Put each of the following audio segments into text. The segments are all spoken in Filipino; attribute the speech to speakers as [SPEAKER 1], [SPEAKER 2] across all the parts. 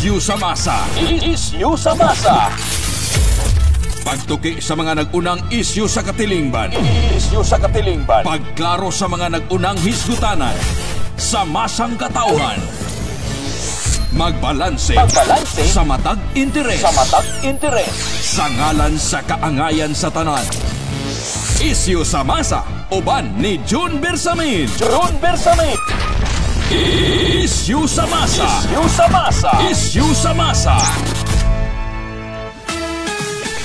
[SPEAKER 1] Isyu sa masa.
[SPEAKER 2] Isyu sa masa.
[SPEAKER 1] Pagtuki sa mga nag-unang isyu sa katilingban.
[SPEAKER 2] Isyu sa katilingban.
[SPEAKER 1] Pagklaro sa mga nag-unang hisgutanan. Sa masang katauhan. Magbalanse sa matag interes. Sa ngalan sa kaangayan sa tanan. Isyu sa masa. Uban ni June Bersamin. Isyu sa masa. Isyu sa masa.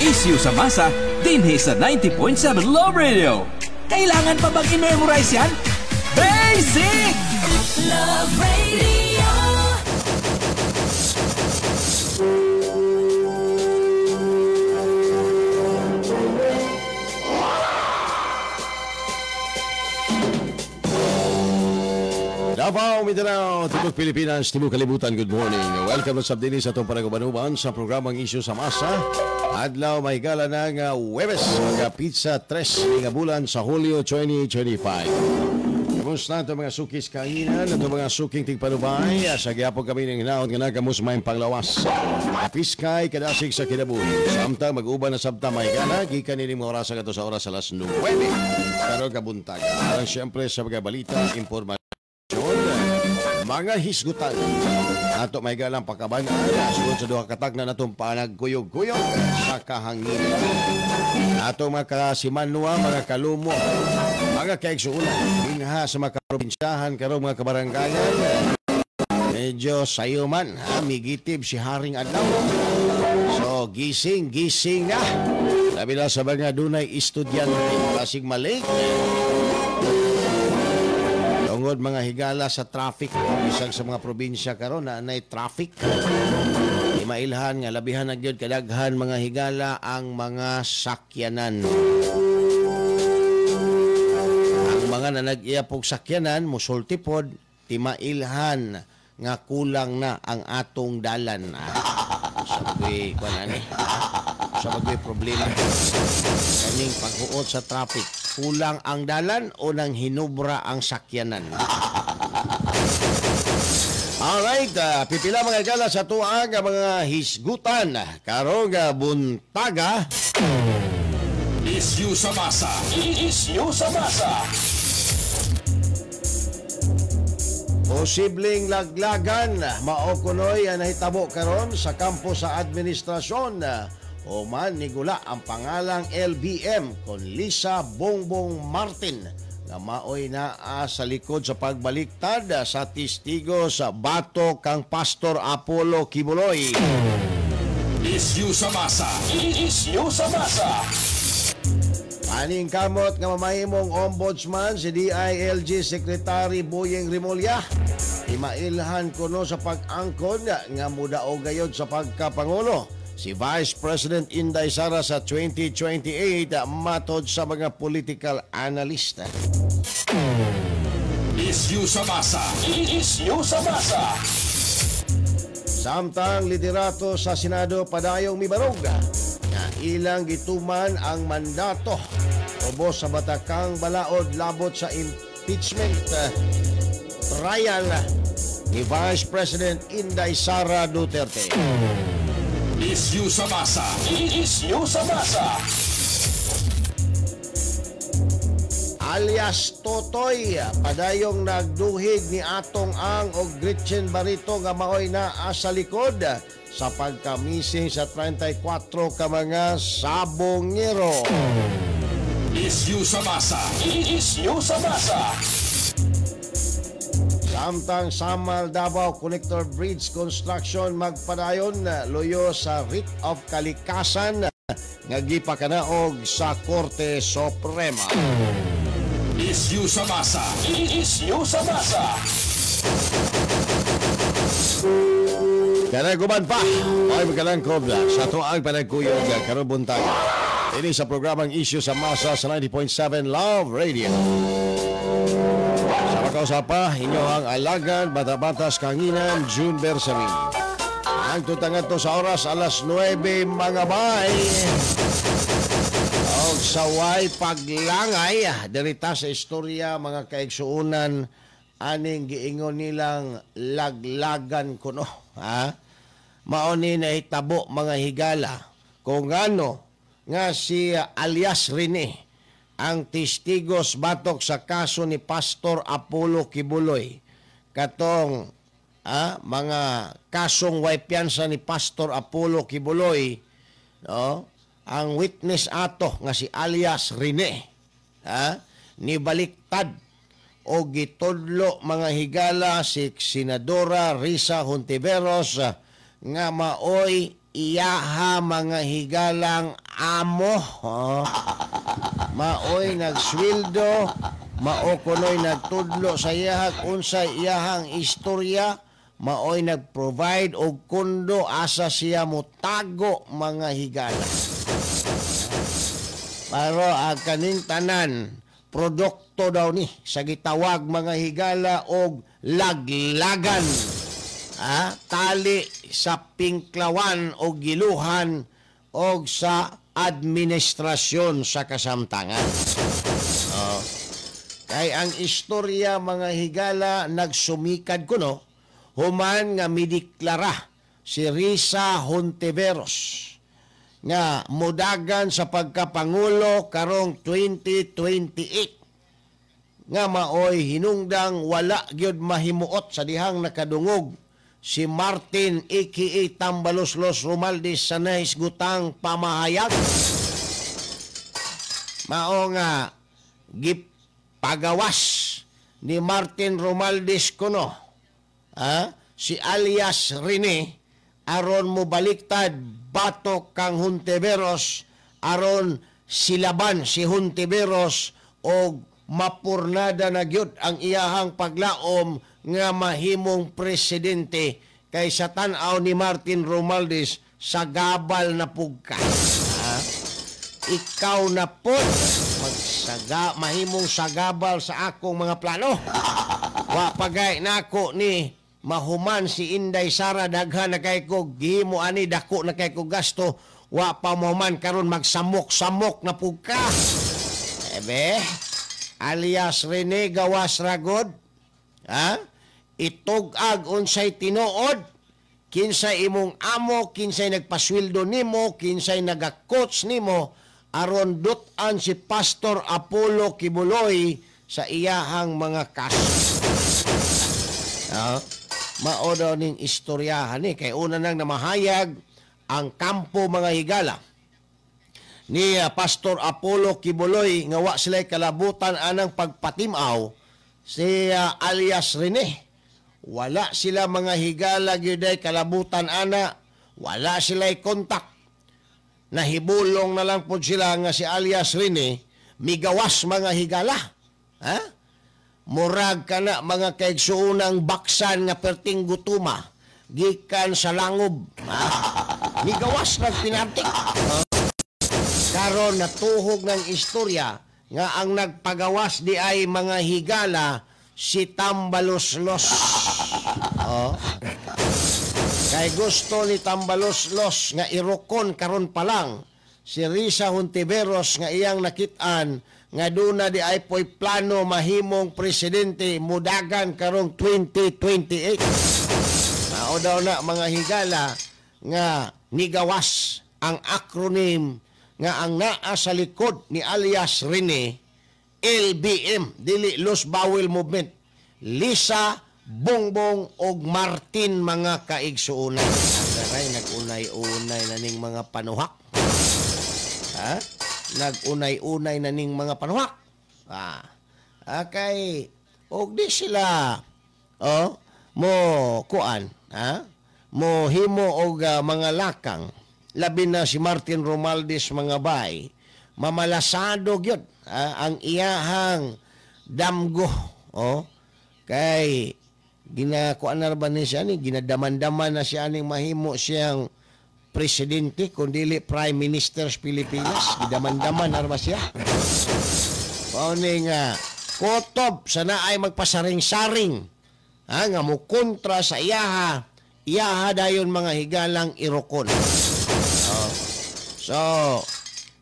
[SPEAKER 1] Isyu sa masa, dinhi sa 90.7 Love Radio.
[SPEAKER 3] Kailangan pa bang i-memorize yan? Basic!
[SPEAKER 4] Love Radio.
[SPEAKER 5] Davao, Mindanao, Timog Pilipinas, Timog Kalibutan, good morning. Welcome sa Sabdini sa itong panagabanuban sa programang Isyu sa Masa. Adlaw may gala ng Huwebes, mga pizza 3 nga bulan sa Hulyo 2025. Kamusta ito mga sukis kainginan, ito mga suking tigpanubay, sa gyapon kami ng hinaon nga nagamus may panglawas. Kapiskay, kadasig sa kinabuhi. Samtang mag-uban na sabta may gala, gikan nini mga oras sa oras alas 9. Karong kabuntag. Siyempre sa mga balita, informasyon, mga hisgutan. Ato may galang pakaban sunod sa duha katag na natong panagkuyog-kuyog sa kahangin. Ato mga kasimanwa, mga kalumo, mga kaigsuunan, bingha sa mga kaprobinsyahan, karong mga kabarangayan. Medyo sayo man, migitib si Haring Adlaw. So, gising na. Labi na sa mga dunay estudyante, kasing malik. Tungod mga higala sa traffic, isang sa mga probinsya karon na nay traffic. Mailhan nga labihan na gyud kadaghan mga higala ang mga sakyanan. Ang mga nanag-iyapog sakyanan musulti pod timailhan nga kulang na ang atong dalan. Sabi ko na ni. Sabi problema. Kaning paghuot sa traffic. Kulang ang dalan o nang hinubra ang sakyanan. Alright, pipila mga gala sa tuang mga hisgutan. Karong buntaga.
[SPEAKER 1] Isyu sa masa.
[SPEAKER 2] Isyu sa masa.
[SPEAKER 5] Posibleng laglagan, maokunoy ang nahitabo karon sa kampo sa administrasyon. O man nigula ang pangalang LBM kon Lisa Bongbong Martin na maoy naa sa likod sa pagbaliktad sa testigo sa bato kang Pastor Apollo Kibuloy.
[SPEAKER 1] Isyu sa masa.
[SPEAKER 2] Isyu sa masa.
[SPEAKER 5] Aning kamot nga mamahimong ombudsman si DILG Secretary Boyeng Rimulya. Imailhan kuno sa pag-angkon nga mudaog gayod sa pagkapangulo. Si Vice President Inday Sara sa 2028 matod sa mga political analyst.
[SPEAKER 1] Isyu sa masa.
[SPEAKER 2] Isyu sa masa.
[SPEAKER 5] Samtang liderato sa Senado padayong mibarog nga ilang gituman ang mandato ubos sa batakang balaod labot sa impeachment trial ni Vice President Inday Sara Duterte.
[SPEAKER 1] Isyu sa masa.
[SPEAKER 2] Isyu sa masa.
[SPEAKER 5] Alias Totoy, padayong nagduhig ni Atong Ang o Gretchen Barito nga maoy na sa likod sa pagkamising sa 34 ka mga sabongero.
[SPEAKER 1] Isyu sa masa.
[SPEAKER 2] Isyu sa masa.
[SPEAKER 5] Samtang Samal Davao Connector Bridge Construction magpadayon loyo sa writ of kalikasan nga gipakanaog sa Korte Suprema.
[SPEAKER 1] Isyu sa masa.
[SPEAKER 2] Isyu sa masa.
[SPEAKER 5] Kanaguban pa ay magalang kobla sa tuang panagkuyog karong buntag. Ini sa programang Isyu sa Masa sa 90.7 Love Radio. Sa makausapa, inyo ang alagan, bata-batas kanginan, June Bersamin. Ang tutangan to sa oras, alas 9 mga bay. O saway paglangay, derita sa istorya, mga kaigsuunan, aning giingon nilang laglagan kuno. Ha? mao ni nahitabo mga higala kung ano nga si alias Rene ang testigos batok sa kaso ni Pastor Apollo Kibuloy katong mga kasong way piyansa ni Pastor Apollo Kibuloy, no? Ang witness ato nga si alias Rene ni baliktad o gitudlo mga higala si Senadora Risa Hontiveros nga maoy iyaha mga higalang amo, maoy nagsweldo, mao kunoy nagtudlo sa iyahang unsay iyahang istorya, maoy nagprovide og kundo asa siya motago mga higala. Pero ang kaning tanan produkto daw ni sa gitawag mga higala og laglagan, tali sa pingklawan o giluhan o sa administrasyon sa kasamtangan. Kay ang istorya mga higala nagsumikad kuno human nga mideklara si Risa Hontiveros nga mudagan sa pagkapangulo karong 2028 nga maoy hinungdang wala gyud mahimuot sa dihang nakadungog si Martin aka Tambaloslos Romualdez sa nahisgutang pamahayag. Mao nga gipagawas ni Martin Romualdez kuno si alias Rene aron mo baliktad batok kang Hontiveros aron silaban si Hontiveros og mapurnada na gyud ang iyahang paglaom nga mahimong presidente kaysa tan-aw ni Martin Romualdez sa gabal na pugka. Ikaw na po mahimong sagabal sa akong mga plano. Wa pagay nako ni mahuman si Inday Sara daghan na kay ko gihimo ani dako na kay ko gasto wa pa mahuman karon magsamok-samok na pugka. Ebe alias Rene gawas ragod itog-ag unsay tinuod kinsay imong amo kinsay nagpasweldo nimo kinsay naga-coach nimo aron dutan si Pastor Apollo Kibuloy sa iyahang mga kaso. Mao daw ning istoryahan ni kay una nang namahayag ang kampo mga higala ni Pastor Apollo Kibuloy nga wa sila kalabutan anang pagpatimaw si alias Rene. Wala sila mga higala gyuday kalabutan ana, wala sila kontak. Nahibulong na lang po sila nga si alias Rene migawas mga higala. Murag ka na mga kaigsuunang baksan nga perting gutuma gikan sa langob. Migawas ng pinantik. Karon natuhog ng istorya nga ang nagpagawas di ay mga higala si Tambaloslos. Kay gusto ni Tambaloslos nga irokon karon pa lang si Risa Hontiveros nga iyang nakitaan nga duna di ay po'y plano mahimong presidente mudagan karong 2028. Mao daw na mga higala nga nigawas ang acronym nga ang naa sa likod ni alias Rene LBM, dili Los Bawel Movement, Lisa, Bongbong og Martin mga kaigsuunay. Aray nagunay-unay na ning mga panuhak. Nagunay-unay na ning mga panuhak. Kay og di sila mo kuan, mo himo og mga lakang labi na si Martin Romualdez mga bay mamalasado gyud ang iyahang damgo kay ginakuan na ba ni siya ni ginadaman-daman na siya ning mahimo siyang presidente kundi prime minister sa Pilipinas gidaman-daman na ba siya pauning kotob sana ay magpasaring-saring nga mo kontra sa iyaha dayon mga higalang irokon. So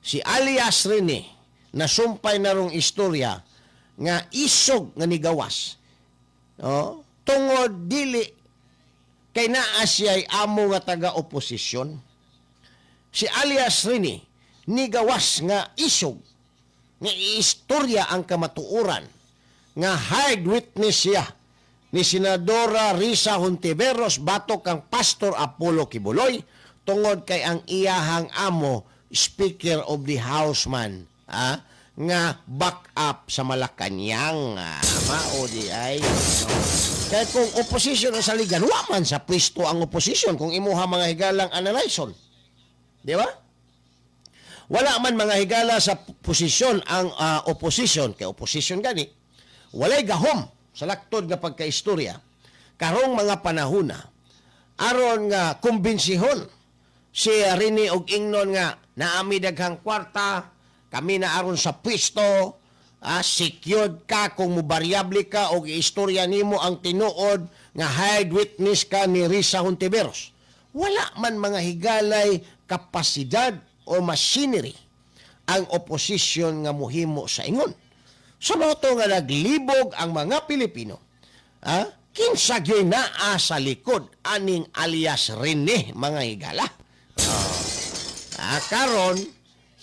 [SPEAKER 5] si alias Rene nasumpay na rong istorya nga isog nga nigawas tungod dili kay naa siya'y amo nga taga-oposisyon. Si alias Rini, ni gawas nga isog, nga iistorya ang kamatuuran, nga hard witness siya ni Senadora Risa Hontiveros batok kang Pastor Apollo Kibuloy tungod kay ang iyahang amo, Speaker of the House man, nga back up sa Malacanang. Mao di ay. Kaya kung opposition ang saligan, wa man sa pwesto ang opposition kung imuha mga higalang analyson. Di ba? Wala man mga higala sa posisyon ang opposition, kay opposition gani, walay gahom sa laktod nga pagkaistorya, karong mga panahuna, aron nga kumbinsihon si Rini og ingnon nga naami daghang kwarta, kami na aron sa pwesto, secured ka kung mubariable ka og istorya nimo ang tinuod nga hard witness ka ni Risa Hontiveros. Wala man mga higalay kapasidad o machinery ang opposition nga muhimo sa ingon. So moto nga naglibog ang mga Pilipino, kinsa gyoy naa sa likod aning alias Rene mga higala. Karon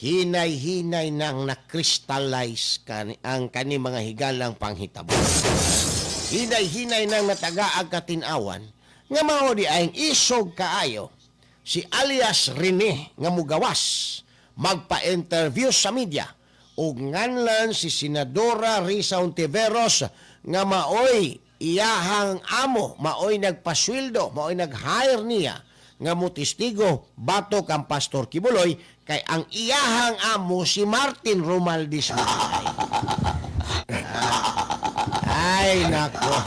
[SPEAKER 5] hinay-hinay nang na-crystallize ang kani mga higalang panghitabo. Hinay-hinay nang natagaag katinawan nga mao di ay isog kaayo si alias Rene nga mugawas magpa-interview sa media ug nganlan si Senadora Risa Hontiveros nga maoy iyahang amo, maoy nagpasweldo, maoy nag-hire niya nga mutistigo batok ang Pastor Kibuloy kay ang iyahang amo si Martin Romualdez. Ay nako.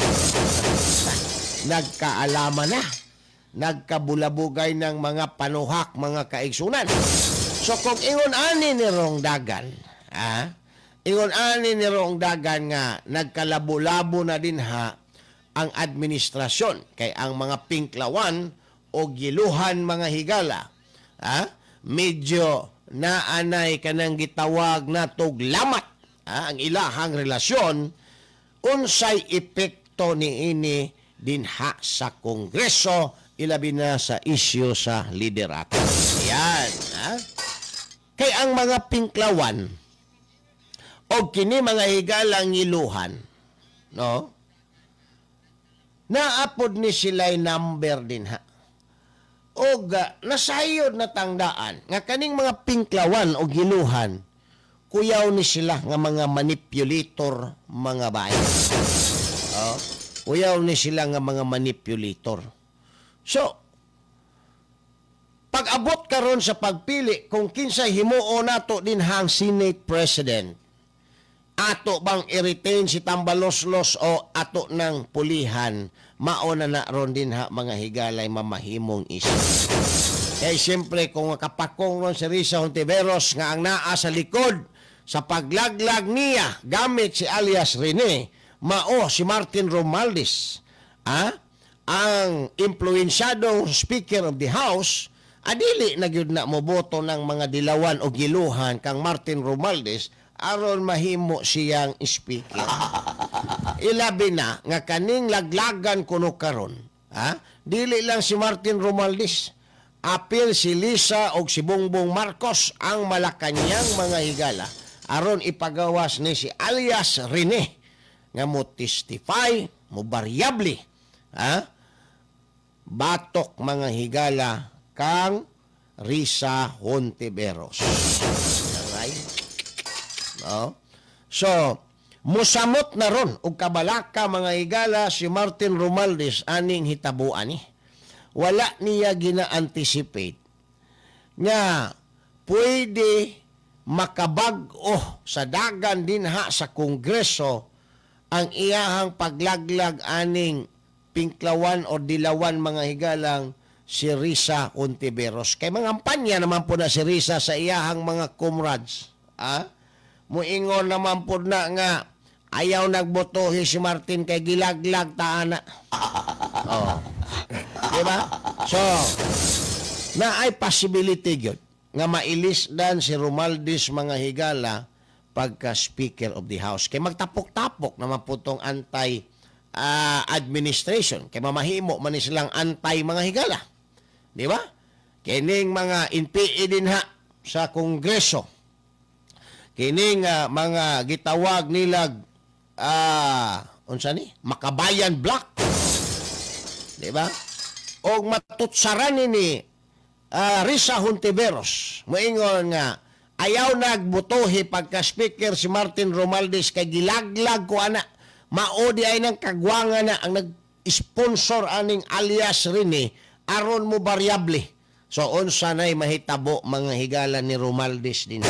[SPEAKER 5] Nagkaalaman na. Nagkabulabugay ng mga panuhak, mga kaigsunan. So kung ingon ani ni rong dagan, ingon ani ni rong dagan nga nagkalabo-labo na din ang administrasyon kay ang mga pinklawan o giluhan mga higala, medyo naanay kanang gitawag na tuglamat ang ilahang relasyon, unsay epekto ni ini dinha sa Kongreso, ilabi na sa isyu sa liderato. Ayan. Kay ang mga pinklawan o kini mga higalang iluhan, no? Naapod ni sila'y number din o nasayod na tangdaan nga kaning mga pinklawan o giluhan, kuyaw ni sila nga mga manipulator mga bayan. Kuyaw ni sila nga mga manipulator. So, pag-abot karon sa pagpili kung kinsay himuo nato din hang Senate President, ato bang i-retain si Tambaloslos o ato ng pulihan, maona na ron din mga higalay mamahimong isa. Kaya siyempre kung kapakong ron si Risa Hontiveros nga ang naa sa likod sa paglaglag niya gamit si alias Rene, mao si Martin Romualdez, ang impluensyadong Speaker of the House, adili na gyud na moboto ng mga dilawan o giluhan kang Martin Romualdez aron mahimo siyang speaker. Ilabi na nga kaning laglagan kuno karon, dili lang si Martin Romualdez, apil si Lisa o si Bongbong Marcos ang Malacanang mga higala aron ipagawas ni si alias Rene nga mo testify, mo variable, batok mga higala kang Risa Hontiveros. Alright? No? So, musamot na ron og kabalaka mga higala si Martin Romualdez aning hitabuan ni. Wala niya gina-anticipate nga pwede makabag-o sa dagan din sa Kongreso ang iyahang paglaglag aning pinklawan o dilawan mga higalang si Risa Hontiveros. Kay mga kampanya naman po na si Risa sa iyahang mga comrades. Muingon naman po na nga ayaw nagbotohi si Martin kay gilaglag taana. Diba? So, na ay possibility yun nga mailisdan si Romualdez mga higala pagka Speaker of the House. Kay magtapok-tapok naman po itong administration. Kay mamahimo man ni silang antay mga higala. Di ba? Kining mga NPA din ha sa Kongreso. Kining mga gitawag nilag unsa ni? Makabayan Block. Di ba? O matutsaran ni Risa Hontiveros. Moingon nga ayaw nagbutohi pagka-speaker si Martin Romualdez kay gilaglag ko ana. Maodi ay ng kagwangan na ang nag-sponsor aning alias rin aron mo variable. So unsa nay mahitabo mga higala ni Romualdez din.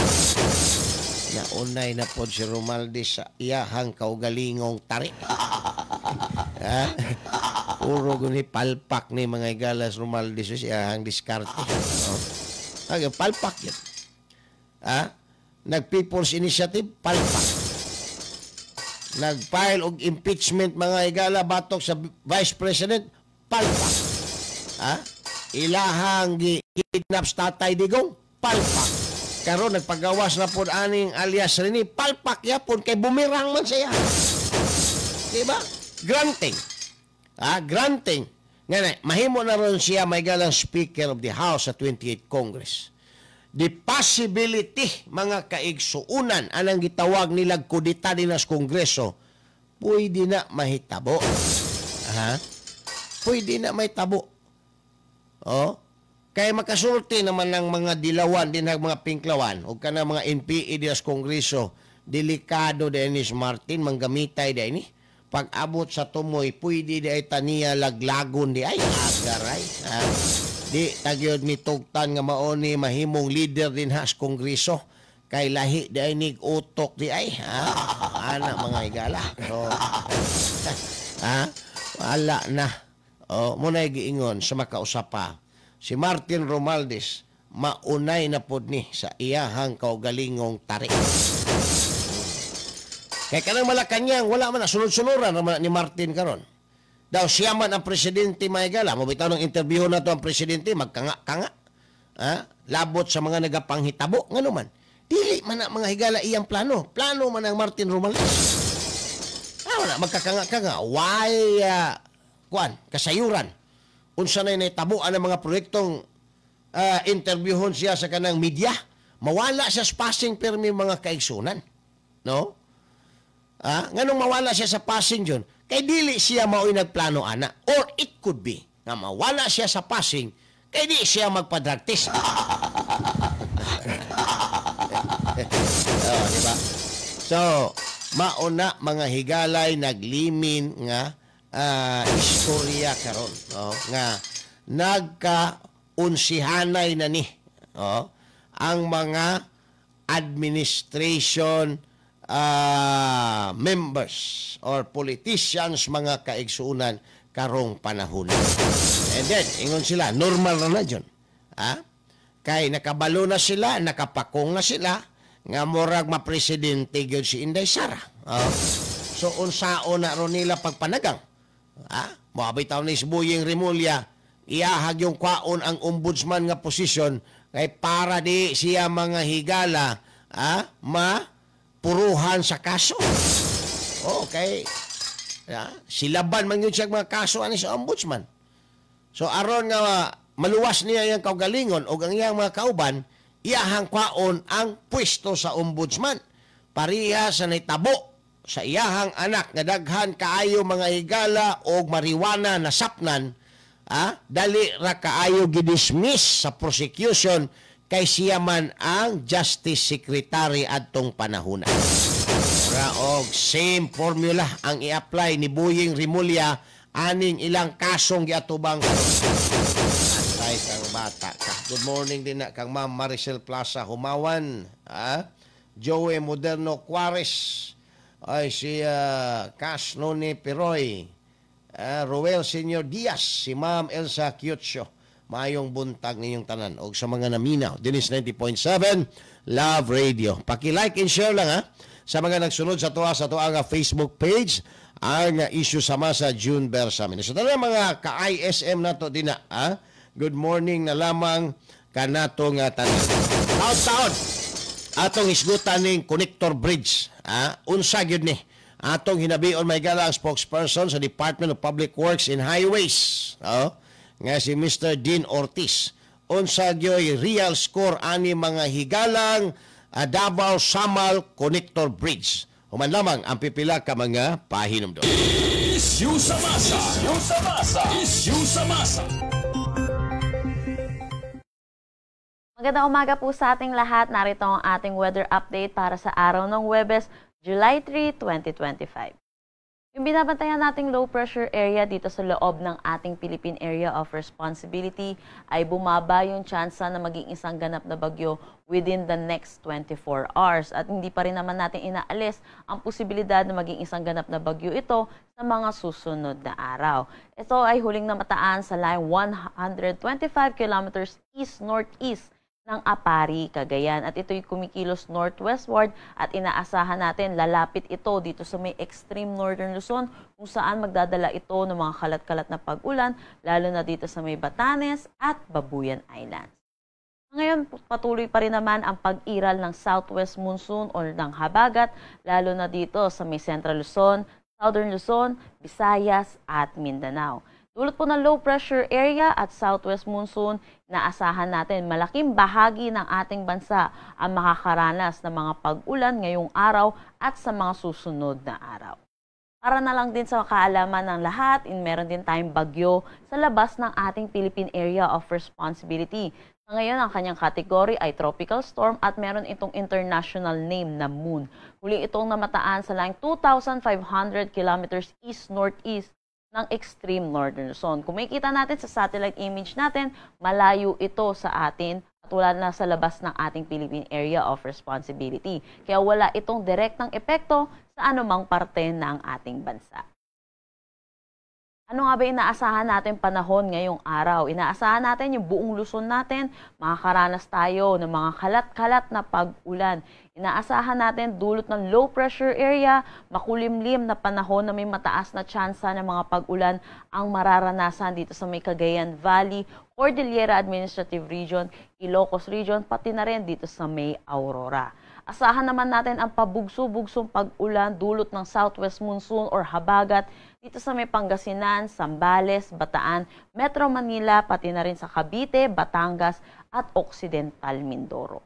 [SPEAKER 5] Naunay na pod si Romualdez sa iyahang kaugalingong tari. Puro guni palpak ni mga igalas Romualdez sa iyahang diskarte. Palpak yun. Nag-People's Initiative, palpak. Nag-file og impeachment mga igala batok sa Vice President, palpak. Ilahang kidnap sa Tatay Digong, palpak. Karon nagpagawas na po aning alias rini, palpak yapon kay bumirang man siya. Diba? Granting. Granting. Nga mahimo na ron siya may galang Speaker of the House sa 28th Congress. The possibility, mga kaigsuunan, anang gitawag nilag kudita din sa Kongreso, pwede na mahitabo. Pwede na mahitabo. Kaya makasulti naman ng mga dilawan din ng mga pinklawan o ka na mga NPA din sa Kongreso, delikado din ni Martin, manggamitay din ni. Pag abot sa tumoy, pwede di ay taniya laglagon di ay agaray. Di tagyod ni tugtan nga maoni mahimong leader din ha sa Kongreso. Kay lahi di ay nig-utok di ay. Anak mga igala. So, wala na. Muna giingon sa makausapa. Si Martin Romualdez, maunay na pod ni sa iyahang kaugalingong tarik. Kaya kanang Malacanang, wala man na sunod-sunuran ni Martin karon. Daw siya man ang presidente maigala. Mabitaw ng interview na to ang presidente, magkanga-kanga. Labot sa mga nagapanghitabo. Nga naman, dili man na mga higala iyang plano. Plano man ang Martin Romualdez. Wala, magkakanga-kanga. Why, kasayuran. Unsa na naitabuan ang mga proyektong interviewon siya sa kanang media. Mawala siya sa passing permi mga kaigsunan. No? Nganong mawala siya sa passing dyan? Kay dili siya mao'y nagplano ana. Or it could be na mawala siya sa passing kay di siya magpa-drug test. Diba? So, mauna mga higalay naglimin nga istorya karon, nga nagkaunsihanay na ni ang mga administration members or politicians mga kaigsuunan karong panahon. And then, ingon sila, normal na dyan. Kay nakabalo na sila, nakapakong na sila, nga morag mapresidente gyud si Inday Sara. So, unsao na ron nila pagpanagang. Mabitaw ni si Boyeng Rimulya, iyahag yung kwaon ang ombudsman nga posisyon kay para di siya mga higala puruhan sa kaso. Okay. Silaban man yun siya mga kaso ani sa ombudsman. So aron nga maluwas niya yung kaugalingon o ang iyang mga kauban, iyahang kwaon ang pwesto sa ombudsman. Pariha sa naitabo sa iyahang anak nga daghan kaayo mga higala o marijuana na sapnan, dali ra kaayo gidismiss sa prosecution kay siya man ang Justice Secretary adtong panahon. Og same formula ang i-apply ni Boyeng Rimulya aning ilang kasong giatubang. Atay kang bata ka. Good morning din na kang Ma'am Maricel Plaza Humawan. Joey Moderno Juarez. Ay si Cash Noni Piroy. Roel Senior Diaz. Si Ma'am Elsa Kiotso. Mayong buntag ninyong tanan. O sa mga naminaw. Dinis 90.7 Love Radio. Paki-like and share lang sa mga nagsunod sa tuwa Facebook page ang issue sama sa June Bersamin. So talaga mga ka-ISM na to din good morning na lamang kanato nga tanan. Taon-taon atong isgutan ning connector bridge. Unsa gyud ni Atong hinabion may gala ang spokesperson sa Department of Public Works and Highways. Nga si Mr. Dean Ortiz. Unsa gyoy real score ani mga higalang Davao Samal Connector Bridge. Human lamang ang pipila ka mga pahinom doon.
[SPEAKER 1] Isyu sa masa.
[SPEAKER 2] Isyu sa masa.
[SPEAKER 1] Isyu sa masa.
[SPEAKER 6] Magandang umaga po sa ating lahat. Narito ang ating weather update para sa araw ng Huwebes, July 3, 2025. Yung binabantayan nating low pressure area dito sa loob ng ating Philippine Area of Responsibility ay bumaba yung tsansa na maging isang ganap na bagyo within the next 24 hours. At hindi pa rin naman natin inaalis ang posibilidad na maging isang ganap na bagyo ito sa mga susunod na araw. Ito ay huling namataan sa line 125 kilometers east-northeast ng Apari, Cagayan. At ito'y kumikilos northwestward at inaasahan natin lalapit ito dito sa may extreme northern Luzon kung saan magdadala ito ng mga kalat-kalat na pag-ulan lalo na dito sa may Batanes at Babuyan Islands. Ngayon, patuloy pa rin naman ang pag-iral ng southwest monsoon o ng habagat lalo na dito sa may central Luzon, southern Luzon, Visayas at Mindanao. Dulot po ng low pressure area at southwest monsoon, naasahan natin malaking bahagi ng ating bansa ang makakaranas ng mga pag-ulan ngayong araw at sa mga susunod na araw. Para na lang din sa kaalaman ng lahat, meron din tayong bagyo sa labas ng ating Philippine Area of Responsibility. Ngayon, ang kanyang kategory ay tropical storm at meron itong international name na Moon. Huli itong namataan sa line 2,500 kilometers east-northeast ng extreme northern Luzon. Kung makikita natin sa satellite image natin, malayo ito sa atin at wala na sa labas ng ating Philippine Area of Responsibility. Kaya wala itong direktang epekto sa anumang parte ng ating bansa. Ano nga ba inaasahan natin panahon ngayong araw? Inaasahan natin yung buong Luzon natin, makakaranas tayo ng mga kalat-kalat na pag-ulan. Inaasahan natin dulot ng low pressure area, makulimlim na panahon na may mataas na tsansa ng mga pag-ulan ang mararanasan dito sa may Cagayan Valley, Cordillera Administrative Region, Ilocos Region, pati na rin dito sa may Aurora. Asahan naman natin ang pabugso-bugsong pag-ulan dulot ng southwest monsoon or habagat dito sa may Pangasinan, Zambales, Bataan, Metro Manila, pati na rin sa Cavite, Batangas at Occidental Mindoro.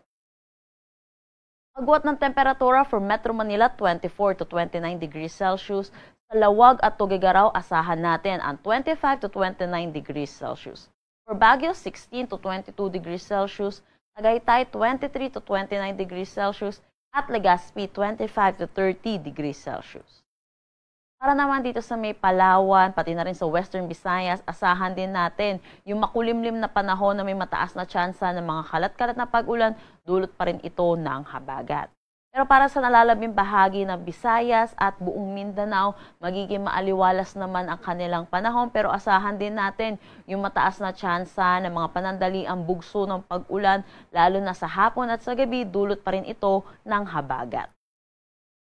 [SPEAKER 6] Agwat ng temperatura for Metro Manila 24 to 29 degrees Celsius. Sa Lawag at Tuguegarao, asahan natin ang 25 to 29 degrees Celsius. For Baguio, 16 to 22 degrees Celsius. Tagaytay, 23 to 29 degrees Celsius. At Legazpi, 25 to 30 degrees Celsius. Para naman dito sa may Palawan, pati na rin sa Western Visayas, asahan din natin yung makulimlim na panahon na may mataas na tsansa ng mga kalat-kalat na pag-ulan, dulot pa rin ito ng habagat. Pero para sa nalalabing bahagi ng Visayas at buong Mindanao, magiging maaliwalas naman ang kanilang panahon, pero asahan din natin yung mataas na tsansa ng mga panandaliang bugso ng pag-ulan, lalo na sa hapon at sa gabi, dulot pa rin ito ng habagat.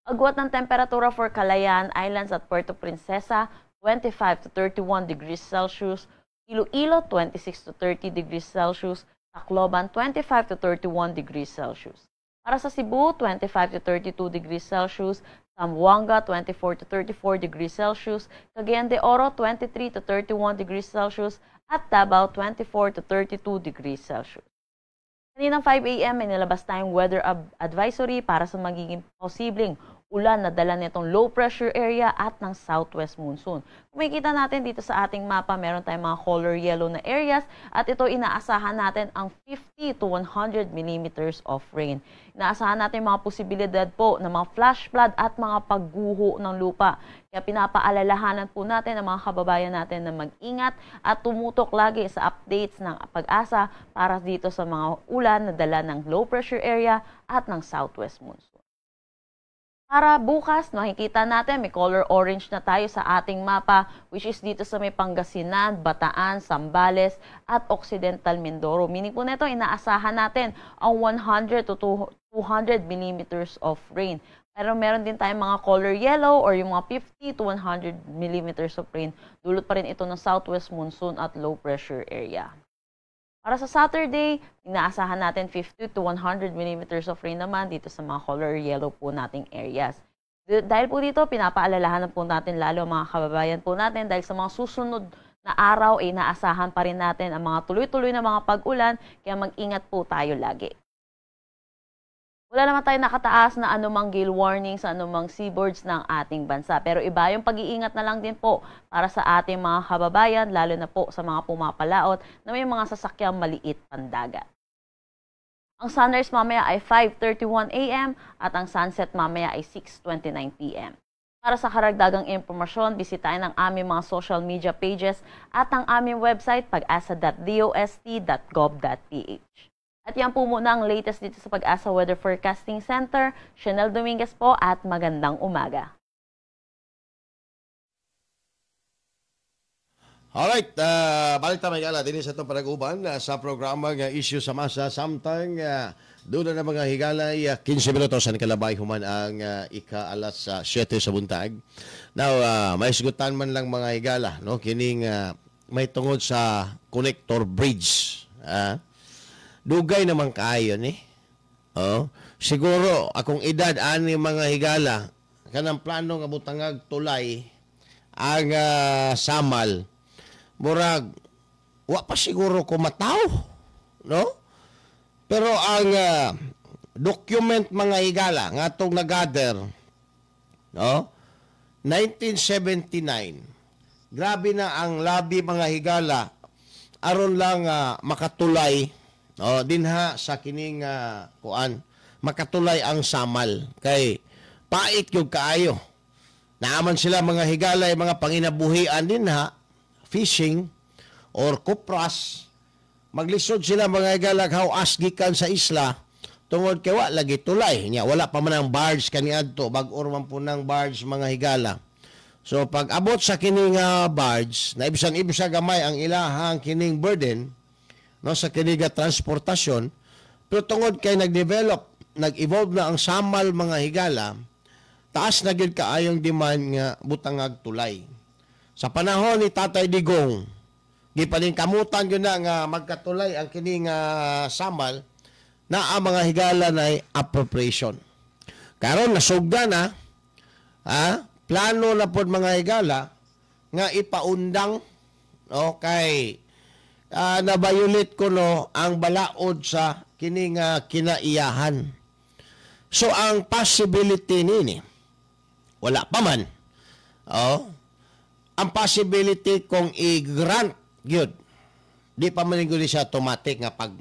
[SPEAKER 6] Agwat ng temperatura for Calayan Islands at Puerto Princesa, 25 to 31 degrees Celsius. Iloilo, 26 to 30 degrees Celsius. Tacloban, 25 to 31 degrees Celsius. Para sa Cebu, 25 to 32 degrees Celsius. Zamboanga, 24 to 34 degrees Celsius. Cagayan de Oro, 23 to 31 degrees Celsius. At Davao, 24 to 32 degrees Celsius. Kaninang 5 a.m. may nilabas tayong weather advisory para sa magiging posibleng ulan na dala nitong low pressure area at ng southwest monsoon. Kung makikita natin dito sa ating mapa, meron tayong mga color yellow na areas at ito inaasahan natin ang 50 to 100 millimeters of rain. Inaasahan natin mga posibilidad po ng mga flash flood at mga pagguho ng lupa. Kaya pinapaalalahanan po natin ang mga kababayan natin na mag-ingat at tumutok lagi sa updates ng Pag-asa para dito sa mga ulan na dala ng low pressure area at ng southwest monsoon. Para bukas, makikita natin may color orange na tayo sa ating mapa, which is dito sa may Pangasinan, Bataan, Zambales at Occidental Mindoro. Meaning po nito, inaasahan natin ang 100 to 200 millimeters of rain. Pero meron din tayong mga color yellow or yung mga 50 to 100 millimeters of rain. Dulot pa rin ito ng southwest monsoon at low pressure area. Para sa Saturday, inaasahan natin 50 to 100 millimeters of rain naman dito sa mga color yellow po nating areas. Dahil po dito, pinapaalalahanan po natin lalo mga kababayan po natin dahil sa mga susunod na araw ay naasahan pa rin natin ang mga tuloy-tuloy na mga pag-ulan, kaya mag-ingat po tayo lagi. Wala naman tayo nakataas na anumang gale warning sa anumang seaboards ng ating bansa. Pero iba yung pag-iingat na lang din po para sa ating mga kababayan, lalo na po sa mga pumapalaot na may mga sasakyang maliit pandagat. Ang sunrise mamaya ay 5:31 a.m. at ang sunset mamaya ay 6:29 p.m. Para sa karagdagang impormasyon, bisitahin ang aming mga social media pages at ang aming website pag-asa.dost.gov.ph. At yan po muna ang latest dito sa Pag-asa Weather Forecasting Center. Chanel Dominguez po at magandang umaga.
[SPEAKER 5] Alright, balik tayo mga din sa itong panag-uban sa programang Issue sa Masa. Samtang doon na mga higalay, 15 minutos sa kalabay human ang ika-alas 7 sa buntag. Now, may sigutan man lang mga higala, no? Kining may tungod sa connector bridge. Dugay naman kaayo ni. Siguro, akong edad, ani mga higala, kanang plano nga butangag tulay ang samal, murag, wa pa siguro kumataw, no? Pero ang document mga higala, nga itong nag-gather, no? 1979, grabe na ang labi mga higala, aron lang makatulay, no? Dinha sa kining kuan, makatulay ang samal. Kay, pait yung kaayo. Naaman sila mga higalay, mga panginabuhian din ha, fishing or kupras, maglisod sila mga higalag how asgikan sa isla tungod kay wa lagi tulay nya, wala pa man ang barge kaniadto, bag-or man po ng barge mga higala. So pag abot sa kining barge, na ibsan-ibsa gamay ang ilahang kining burden, no, sa kining transportasyon, pero tungod kay nag-evolve na ang samal mga higala, taas na gid kaayong demand nga butangag tulay. Sa panahon ni Tatay Digong, gipaningkamutan yun na nga magkatulay ang kining samal na ang mga higala na appropriation. Karon nasugda na, plano na po mga higala nga ipaundang, no, kay nabayulit ko no ang balaod sa kining kinaiyahan. So ang possibility nini, wala pa man. Ang possibility kung i-grant yun, di pa maninguli siya automatic nga pag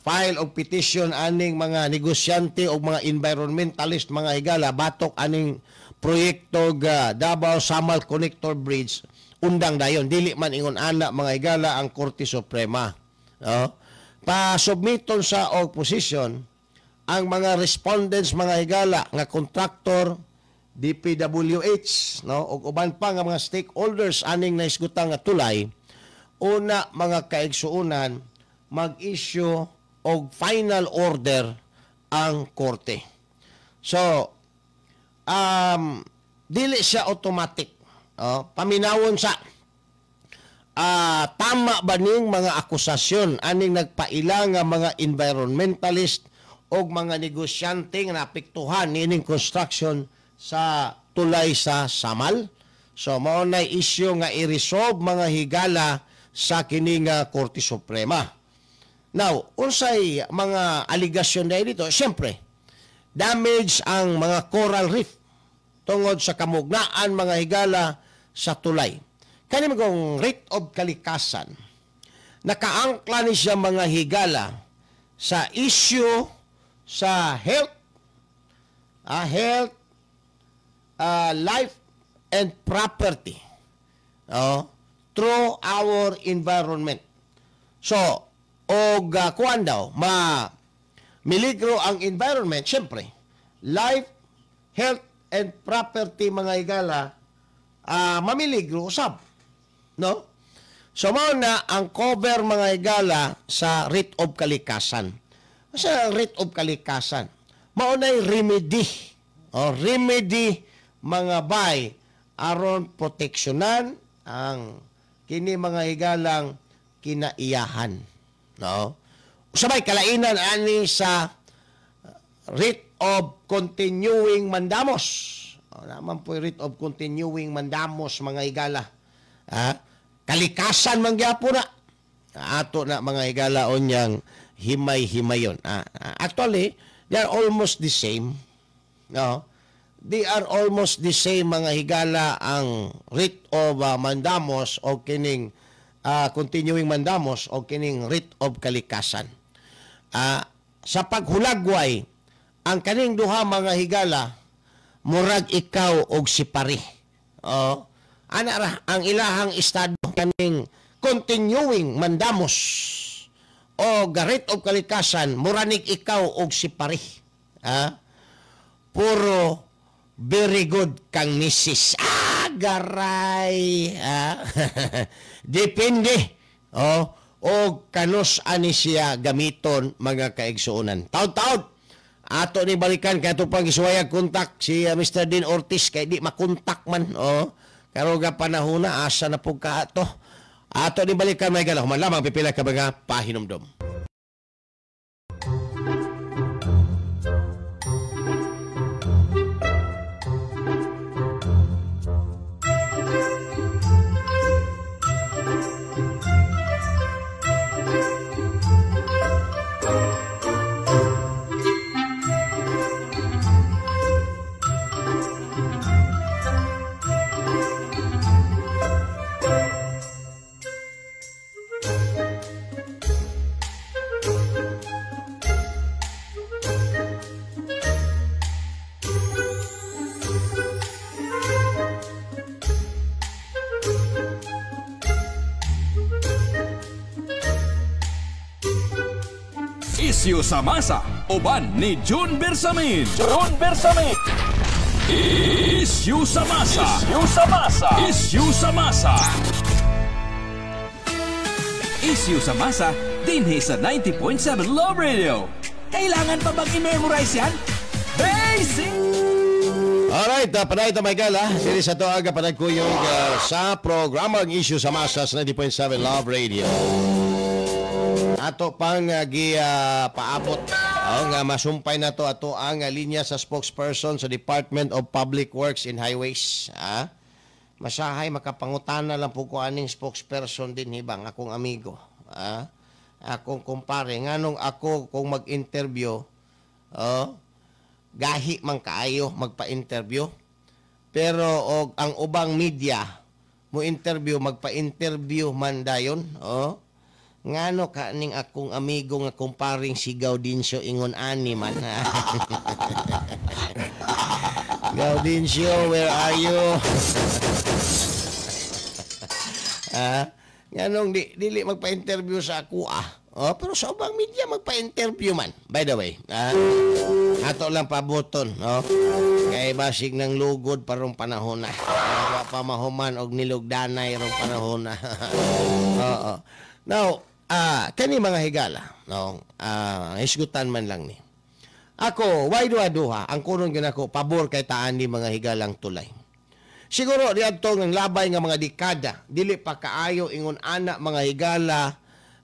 [SPEAKER 5] file og petition aning mga negosyante o mga environmentalist mga higala batok aning proyekto Davao Samal Connector Bridge, undang dayon, dili man ingon ana mga higala ang Korte Suprema, no? Pa-submiton sa opposition ang mga respondents mga higala nga contractor, DPWH, no, ug uban pa nga mga stakeholders aning naisgutang nga tulay, una mga kaigsuunan mag-issue og final order ang korte. So dili siya automatic. Paminawon sa tama ba ning mga akusasyon aning nagpaila nga mga environmentalist og mga negosyante nga napiktuhan nining construction sa tulay sa Samal. So mao nay issue nga i-resolve mga higala sa kining Korte Suprema. Now, unsay mga aligasyon dahil dito? Siyempre, damage ang mga coral reef tungod sa kamugnaan mga higala sa tulay. Kani magong rate of kalikasan, nakaangkla ni siya mga higala sa issue sa health, life and property through our environment. So, kuan daw, miligro ang environment, syempre, life, health, and property mga higala, mamiligro usab. No? So, mao na ang cover mga higala sa writ of kalikasan. Sa writ of kalikasan, mao na'y remedy. Remedy mga bay aron proteksyonan ang kini mga higalang kinaiyahan. No? Sabay kalainan ani sa writ of continuing mandamos. naman po writ of continuing mandamos mga higala. Kalikasan mangyapo na. Ato na mga higala onyang himay-himayon. Actually, they are almost the same. No? They are almost the same mga higala ang writ of mandamos o kining continuing mandamos o kining writ of kalikasan. Sa paghulagway, ang kaning duha mga higala, murag ikaw og si pari. Ana ra ang ilahang estado kaning continuing mandamos o writ of kalikasan, muranig ikaw og si pari. Puro very good kang misis. Garay. Depende. O kanos ani siya gamiton mga kaigsuonan. Taud-taud. Ato ni balikan kay ato pang isuwayag kontak si Mr. Dean Ortiz kay di makontak man. Karoga panahon na asa na pug ka ato. Ato ni balikan may gala. Human lamang pipila ka mga pahinomdom.
[SPEAKER 1] Isyu sa Masa, uban ni June Bersamin.
[SPEAKER 2] June Bersamin.
[SPEAKER 1] Isyu sa Masa.
[SPEAKER 2] Isyu sa Masa.
[SPEAKER 1] Isyu sa Masa. Isyu sa Masa, dinhi sa 90.7 Love Radio.
[SPEAKER 3] Kailangan pa bang i-memorize yan? Basic!
[SPEAKER 5] Alright, panay ito may gala. Sili sa to aga panagkuyog sa programang Isyu sa Masa sa 90.7 Love Radio. Ato pang paabot nga masumpay na to ato ang linya sa spokesperson sa Department of Public Works and Highways. Masahay makapangutana lang po ko aning spokesperson din hibang akong amigo. Akong kumpare nganong ako kung mag-interview gahi man kaayo magpa-interview pero ang ubang media mo interview magpa-interview man dayon ngano ka ning akong amigo nga kumparing si Gaudincio ingon ani man. Gaudincio, where are you? Nganong dili magpa-interview sa ako pero sa ubang media magpa-interview man. By the way, ato lang pabuton, kay basig ng lugod parong panahon na. Wa pa mahuman og nilugdanay rong panahon na. Now, kani mga higala, isgutan man lang ni. Ako, why do aduha, ang kunon gina ko, pabor kay taan ni mga higalang tulay. Siguro, diadto ng labay nga mga dekada, dili pa kaayo ingon anak mga higala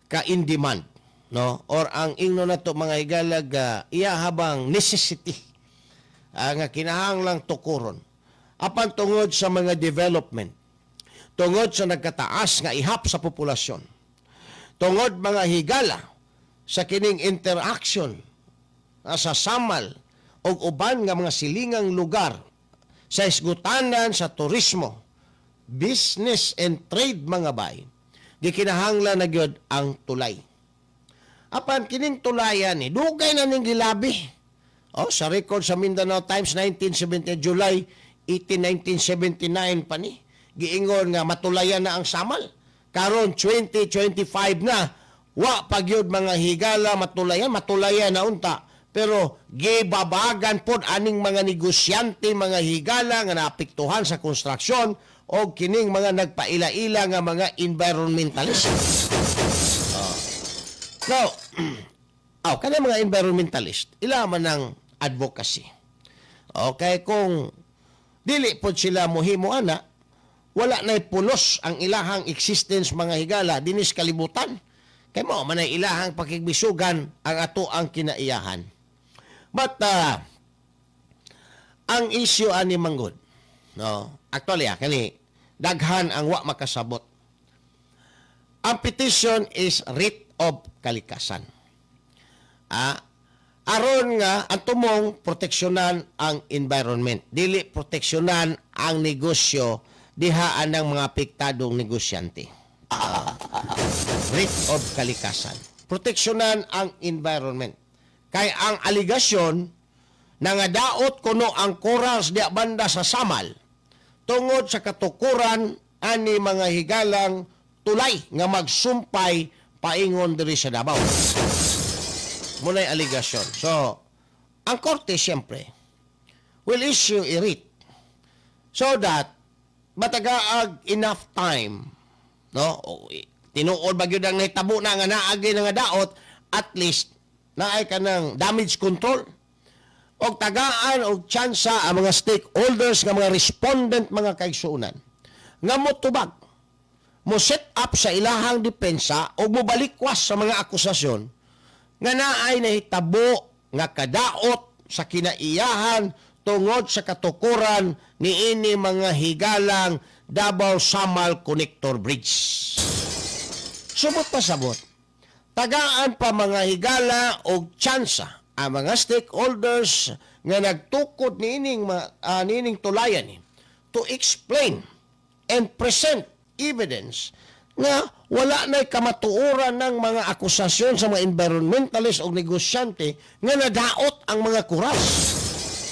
[SPEAKER 5] ka in demand, no? Or ang ingno na to mga higala iya habang necessity, nga kinahanglang tukuron. Apan tungod sa mga development, tungod sa nagkataas nga ihap sa populasyon, tungod mga higala sa kining interaction sa samal o uban nga mga silingang lugar sa isgutanan sa turismo, business and trade mga bay, gikinahanglan na gyud ang tulay. Apan kining tulayan ni dugay na ning gilabi. Sa record sa Mindanao Times 1970 July 18, 1979 pa ni giingon nga matulayan na ang samal. Karon 2025 na wa pagyud mga higala matulayan na unta. Pero gibabagan pod aning mga negosyante mga higala nga naapektuhan sa konstruksyon o kining mga nagpaila-ila nga mga environmentalist. Now, kanang mga environmentalist, ila man ang advocacy. Okay, kung dili pod sila mohimo ana, wala na pulos ang ilahang existence mga higala dinis kalibutan. Kay mo man ay ilahang pakigbisugan ang ato ang kinaiyahan. But ang issue ani manggod. No, actually kani daghan ang wa makasabot. Ang petition is writ of kalikasan. Aron nga ang tumong proteksyonan ang environment, dili proteksyonan ang negosyo dihaan ng mga apektadong negosyante. Writ of kalikasan. Proteksyonan ang environment. Kay ang aligasyon na nga daot kuno ang corals di banda sa Samal tungod sa katukuran ani mga higalang tulay nga magsumpay paingon diri sa Davao. Muna'y aligasyon. So, ang korte siyempre will issue a writ so that matagaag enough time, no? Tinuod ba gyud ang nahitabo na nga naagi na nga daot, at least naay ka ng damage control o tagaan o tsansa ang mga stakeholders nga mga respondent mga kaigsuunan nga motubag mo set up sa ilahang depensa o mobalikwas sa mga akusasyon nga naay nahitabo nga kadaot sa kinaiyahan tungod sa katukuran niini mga higalang Davao Samal Connector Bridge. Subot pa sabot, tagaan pa mga higala o tsansa ang mga stakeholders nga nagtukod niining tulayan to explain and present evidence nga wala na'y kamatuoran ng mga akusasyon sa mga environmentalist o negosyante nga nadaot ang mga kuras.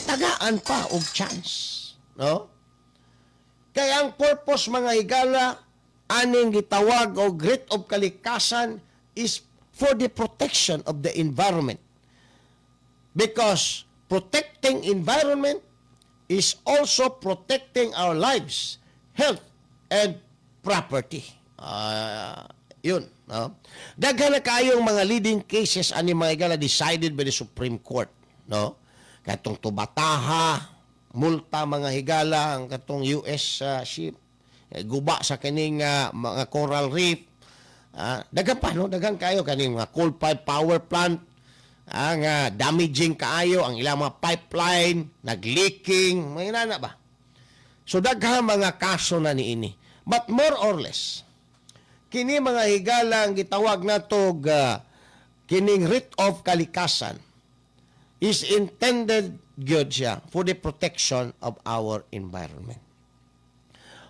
[SPEAKER 5] Tagaan pa og chance, no? Kaya ang purpose mga higala aning gitawag og writ of kalikasan is for the protection of the environment. Because protecting environment is also protecting our lives, health, and property. Yun. No? Daghan na kayong mga leading cases ani mga higala decided by the Supreme Court. No? Katong Tubataha, multa mga higala, ang katong US ship, guba sa kining mga coral reef. Daghan pa, no? Daghan kayo kaning mga coal-fired power plant, ang damaging kaayo, ang ilang mga pipeline, nag-leaking, may nana ba? So daghan mga kaso na niini. But more or less, kini mga higala ang gitawag nato kining writ of kalikasan is intended good siya for the protection of our environment.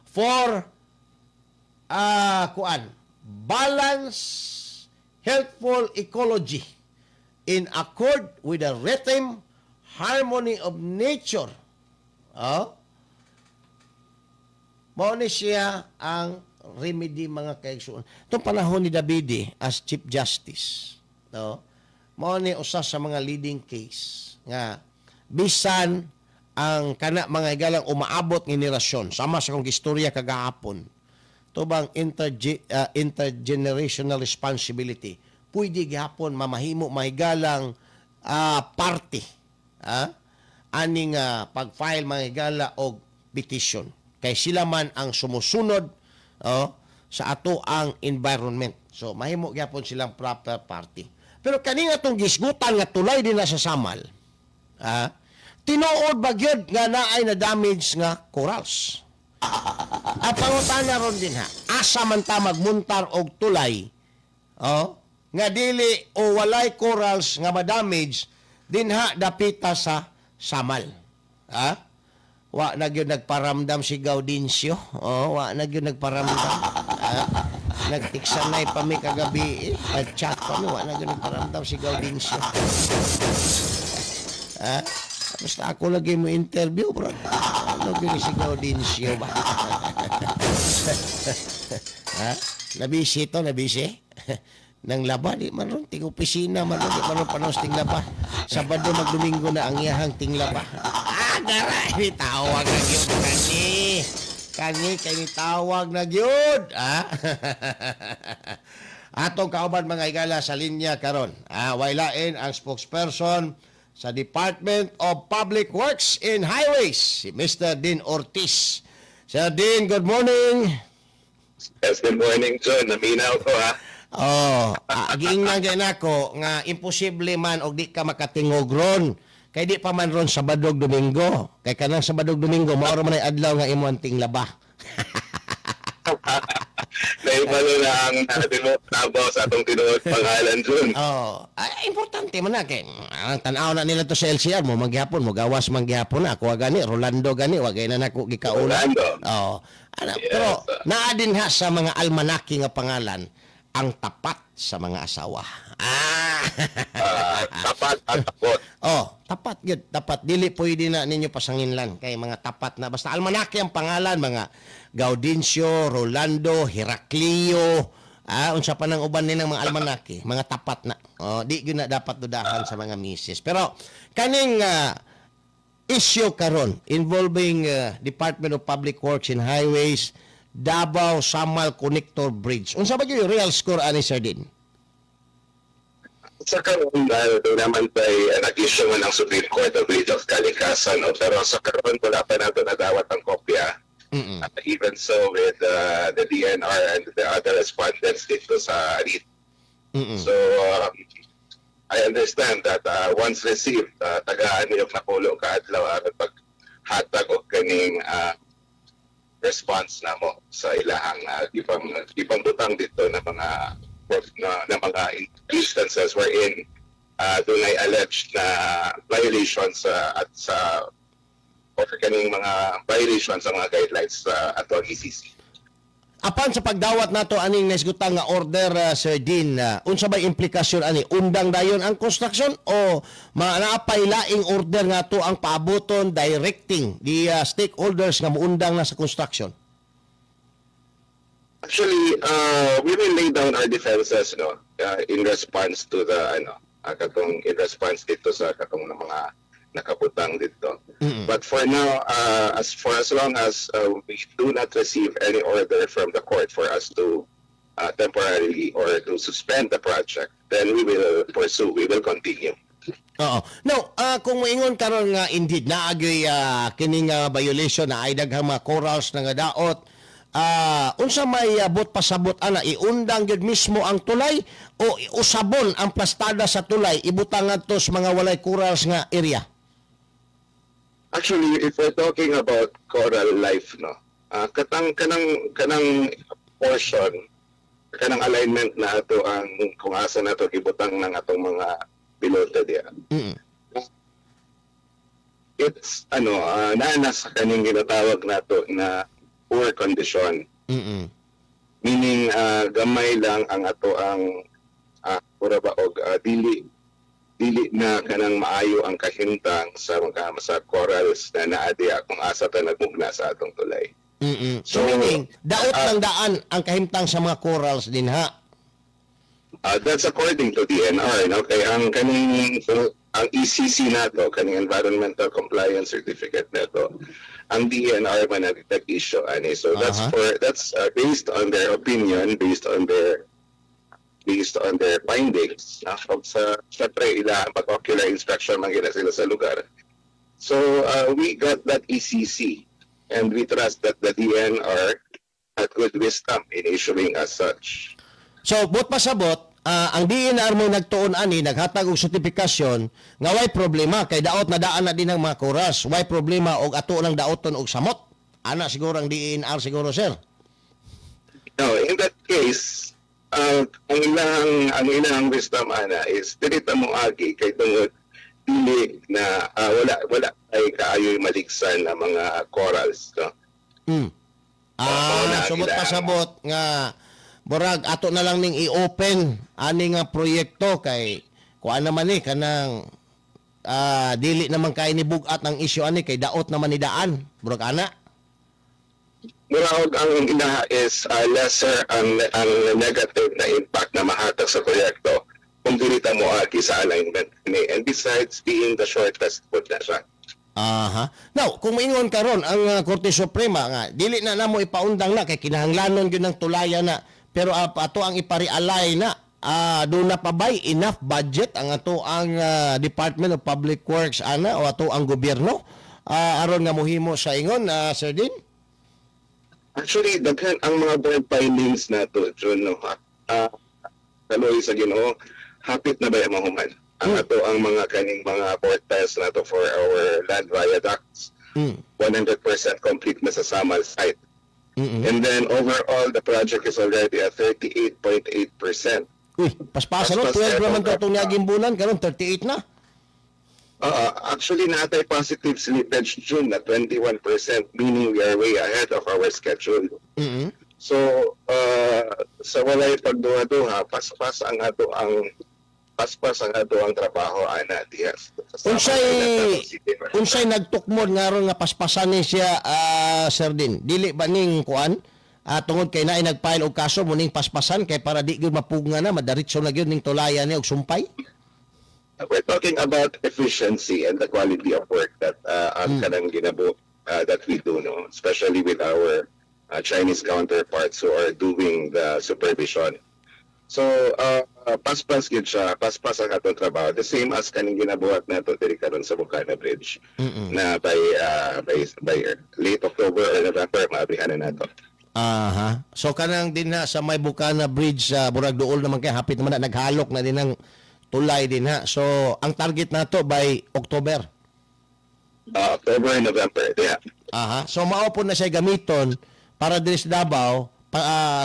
[SPEAKER 5] For balance, healthful ecology in accord with the rhythm, harmony of nature. Mao ni siya ang remedy mga kaigsuon. Itong panahon ni Davide as Chief Justice, no? Mao ni usa sa mga leading case nga bisan ang kana mga higalang umaabot ng henerasyon sama sa kong istorya kagahapon tubang intergenerational responsibility pwede gihapon mamahimo mahigalang party aning pag-file mga higala og petition kay sila man ang sumusunod sa ato ang environment. So mahimo gyapon silang proper party. Pero kani nga tong gisgutan nga tulay din na sa Samal, tinuod ba gyud nga naay na damage nga corals? At pangutana ron din asa man ta magmuntar og tulay, nga dili o walay corals nga ma-damage dinha dapita sa Samal. Wa na gyud nagparamdam si Gaudencio. Wa na gyud nagparamdam. Nagtiksanay pa mi kagabi, nag-chat pa mi, wa na gyud nagparamdam si Gaudencio. Basta ako lagi mo interview, bro. Ano gyud si Gaudencio ba? Nabisi to, nabisi. Nang laba, di man ron, ting opisina man ron, di man ron panos ting laba. Sabado magdomingo na ang iyahang ting laba. Garay, tawag na gyud kani. Kani tawag na gyud. Atong kauban mga higala sa linya karon. Waylain ang spokesperson sa Department of Public Works and Highways, si Mr. Dean Ortiz. Sir Dean, good morning.
[SPEAKER 7] Yes, good morning, sir. Naminaw ko,
[SPEAKER 5] giingnan din ako nga imposible man og di ka makatingog ron Kay di pa man ron Sabadog Domingo. Kay kanang Sabadog Domingo, maoro man ay adlaw nga imo anting laba.
[SPEAKER 7] Naibalo na ang nabaw sa atong tinuod pangalan dun.
[SPEAKER 5] Oh, ay, importante man na kay ang tan-aw na nila to sa LCR mo maghapon mo gawas man gihapon na kuha gani Rolando gani wagay na nako gikaula. Oh. Ano,
[SPEAKER 7] Yes.
[SPEAKER 5] Pero naa din ha sa mga almanaki nga pangalan ang tapat sa mga asawa.
[SPEAKER 7] Tapat at takot.
[SPEAKER 5] Oh, tapat yun. Tapat. Dili pwede na ninyo pasanginlan. Kay mga tapat na. Basta almanaki ang pangalan. Mga Gaudencio, Rolando, Heraclio. Unsa pa ng uban nilang mga almanaki. Mga tapat na. Oh, di yun na dapat dudahan sa mga misis. Pero kaning issue karon involving Department of Public Works and Highways, Davao Samal Connector Bridge. Unsa ba yung real score ani Sir Din?
[SPEAKER 7] Sa karon naman by nag-issue man ng Supreme Court of Writ of Kalikasan, no? Pero sa karon wala pa nato nadawat ang kopya. Even so with the DNR and the other respondents dito sa RIT. So I understand that once received, tagaan niyong napulo kaadlaw aron paghatag og kaning response na mo sa ilahang ibang butang dito na mga instances wherein doon ay alleged na violations at sa or kaning mga violations sa mga guidelines sa ato ECC.
[SPEAKER 5] Apan sa pagdawat nato aning nasgutang nga order, Sir Dean, unsa ba implikasyon ani? Undang dayon ang construction o naapay laing order nga to ang paaboton directing the stakeholders nga muundang na sa construction?
[SPEAKER 7] Actually, we will lay down our defenses, no, in response to the in response dito sa katong mga nakabutang dito. But for now, as long as we do not receive any order from the court for us to temporarily or to suspend the project, then we will pursue, we will continue.
[SPEAKER 5] Oo. Now, kung moingon karon nga indeed naagay kining violation na ay daghang mga corals na nga daot, unsa may bot pasabot ana iundang gyud mismo ang tulay o usabon ang plastada sa tulay ibutang ngadto sa mga walay corals nga area?
[SPEAKER 7] Actually, if we're talking about coral life, no, kanang portion, kanang alignment na ato ang kung asa nato ibutang ng atong mga pilote diya. It's naana sa kaning ginatawag nato na poor condition. Meaning gamay lang ang ato ang dili na kanang maayo ang kahintang sa mga sa corals na naadiya kung asa ta nagmugna sa atong tulay.
[SPEAKER 5] So meaning daot ng daan ang kahimtang sa mga corals din ha.
[SPEAKER 7] That's according to DNR, no? Kaya ang ECC nato, kaning Environmental Compliance Certificate nato, ang DNR man nag-issue ani. So that's based on their opinion, based on their findings. Siyempre, pag-ocular inspection man gina sila sa lugar. So we got that ECC and we trust that the DNR had good wisdom in issuing as such.
[SPEAKER 5] So, bot pasabot, ang DNR mo nagtuon ani, naghatag og sertifikasyon nga way problema kay daot na daan na din ang mga corals. Way problema og ato lang daoton og samot. Ana siguro ang DNR siguro, sir.
[SPEAKER 7] No, in that case, ang ilang wisdom ana is dirita mo agi kay tungod dili na wala ay kaayoy maligsan na mga corals, no.
[SPEAKER 5] Subot pasabot nga borag ato na lang ning i-open ani nga proyekto kay kuan naman ni kanang dili naman kay ni bugat ang issue ani kay daot naman ni daan borag ana.
[SPEAKER 7] Murag ang ina is lesser ang negative na impact na mahatag sa proyekto kung dirita mo agi sa alignment ni, and besides being the shortest route na siya.
[SPEAKER 5] Now, kung maingon karon ang Korte Suprema nga dili na namo ipaundang na kay kinahanglanon gyud ng tulayan na pero ato ang ipari-alay na do na pa bay enough budget ang ato ang Department of Public Works ana o ato ang gobyerno aron nga mohimo sa ingon Sir Dean?
[SPEAKER 7] Actually, daghan ang mga board findings nato, John, no. Kaloy sa Ginoo, hapit na ba mahuman? Ang ato ang mga kaning mga port tiles na to for our land viaducts, 100% complete na sa Samal site. And then overall, the project is already at 38.8%.
[SPEAKER 5] Uy, paspasa no? 12 naman ito itong naging bulan, karon 38 na.
[SPEAKER 7] Actually, natay positive slippage June na 21%, meaning we are way ahead of our schedule. So, sa walay pagduha-duha, paspas ang ato ang trabaho ana diha.
[SPEAKER 5] Unsay nagtukmod nga ron nga paspasan ni siya, Sir Din? Dili ba ning kuan? Tungod kay naay nagfile og kaso mo ning paspasan kay para di gyud mapugnga na madaritso na gyud ning tulayan ni og sumpay?
[SPEAKER 7] We're talking about efficiency and the quality of work that ang kanang ginabo that we do, no? Especially with our Chinese counterparts who are doing the supervision. So, paspas gid siya, paspas ang atong trabaho. The same as kaning ginabuhat nato diri karon sa Bukana Bridge na by late October or November maabrihan na nato.
[SPEAKER 5] Aha. So kanang din na sa may Bukana Bridge sa Burag Duol naman kay hapit naman na naghalok na din ng tulay din ha. So ang target nato by October.
[SPEAKER 7] October and November, yeah.
[SPEAKER 5] Aha. So mao po na siya gamiton para diri sa Davao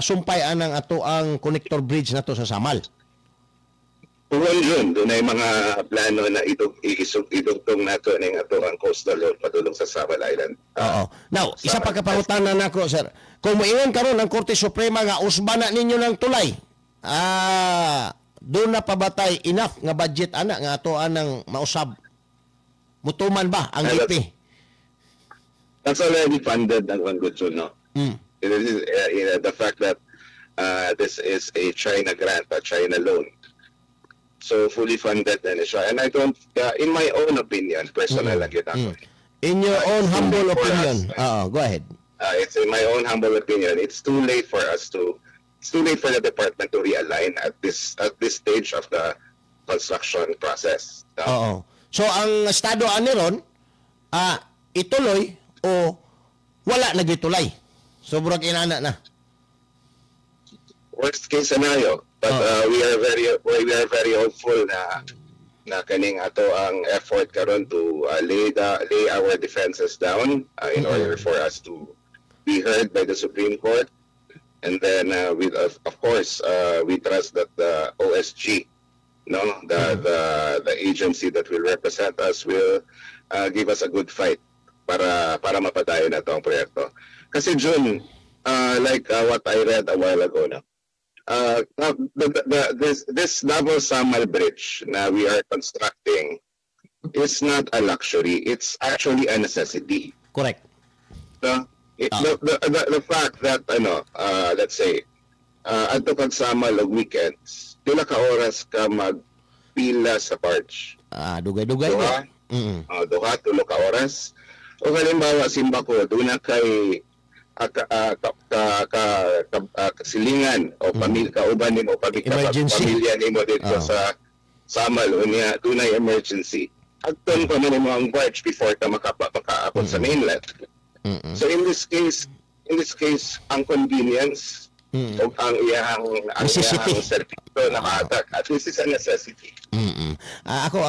[SPEAKER 5] sumpay anang ato ang connector bridge nato sa Samal.
[SPEAKER 7] Well, yun, doon ay mga plano na idugtong nato ng ato ang coastal road patulong sa Samal Island.
[SPEAKER 5] Oo. Now, isa pa kapangutanan nako, sir. Kung moingon karon ang Korte Suprema nga usban na ninyo ng tulay, doon na pabatay enough nga budget ana nga ato anang mausab. Mutuman ba ang GP?
[SPEAKER 7] That's already funded and one good to know. It is the fact that this is a China grant, a China loan. So fully funded na siya. And I don't, in my own opinion, personal lang ako.
[SPEAKER 5] In your own humble opinion. Go ahead.
[SPEAKER 7] It's in my own humble opinion. It's too late for the department to realign at this stage of the construction process.
[SPEAKER 5] Oo. So ang estado ani ron, ituloy o wala nagitulay. So burag inana na.
[SPEAKER 7] Worst case scenario, but we are very hopeful na kaning ato ang effort karon to lay our defenses down in order for us to be heard by the Supreme Court, and then of course we trust that the OSG, the agency that will represent us will give us a good fight para mapadayon na ang proyekto. Kasi June, like what I read a while ago na. This Davao Samal Bridge na we are constructing is not a luxury. It's actually a necessity.
[SPEAKER 5] Correct.
[SPEAKER 7] The fact that let's say adto kag Samal og weekends, pila ka oras ka magpila sa barge?
[SPEAKER 5] Dugay-dugay.
[SPEAKER 7] Duha, tulo ka oras. O halimbawa simba ko doon na kay kasilingan o kauban nimo pamilya nimo dito sa Samal unya dunay emergency agton pa man mo ang barge before ka makaabot sa mainland. So in this case ang convenience o ang iyang service na maatak at least is a necessity.
[SPEAKER 5] Ako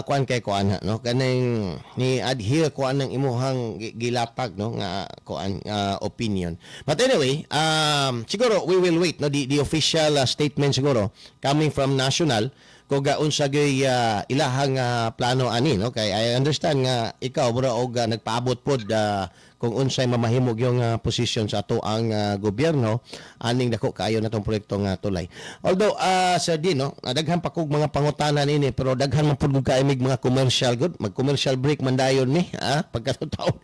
[SPEAKER 5] kuan kay kuan no kaning ni adhere kuan ng imuhang gilapag no nga kuan opinion. But anyway, siguro we will wait no the official statement siguro coming from national kung unsa gay ilahang plano ani no kay I understand nga ikaw bro og nagpaabot pod kung unsay mamahimog yung position sa ato ang gobyerno aning dako kaayo natong proyekto nga tulay. Although sa no daghan pa kog mga pangutana nini pero daghan man pud kay mig mga commercial good mag-commercial break man dayon ni pagkataon.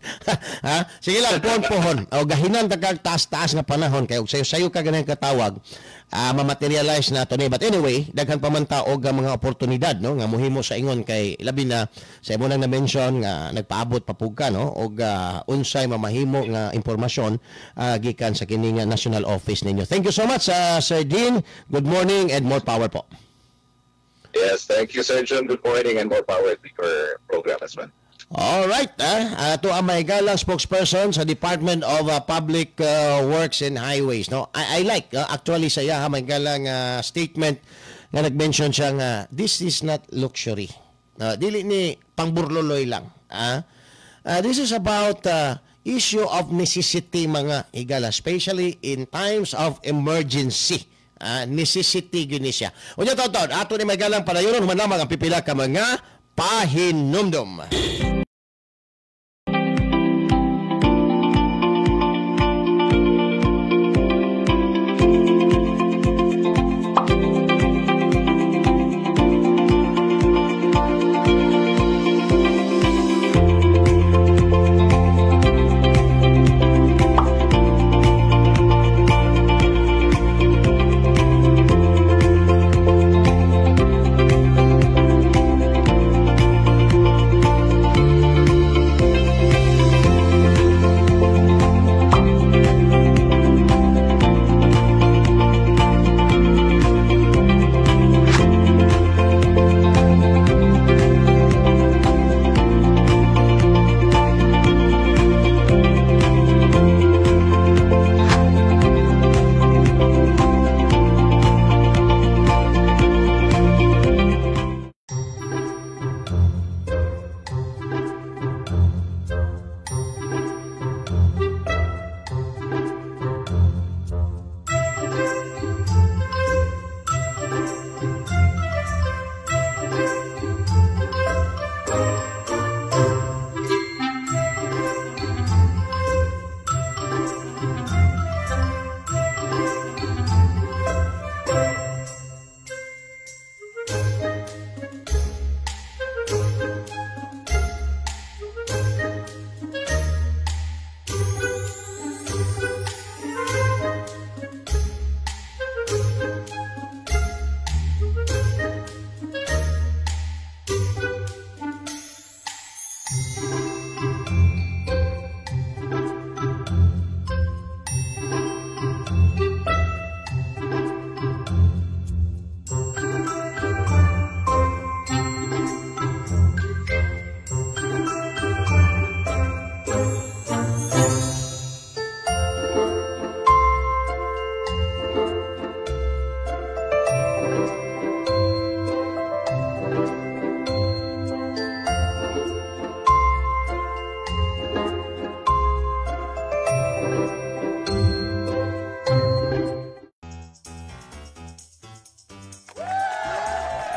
[SPEAKER 5] Sige lang pohon o gahinan tagkag taas-taas nga panahon kay og sayo ka ganang katawag ma-materialize na to ni. But anyway, daghan pa man ta og mga oportunidad no nga mohimo sa ingon kay labi na sa imo nang na-mention nga nagpaabot pa pug ka no og unsay mamahimo nga impormasyon gikan sa kini nga national office ninyo. Thank you so much Sir Dean. Good morning and more power po.
[SPEAKER 7] Yes, thank you Sir John. Good morning and more power to your program as well.
[SPEAKER 5] All right, to ang may galang spokesperson sa Department of Public Works and Highways no. I like actually saya may galang statement nga nag-mention siya nga this is not luxury. Dili ni pangburloloy lang. This is about issue of necessity mga higala, especially in times of emergency. Necessity gini siya. Unya taon, ato ni may galang padayon humanamang ang pipila ka mga pahinumdum.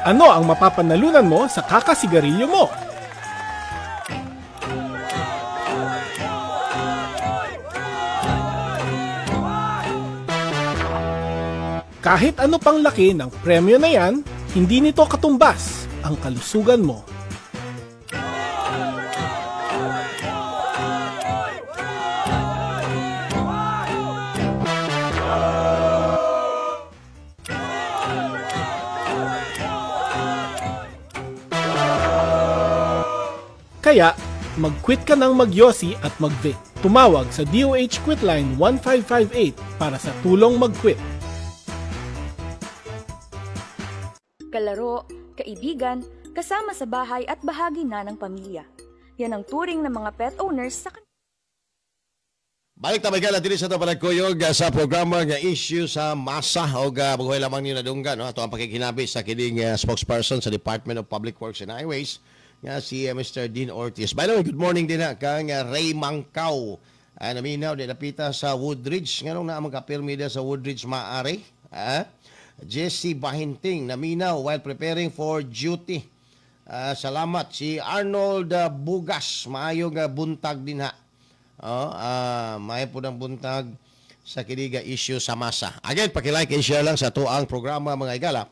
[SPEAKER 3] Ano ang mapapanalunan mo sa kakasigarilyo mo? Kahit ano pang laki ng premyo na yan, hindi nito katumbas ang kalusugan mo. Kaya, mag-quit ka ng magyosi at mag-vape. Tumawag sa DOH Quitline 1558 para sa tulong mag-quit.
[SPEAKER 8] Kalaro, kaibigan, kasama sa bahay at bahagi na ng pamilya. Yan ang turing ng mga pet owners sa
[SPEAKER 5] Balik tamay gala diri sa ito palagkuyog sa programa nga issue sa masa o bagoy lamang niyo nadunggan. No? Ito ang pakikinabi sa kining spokesperson sa Department of Public Works and Highways nga si Mr. Dean Ortiz. By the way, good morning din kang Ray Mangkaw. Naminaw din napita sa Woodridge. Nga nung naamagkapirmi sa Woodridge Maari. Jesse Bahinting naminaw while preparing for duty. Salamat. Si Arnold Bugas. Maayong buntag din ha. May po ng buntag sa kiniga issue sa masa. Again, pakilike and share lang sa ito ang programa mga igala.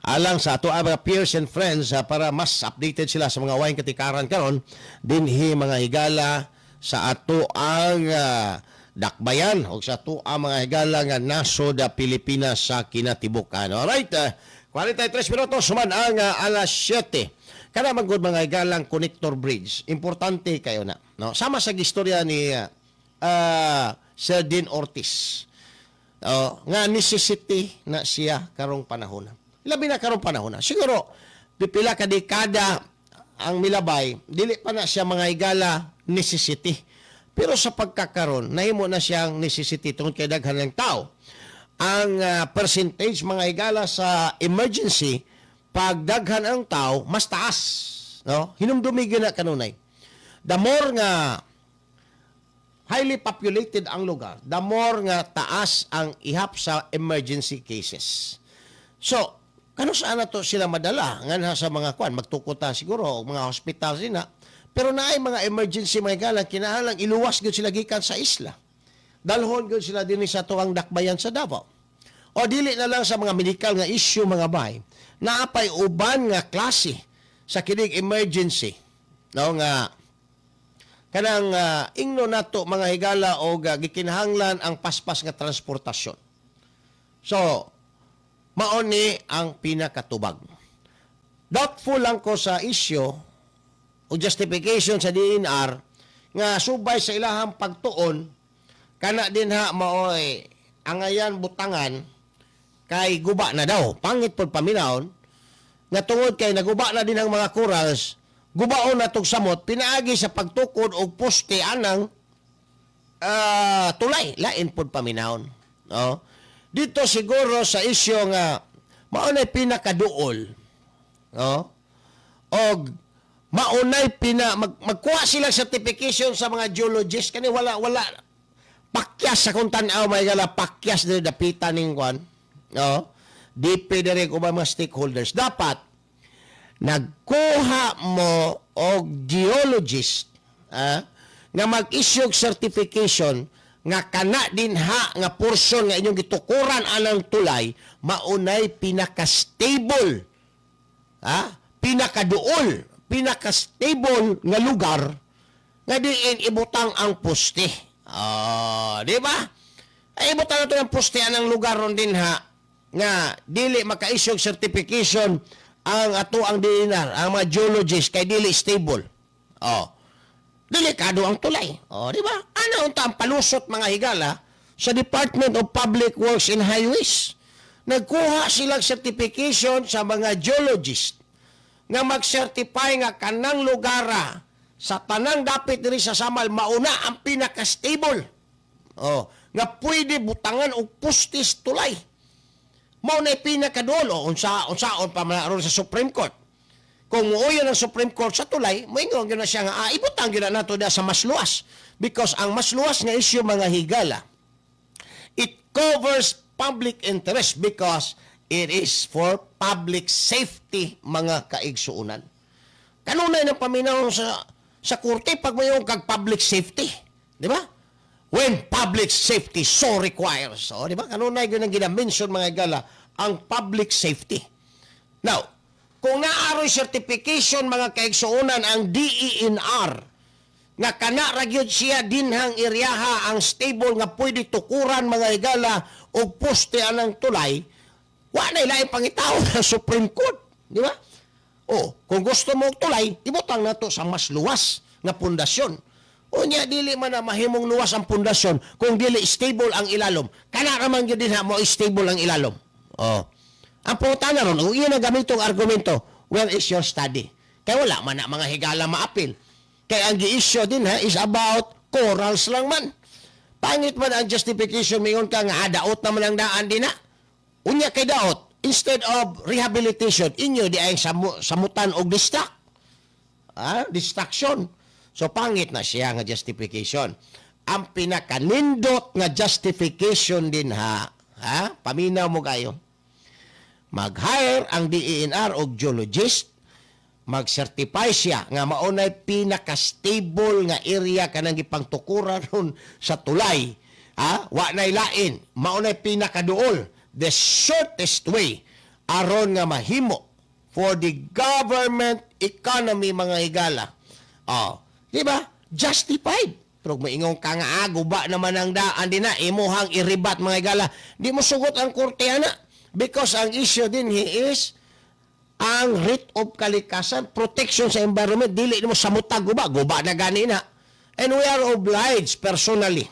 [SPEAKER 5] Alang sa ato ang mga peers and friends para mas updated sila sa mga wayang katikaran karon dinhi mga higala sa ato ang dakbayan o sa ato ang mga higala nga nasod Pilipinas sa kinatibukan. Alright, 43 minutos man ang alas 7. Kana man gud mga higalang connector bridge. Importante kayo na. No? Sama sa istorya ni Sir Dean Ortiz. Nga necessity na siya karong panahon. Labi na karong panahon. Siguro, pipila ka dekada ang milabay, dili pa na siya mga higala necessity. Pero sa pagkakaroon, nahimo na siyang necessity tungkol kay daghan ng tao. ang percentage mga higala sa emergency pag daghan ang tao mas taas, no? Hinumdumi gyud na kanunay. The more nga highly populated ang lugar, the more nga taas ang ihap sa emergency cases. So, kano saan na to sila madala? Nga sa mga kwan, magtukuta siguro, mga hospital sila. Pero naay mga emergency mga higala, kinahanglan iluwas gyud sila gikan sa isla. Dalhon gyud sila dinhi sa tuwang dakbayan sa Davao. O dili na lang sa mga medical nga issue mga bay, naapay uban nga klase sa kining emergency. No nga kanang ingno nato mga higala o gikinahanglan ang paspas nga transportasyon. So, mao ni ang pinakatubag. Doubtful lang ko sa issue o justification sa DNR nga subay sa ilahang pagtuon kana din ha maoy angayan butangan kay guba na daw. Pangit pod paminahon nga tungod kay naguba na din ang mga corals, gubaon na tong samot pinaagi sa pagtukod og poste anang tulay lain pod paminahon. No? Dito siguro sa isyu nga maunay pinakaduol. No? Og maunay magkuha sila certification sa mga geologists kani wala pakyas sa kung tanaw may gala pakyas diri dapitan ning kwan. No? DP diri ko ba mga stakeholders dapat nagkuha mo og geologist nga mag-issue certification nga kana din ha nga portion nga inyong gitukuran anang tulay maunay pinaka-stable pinakaduol pinaka-stable nga lugar nga diin ibutang ang poste. Di ba? Ay ibutang nato ang poste anang lugar ron din ha nga dili maka-issue certification ang ato ang DNR, ang mga geologist kay dili stable. Delikado ang tulay. Di ba? Ano unta ang palusot mga higala sa Department of Public Works and Highways? Nagkuha silang certification sa mga geologist nga mag-certify nga kanang lugara sa tanang dapit diri sa Samal mauna ang pinaka-stable. Nga pwede butangan og pustis tulay. Mao na pinakaduol unsaon pa man sa Supreme Court. Kung muuyo ng Supreme Court sa tulay, moingon gyud na siya nga ibutang gyud na nato da sa mas luwas because ang mas luwas nga issue mga higala it covers public interest because it is for public safety mga kaigsuunan. Kanunay nang paminaw sa korte pag mayong kag public safety, di ba? When public safety so requires. Di ba? Kanunay gyud ang gina-mention mga higala ang public safety. Now, kung naaroy certification mga kaigsuunan ang DENR nga kana ra gyud siya dinhang iryaha ang stable nga pwede tukuran mga higala og poste anang tulay, wa na ilaing pangitaw sa Supreme Court, di ba? Kung gusto mo og tulay, ibutang nato sa mas luwas nga pundasyon. Unya dili man na mahimong luwas ang pundasyon kung dili stable ang ilalom. Kana ra man gyud dinha mo stable ang ilalom. Ang putana ron, iyon ang gamitong argumento, where is your study? Kaya wala man na mga higala maapil. Kaya ang gi-issue din is about corals lang man. Pangit man ang justification, mayon ka nga daot naman ang daan din na. Unya kay daot, instead of rehabilitation, inyo di ay samutan o distraction. So pangit na siya nga justification. Ang pinakanindot nga justification din paminaw mo kayo. Mag-hire ang DENR o geologist, mag-certify siya nga maunay pinaka-stable nga area kanang gipangtukuran ron sa tulay. Wa nay lain, maunay pinakaduol, the shortest way aron nga mahimo for the government economy mga higala. Di ba? Justified. Pero maingong ka nga guba naman ang daan din na imuhang iribat mga higala. Di mo sugot ang korte na. Because ang issue din is ang writ of kalikasan, protection sa environment, dili mo samutag guba na ganina. And we are obliged personally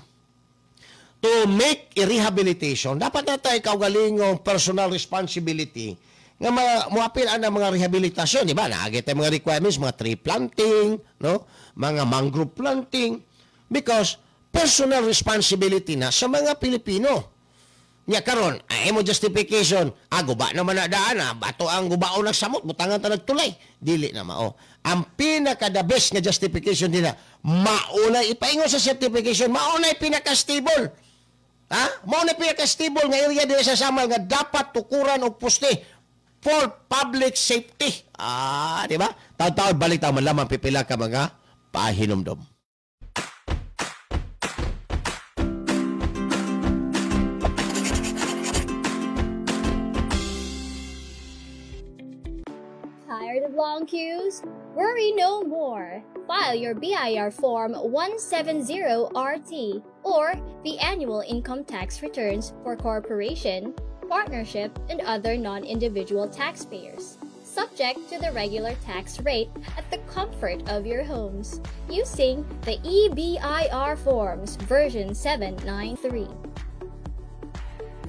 [SPEAKER 5] to make a rehabilitation. Dapat na tayo kaugalingong personal responsibility nga muapil ang mga rehabilitasyon, di ba? Naagit tayo mga requirements, mga tree planting, no? Mga mangrove planting, because personal responsibility na sa mga Pilipino. Nya karon, ay mo justification, guba naman na daan, bato ang gubao nagsamot, butangan ta nagtulay. Dili na mao. Ang pinaka the best nga justification nila, maunay ipaingon sa certification, maunay pinaka-stable. Maunay pinaka-stable nga area din sa Samal nga dapat tukuran og poste for public safety. Di ba? Taon-taon balik ta man lamang pipila ka mga pahinomdom.
[SPEAKER 9] Tired of long queues? Worry no more. File your BIR Form 170RT or the annual income tax returns for corporation, partnership, and other non-individual taxpayers, subject to the regular tax rate at the comfort of your homes, using the EBIR Forms version 793.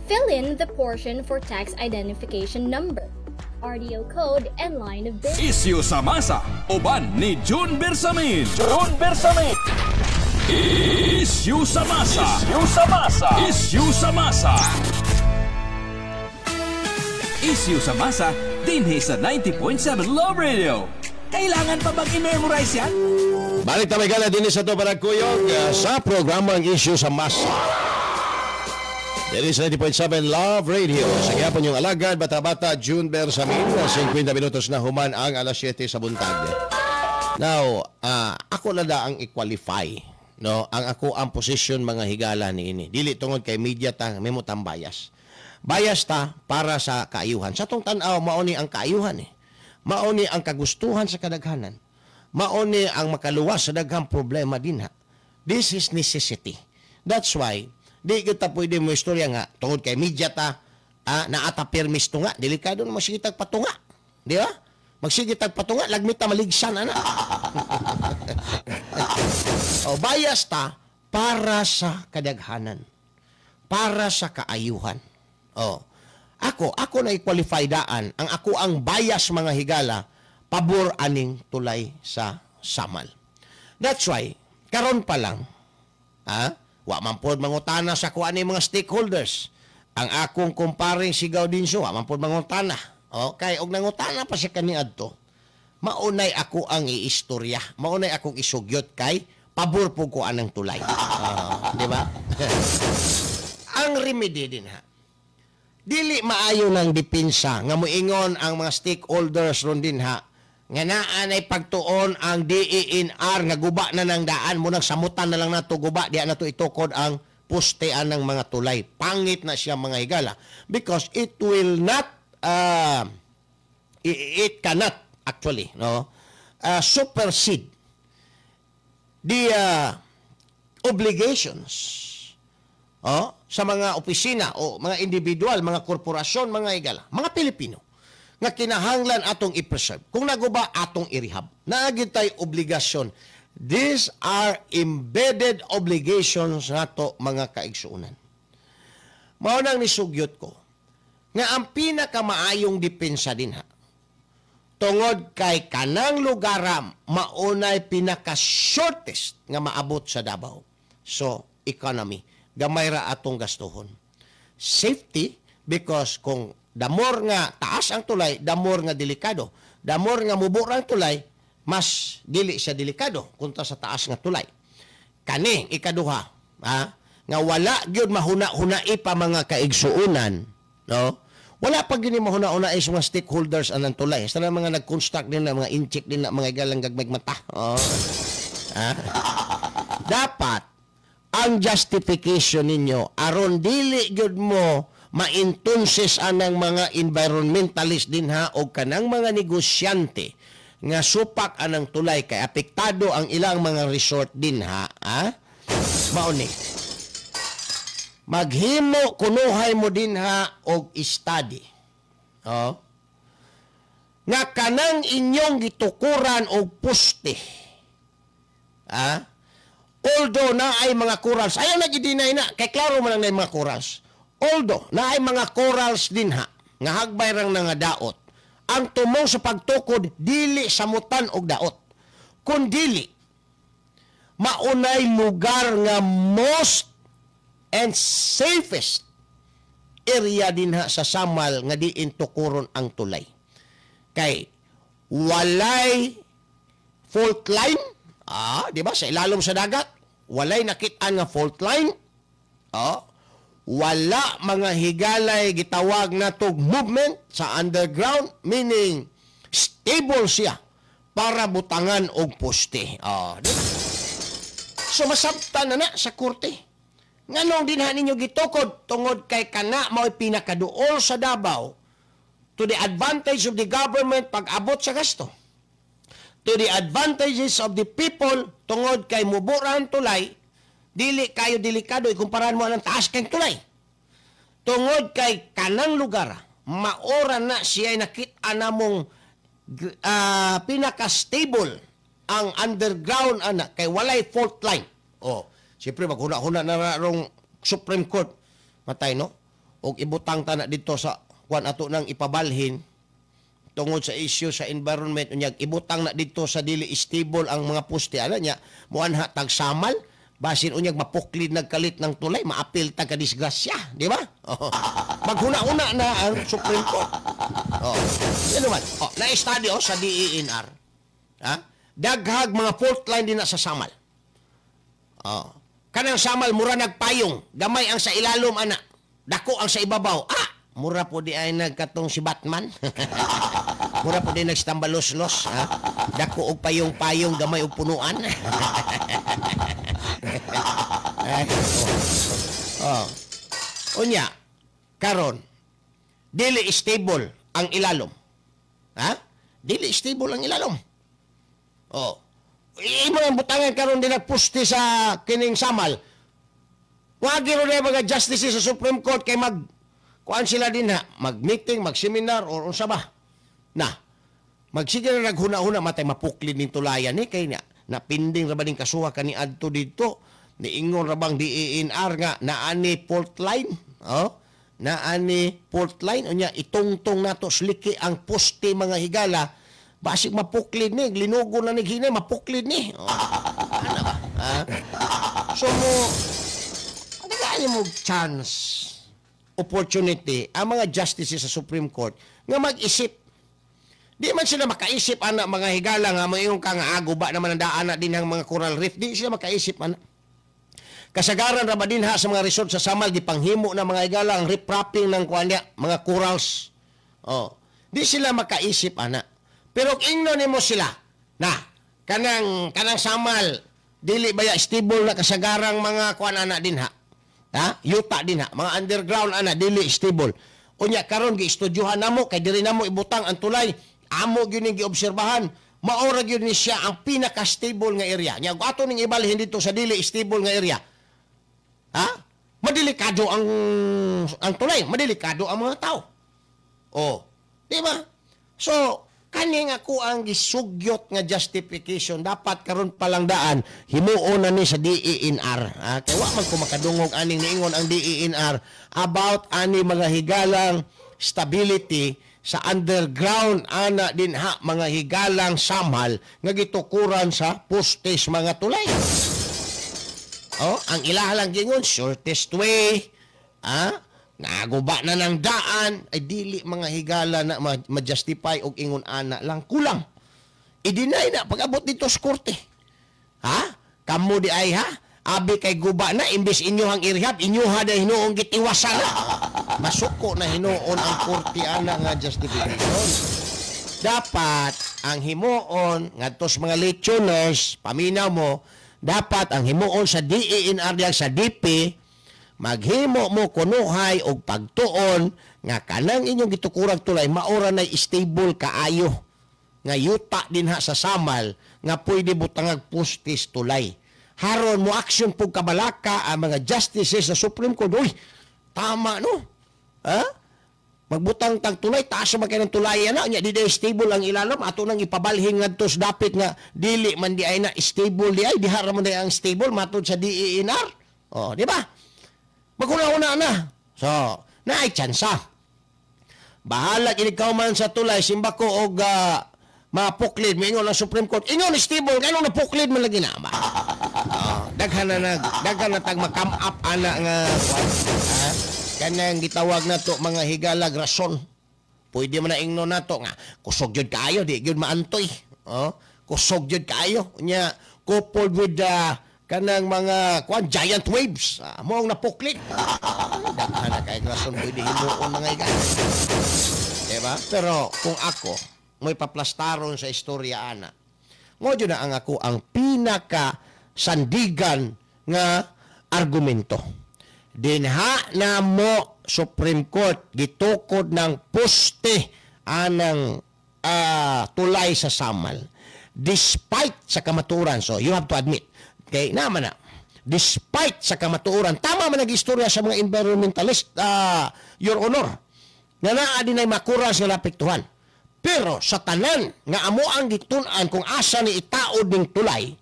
[SPEAKER 9] Fill in the portion for tax identification number, RDO code, and line of business.
[SPEAKER 1] Isyu sa masa, uban ni June Bersamin.
[SPEAKER 2] June Bersamin.
[SPEAKER 1] Isyu sa masa.
[SPEAKER 2] Isyu sa masa.
[SPEAKER 1] Isyu sa masa. Isyu sa masa, dinhi sa 90.7 Love Radio. Kailangan pa bang i-memorize yan?
[SPEAKER 5] Balik na may gala din sa ito panagkuyog sa programang Issue sa Masa. Dili sa 90.7 Love Radio. Sa gyapon yung alagad, bata-bata, June Bersamin. 50 minutos na human ang alas 7 sa buntag. Now, ako na da ang i-qualify. No? Ang position mga higala ni ini. Dili tungod kay media ta, may mutang bias. Bias ta para sa kaayuhan. Sa tong tanaw, mauni ang kaayuhan eh. Mauni ang kagustuhan sa kadaghanan. Mauni ang makaluwas sa daghang problema din ha. This is necessity. That's why, di kita pwede mo istorya nga, tungod kay media ta, naata permis to nga, delikado na magsigitag patunga. Di ba? Magsigitag patunga, lagmit ta maligsan, ana. Bias ta para sa kadaghanan. Para sa kaayuhan. Ako na i-qualify daan, ang bias mga higala, pabor aning tulay sa Samal. That's why, karon pa lang, wa man pod mangutana sa kuan ni mga stakeholders. Ang akong kumparing sigaw din siya, wa man pod mangutana. Kay og nangutana pa siya kaniadto. Maunay ako ang iistorya, maunay akong isugyot kay pabor po ko anang tulay. Di ba? Ang remedy din ha. Dili maayo ng depensa nga moingon ang mga stakeholders ron din ha. Nga naanay pagtuon ang DENR nga guba na ng daan mo nagsamutan na lang nato guba diya nato itukod ang postean ng mga tulay. Pangit na siya mga higala because it will not it cannot actually supersede the obligations sa mga opisina o mga individual, mga korporasyon, mga higala, mga Pilipino nga kinahanglan atong i-preserve. Kung naguba, atong i-rehab. Naagid tayo obligasyon. These are embedded obligations nato mga kaigsuunan. Maunang nisugyot ko nga ang pinakamaayong depensa din ha. Tungod kay kanang lugar maunay pinaka-shortest nga maabot sa Davao. So, economy. Gamay ra atong gastuhon. Safety, because kung the more nga taas ang tulay, the more nga delikado. The more nga mubura ang tulay, mas dili siya delikado kunta sa taas nga tulay. Kani, ikaduha, nga wala gyud mahuna-hunai pa mga kaigsuunan, no? Wala pa gini mahuna-hunai sa mga stakeholders anang tulay. Sa mga nag-construct din na, mga incheck din na, mga igalang gagmagmata. Dapat, ang justification ninyo, aron dili gyud mo ma-intunsis anang mga environmentalist din ha o kanang mga negosyante nga supak anang tulay kay apektado ang ilang mga resort din ha. Mauni. Maghimo kunuhay mo din ha og study. Nga kanang inyong gitukuran og poste. Although na ay mga corals, ayaw na gidinay na kay klaro man ang mga corals. Although, na ay mga corals din ha, nga hagbay rang nga daot, ang tumong sa pagtukod, dili samutan og daot. Kung dili, maunay lugar nga most and safest area dinha sa Samal nga diin tukuron ang tulay. Kay walay fault line, di ba, sa ilalom sa dagat, walay nakit-an nga fault line, wala mga higalay gitawag natog movement sa underground, meaning stable siya para butangan og poste. Diba? So masabtan na sa korte. Nganong dinha ninyo gitukod tungod kay kana mao'y pinakaduol sa Davao to the advantage of the government pag-abot sa gasto, to the advantages of the people tungod kay muburan tulay, dili kayo delikado ikumparan mo ang taas kang tulay. Tungod kay kanang lugar, maora na siya nakita namong pinaka-stable ang underground ana kay walay fault line. Siyempre maghuna-huna na rong Supreme Court matay no og ibutang ta na dito sa kuan ato nang ipabalhin tungod sa issue sa environment unyag ibutang na dito sa dili stable ang mga poste ana nya muanha tag Samal basin unyag mapuklid nagkalit ng tulay maapil tag kadisgrasya, di ba? Maghuna-huna na ang Supreme Court. Yan naman. Na-study sa DENR. Daghag mga fault line din na sa Samal. Kanang Samal mura nagpayong, gamay ang sa ilalom ana, dako ang sa ibabaw. Mura po di ay nagkatong si Batman. Mura po di nagstambalos-los, dako og payong-payong, gamay og punuan. Unya, karon dili stable ang ilalom. Dili stable ang ilalom. Imo ang butangan karon din nagpusti sa kining Samal. Wagi ro mga justices sa Supreme Court kay kuan sila din mag-meeting, mag-seminar or unsa ba? Magsige na naghuna-huna matay mapuklid ning tulayan ni kay napinding ra ba ning kasuha kani adto dito niingon ra bang DENR nga naani fault line. Naani fault line unya itungtong nato sliki ang poste mga higala. Basig mapuklid ni, linugo na ni hinay, mapuklid ni. Ano ba? So mo chance, opportunity, ang mga justices sa Supreme Court nga mag-isip. Di man sila makaisip, mga higala nga, mayroon ka nga aguba naman ang daan din ng mga coral reef. Di sila makaisip, Kasagaran ra ba din sa mga resort sa Samal, gipanghimo na mga higala ang riprapping ng mga corals. Di sila makaisip, Pero ingno nimo sila kanang Samal dili baya stable na kasagarang mga kuan ana din yuta din mga underground ana dili stable. Unya karon gi-estudyohan namo kay diri namo ibutang ang tulay, amo gyud ning giobserbahan, maora gyud ni siya ang pinaka-stable nga area. Nya ato ning ibalhin dito sa dili stable nga area. Madelikado ang tulay, madelikado ang mga tao. Di ba? So kani nga ko ang gisugyot nga justification dapat karon palang daan himuon na ni sa DENR. Kaya wa man ko makadungog aning niingon ang DENR about ani mga higalang stability sa underground ana din mga higalang Samal nga gitukuran sa postes mga tulay. Ang ilaha lang gingon shortest way, naguba na ng daan, ay dili mga higala na ma-justify og ingon ana lang kulang. I-deny na pag-abot dito sa korte. Kamu di ay abi kay guba na imbes inyohang irehab, inyoha na hinuong gitiwasan na. Masuko na hinuon ang korte ana nga justification. Dapat ang himuon ngadto sa mga lechoners, paminaw mo, dapat ang himuon sa DENR sa DP maghimo mo kunuhay og pagtuon nga kanang inyong gitukurang tulay maora na stable kaayo nga yuta din sa Samal nga pwede butangag postis tulay. Haron mo action pug kabalaka ang mga justices sa Supreme Court. Uy, tama no? Magbutang tag tulay taas man kay ng tulay ana nya di stable ang ilalam ato nang ipabalhin ngadto sa dapit nga dili man di ay na stable di ay diha ra man ang stable matud sa DENR. Di ba? Maguna-una na. So, naay tsansa. Bahala ikaw man sa tulay, simba ko og mapuklid, mingon ang Supreme Court. Ingon stable, kaya nung napuklid man lagi na. Daghan na tag makam up ana nga kanang gitawag na to mga higala rason. Pwede man na ingno na to nga kusog jud kaayo di gyud maantoy. Kusog jud kaayo nya coupled with kanang mga giant waves. Mo ang napuklit. Daghan na kay rason pwede himuon mga higala. Diba? Pero kung ako may paplastaron sa istorya ana. Mo jud na ang ako ang pinaka sandigan nga argumento. Dinha na mo Supreme Court gitukod ng poste anang tulay sa Samal despite sa kamatuoran. So you have to admit kay naman na despite sa kamatuoran tama man nag-istorya sa mga environmentalist Your Honor nga naa dinay makura sila apektuhan. Pero sa tanan nga amo ang gitun-an kung asa ni itaod ning tulay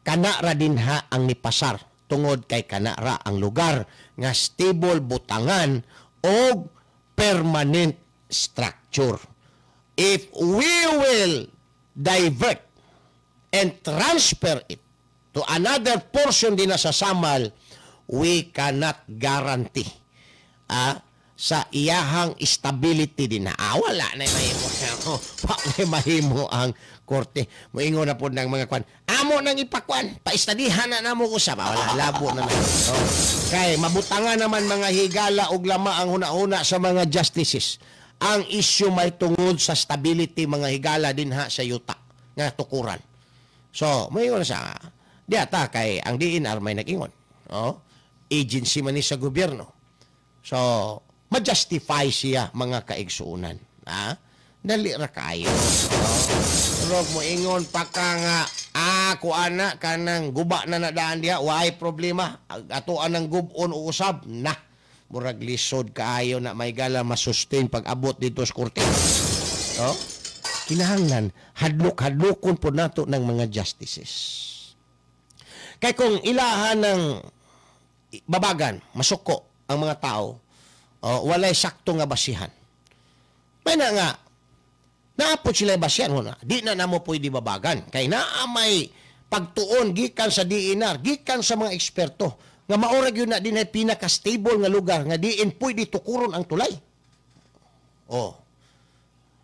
[SPEAKER 5] kana ra dinha ang nipasar tungod kay kana ra ang lugar nga stable butangan o permanent structure. If we will divert and transfer it to another portion din sa Samal, we cannot guarantee sa iyahang stability din na wala na mahimo ang korte. Moingon na po ng mga kwan. Amo nang ipakwan. Paistadihan na namo usap. Wala, labo na lang. Kay mabutangan naman mga higala og lama ang huna-huna sa mga justices. Ang issue may tungod sa stability mga higala din ha sa yuta nga tukuran. So, moingon na sa diata kay ang DNR may nag-ingon. Agency man ni sa gobyerno. So, ma-justify siya mga kaigsuunan. Dali ra kayo. Pero mo ingon pa ka nga, kuana kanang guba na nadaan diha, why problema? Atoan ng gubon o usab na. Murag lisod kaayo na may gala masustain pag abot dito sa korte. Kinahanglan hadlok-hadlokon po nato ng mga justices. Kay kung ilahan ng babagan, masuko ang mga tao, walay sakto nga basihan. May na nga, naapot sila basihan ho na. Di na namo pwede babagan. Kay naamay pagtuon, gikan sa DNR, gikan sa mga eksperto, nga maurag yun na din ay pinaka-stable nga lugar, nga diin pwede tukuron ang tulay.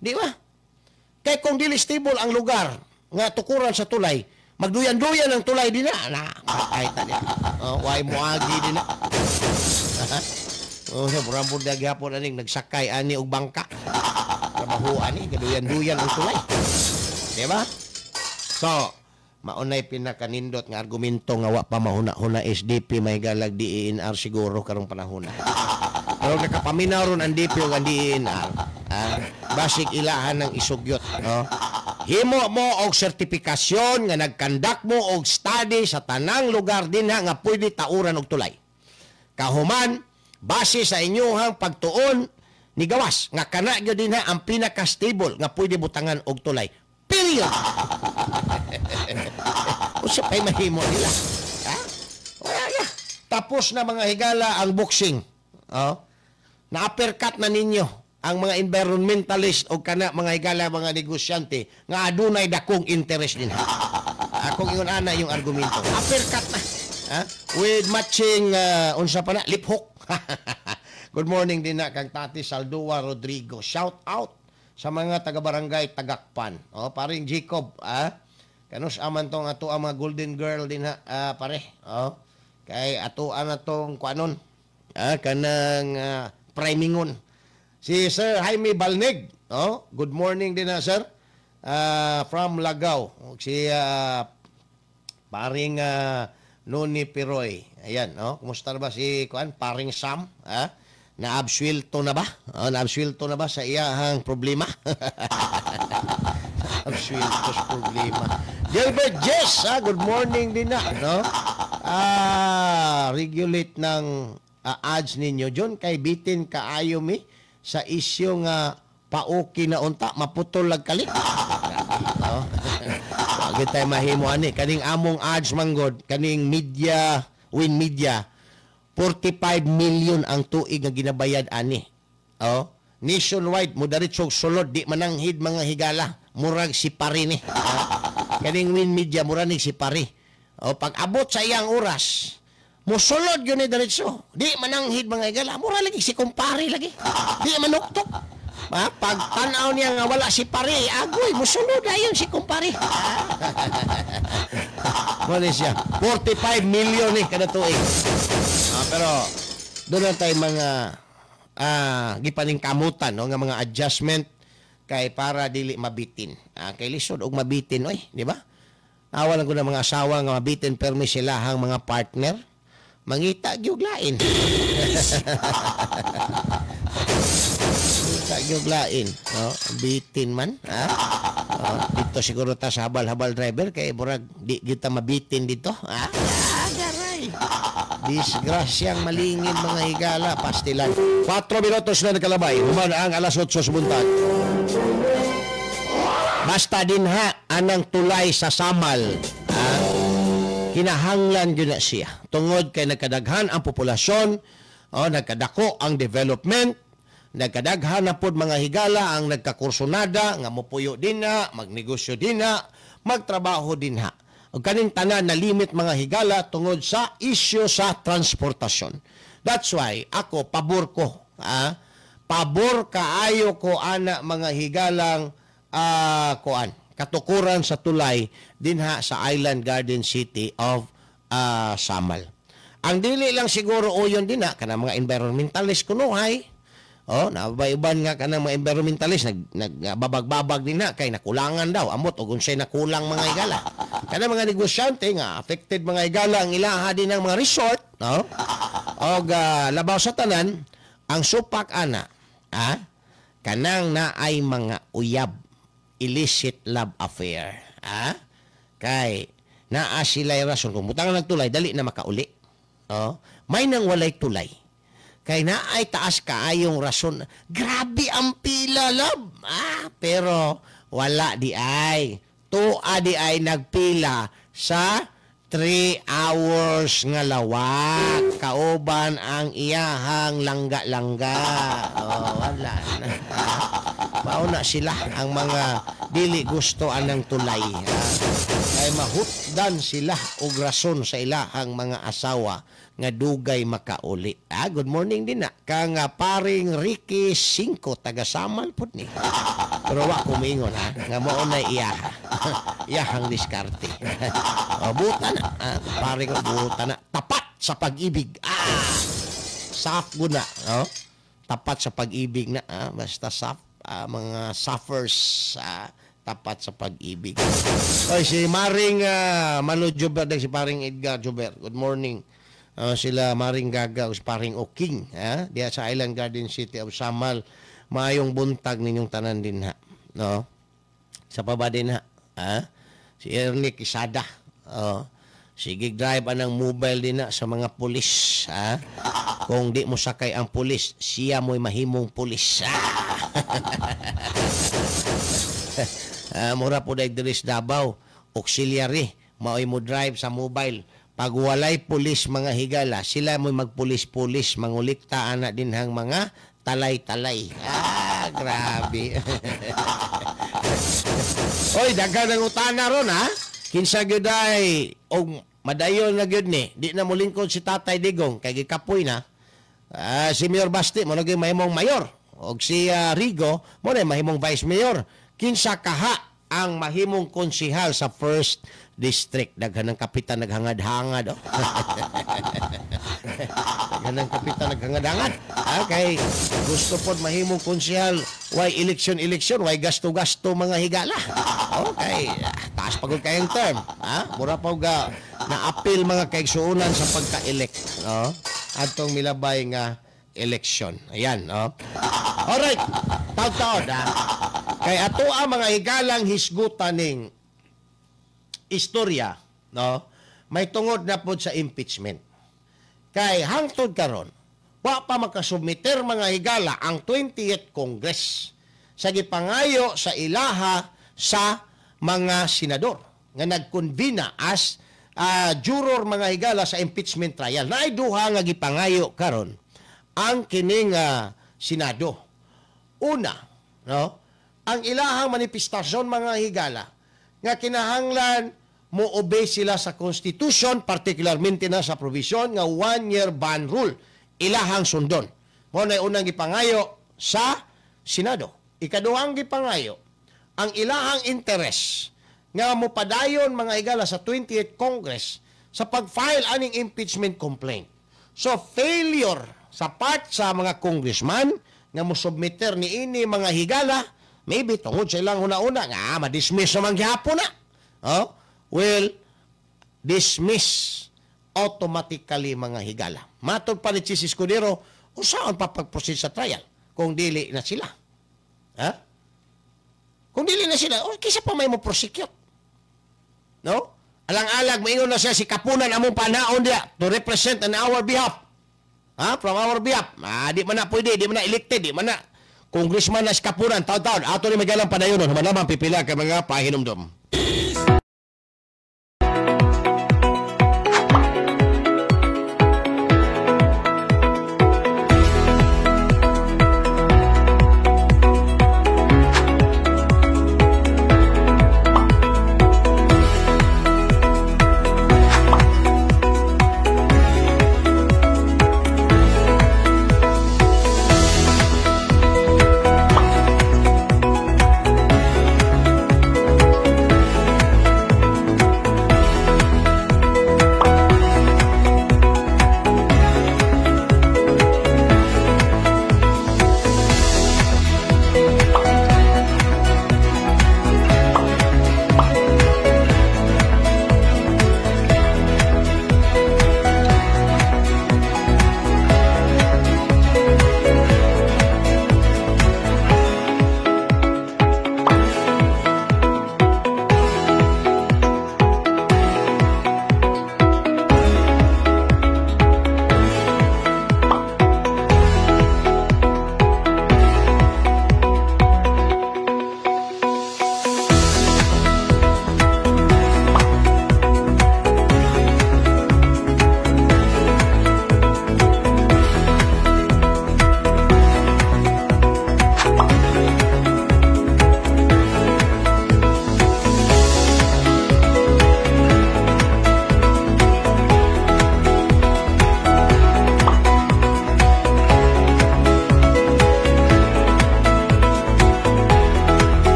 [SPEAKER 5] Di ba? Kay kung dili stable ang lugar, nga tukuran sa tulay, magduyan-duyan ang tulay din na. Kahit na din. Why mo agi din na. Murambod na gyapon aning nagsakay ani og bangka. Trabaho ani gaduyan-duyan ang tulay. Di ba? So, maunay pinakanindot nga argumento nga wa pa mahuna-huna SDP may galag DNR siguro karong panahon na. Pero nakapaminaw ron ang DP ug ang DNR. Basig ilahan ng isugyot. Himo mo og sertifikasyon nga nagkandak mo og study sa tanang lugar din nga pwede tauran og tulay. Kahuman base sa inyong pagtuon ni gawas nga kana gyud din ang pinaka-stable nga pwede butangan og tulay. Period. Usa pay mahimo nila. Wala. Tapos na mga higala ang boxing. Na-uppercut na ninyo ang mga environmentalist o kana mga higala mga negosyante nga adunay dakong interest din. Akong ingon ana yung argumento. Uppercut na. With matching unsa pa na lip hook. Good morning din na kang Tati Saldua Rodrigo. Shout out sa mga taga-barangay Tagakpan. Paring Jacob, kanus aman tong ato ang mga golden girl din pare. Kay ato na tong kuanon. Kanang primingon. Si Sir Jaime Balneg. Good morning din na sir. From Lagaw. Si paring Noni Piroy. Ayan, kumusta na ba si paring Sam? Naabswelto na ba? Naabswelto na ba sa iyahang problema? Naabswelto sa problema. Gilbert Jess, good morning din na. Regulate ng ads ninyo. John, kay bitin kaayo mi sa isyo nga pauki na unta, maputol lag kalit. Wag tayo mahimo ani. Kaning among ads manggod, kaning media, Win Media, 45 million ang tuig nga ginabayad ani. Nationwide mo diretso sulod di mananghid mga higala, murag si pari ni. Kaning Win Media murag si pari. Pag abot sa iyang oras,
[SPEAKER 10] Musulod yun ni diretso. Di mananghid mga higala. Mura lagi si kumpare lagi. Di manuktok. Pag tanaw niya nga wala si pare, agoy, musunod ayon si kumpare. Muna siya. 45 million kada tuig. Pero doon na tayo mga gipaning kamutan, no, nga mga adjustment kay para dili mabitin. Kay lisod og mabitin, oy, di ba? Awalan ko na mga asawa nga mabitin permi silahang mga partner. Mangita gyud lain. Mangita gyud lain, no? Bitin man, ha? Dito siguro ta sa habal-habal driver kay murag di kita mabitin dito, ha? Garay. Disgrasyang malingin mga higala, pastilan. 4 minutos na nakalabay. Human ang alas 8 sa buntag. Basta din ha, anang tulay sa Samal. Kinahanglan yun na siya. Tungod kay nagkadaghan ang populasyon, nagkadako ang development, nagkadaghan na pod mga higala ang nagkakursunada, nga mupuyo din na, magnegosyo din na, magtrabaho din ha. O kaning tanan na limit mga higala tungod sa isyu sa transportasyon. That's why ako, pabor ko. Pabor kaayo ko ana mga higalang katukuran sa tulay dinha sa Island Garden City of Samal. Ang dili lang siguro uyon din na kanang mga environmentalist kunuhay. Nabay-uban nga kanang mga environmentalist nagbabag-babag din na kay nakulangan daw amot og unsay nakulang mga higala. Kanang mga negosyante nga affected mga higala ang ilaha din ng mga resort, no? Og labaw sa tanan ang supak ana, kanang naay mga uyab, illicit love affair. Kay naa sila'y rason kung butang nagtulay dali na makauli. May nang walay tulay. Kay naay taas kaayong rason. Grabe ang pila, love. Pero wala di ay. Tua di ay nagpila sa 3 hours nga lawak. Kauban ang iyahang langga-langga. Wala na. Mauna sila ang mga dili gusto anang tulay. Kay mahutdan sila og rason sa ilahang mga asawa nga dugay makauli. Good morning din na. Kang paring Ricky 5 taga Samal pud ni. Pero wa ko mingon nga mao na iyaha. Iyahang diskarte. Buta na. Paring buta na. Tapat sa pag-ibig. Saf guna, tapat sa pag-ibig na. Basta saf. Mga suffers tapat sa pag-ibig. Oy, si Maring Manu Jober, si Paring Edgar Jober. Good morning. Sila Maring Gaga o si Paring Oking, diya sa Island Garden City of Samal. Maayong buntag ninyong tanan din ha. No? Sa paba din ha. Si Ernie Quisada. Sige, drive anang mobile din na sa mga pulis. Kung di mo sakay ang pulis, siya mo'y mahimong pulis. Mura po dahil diris Davao, auxiliary, mao'y mo drive sa mobile. Pag walay pulis mga higala, sila mo'y magpulis-pulis, manguliktaan na din hang mga talay-talay. Grabe. Oy, dagan ng utana ron Kinsa gyud ay og madayon na gyud ni. Di na mo lingkod si Tatay Digong kay gikapoy na. Si Mayor Basti mo naging mahimong mayor. Og si Rigo mo na mahimong vice mayor. Kinsa kaha ang mahimong konsihal sa 1st District. Daghan ng kapitan naghangad-hangad. Daghan ng kapitan naghangad-hangad. Kay gusto pod mahimong konsihal. Why election, why gasto-gasto mga higala. Okay, taas pagod kayong term. Mura pa na-appeal mga kaigsuunan sa pagka-elect. Atong milabay nga election. Ayan, Alright, taon-taon, Kay ato ang mga higalang hisgutan ning istorya, may tungod na po sa impeachment. Kay hangtod karon, wa pa makasubmiter mga higala ang 20th Congress sa gipangayo sa ilaha sa mga senador nga nagkonbina as juror mga higala sa impeachment trial. Naay duha nga gipangayo karon ang kining Senado. Una, ang ilahang manifestasyon mga higala nga kinahanglan mo-obey sila sa Constitution, particularmente na sa provision nga 1-year ban rule. Ilahang sundon. Mo na unang gipangayo sa Senado. Ikaduhang gipangayo, ang ilahang interes nga mopadayon mga higala sa 28th Congress sa pag-file aning impeachment complaint. So, failure sa part sa mga congressman nga musubmiter ni ini mga higala, maybe tungod sa ilang una-una nga ma-dismiss naman gihapon na. Oh, will dismiss automatically mga higala. Matod pa ni Chis Escudero, usaon pa pag-proceed sa trial kung dili na sila. Ha? Kung dili na sila, kisa pa may mo prosecute. No? Alang-alag, maingon na siya si Kapunan among panaon dia to represent on our behalf. Ha? From our behalf. Di man na pwede, di man na elected, di man na congressman na si Kapunan, taon-taon. Ato ni magalang padayon, naman pipila ka mga pahinumdom.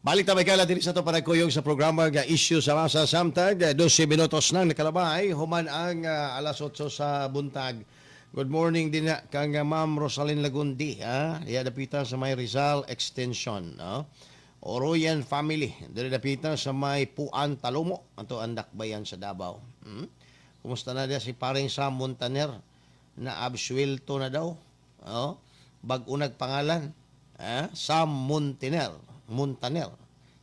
[SPEAKER 10] Balik na may kala din sa ito panagkuyog sa programa nga Issue sa Masa Samtag. 12 minutos na nakalabay. Human ang alas 8 sa buntag. Good morning din na kang Ma'am Rosalyn Lagundi. Iya dapitan sa may Rizal Extension. Oroyan Family. Dili dapitan sa may Puan Talumo. Ato ang dakbayan sa Davao. Kumusta na dia si paring Sam Montaner na absuelto na daw. Bag-unag pangalan. Sam Montaner,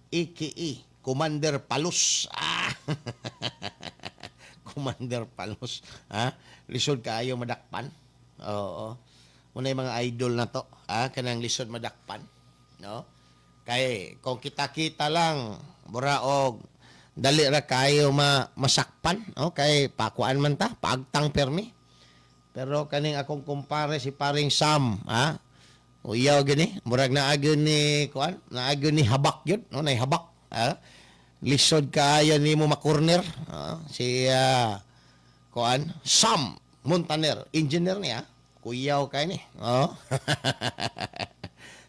[SPEAKER 10] a.k.a. Commander Palos. Commander Palos. Lisod kaayo madakpan. Oo. Muna yung mga idol na to. Kanang lisod madakpan. No? Kay, kung kita-kita lang, buraog, dali ra kayo masakpan. Kay, pakuan man ta, pagtang permi. Pero kaning akong kumpare si paring Sam, uyaw gini, murag naagon ni kuan, naagon ni habak yun, nay habak. Lisod kaayo ni mo makorner, si kuan, Sam Montaner, engineer niya, kuyaw kay ni.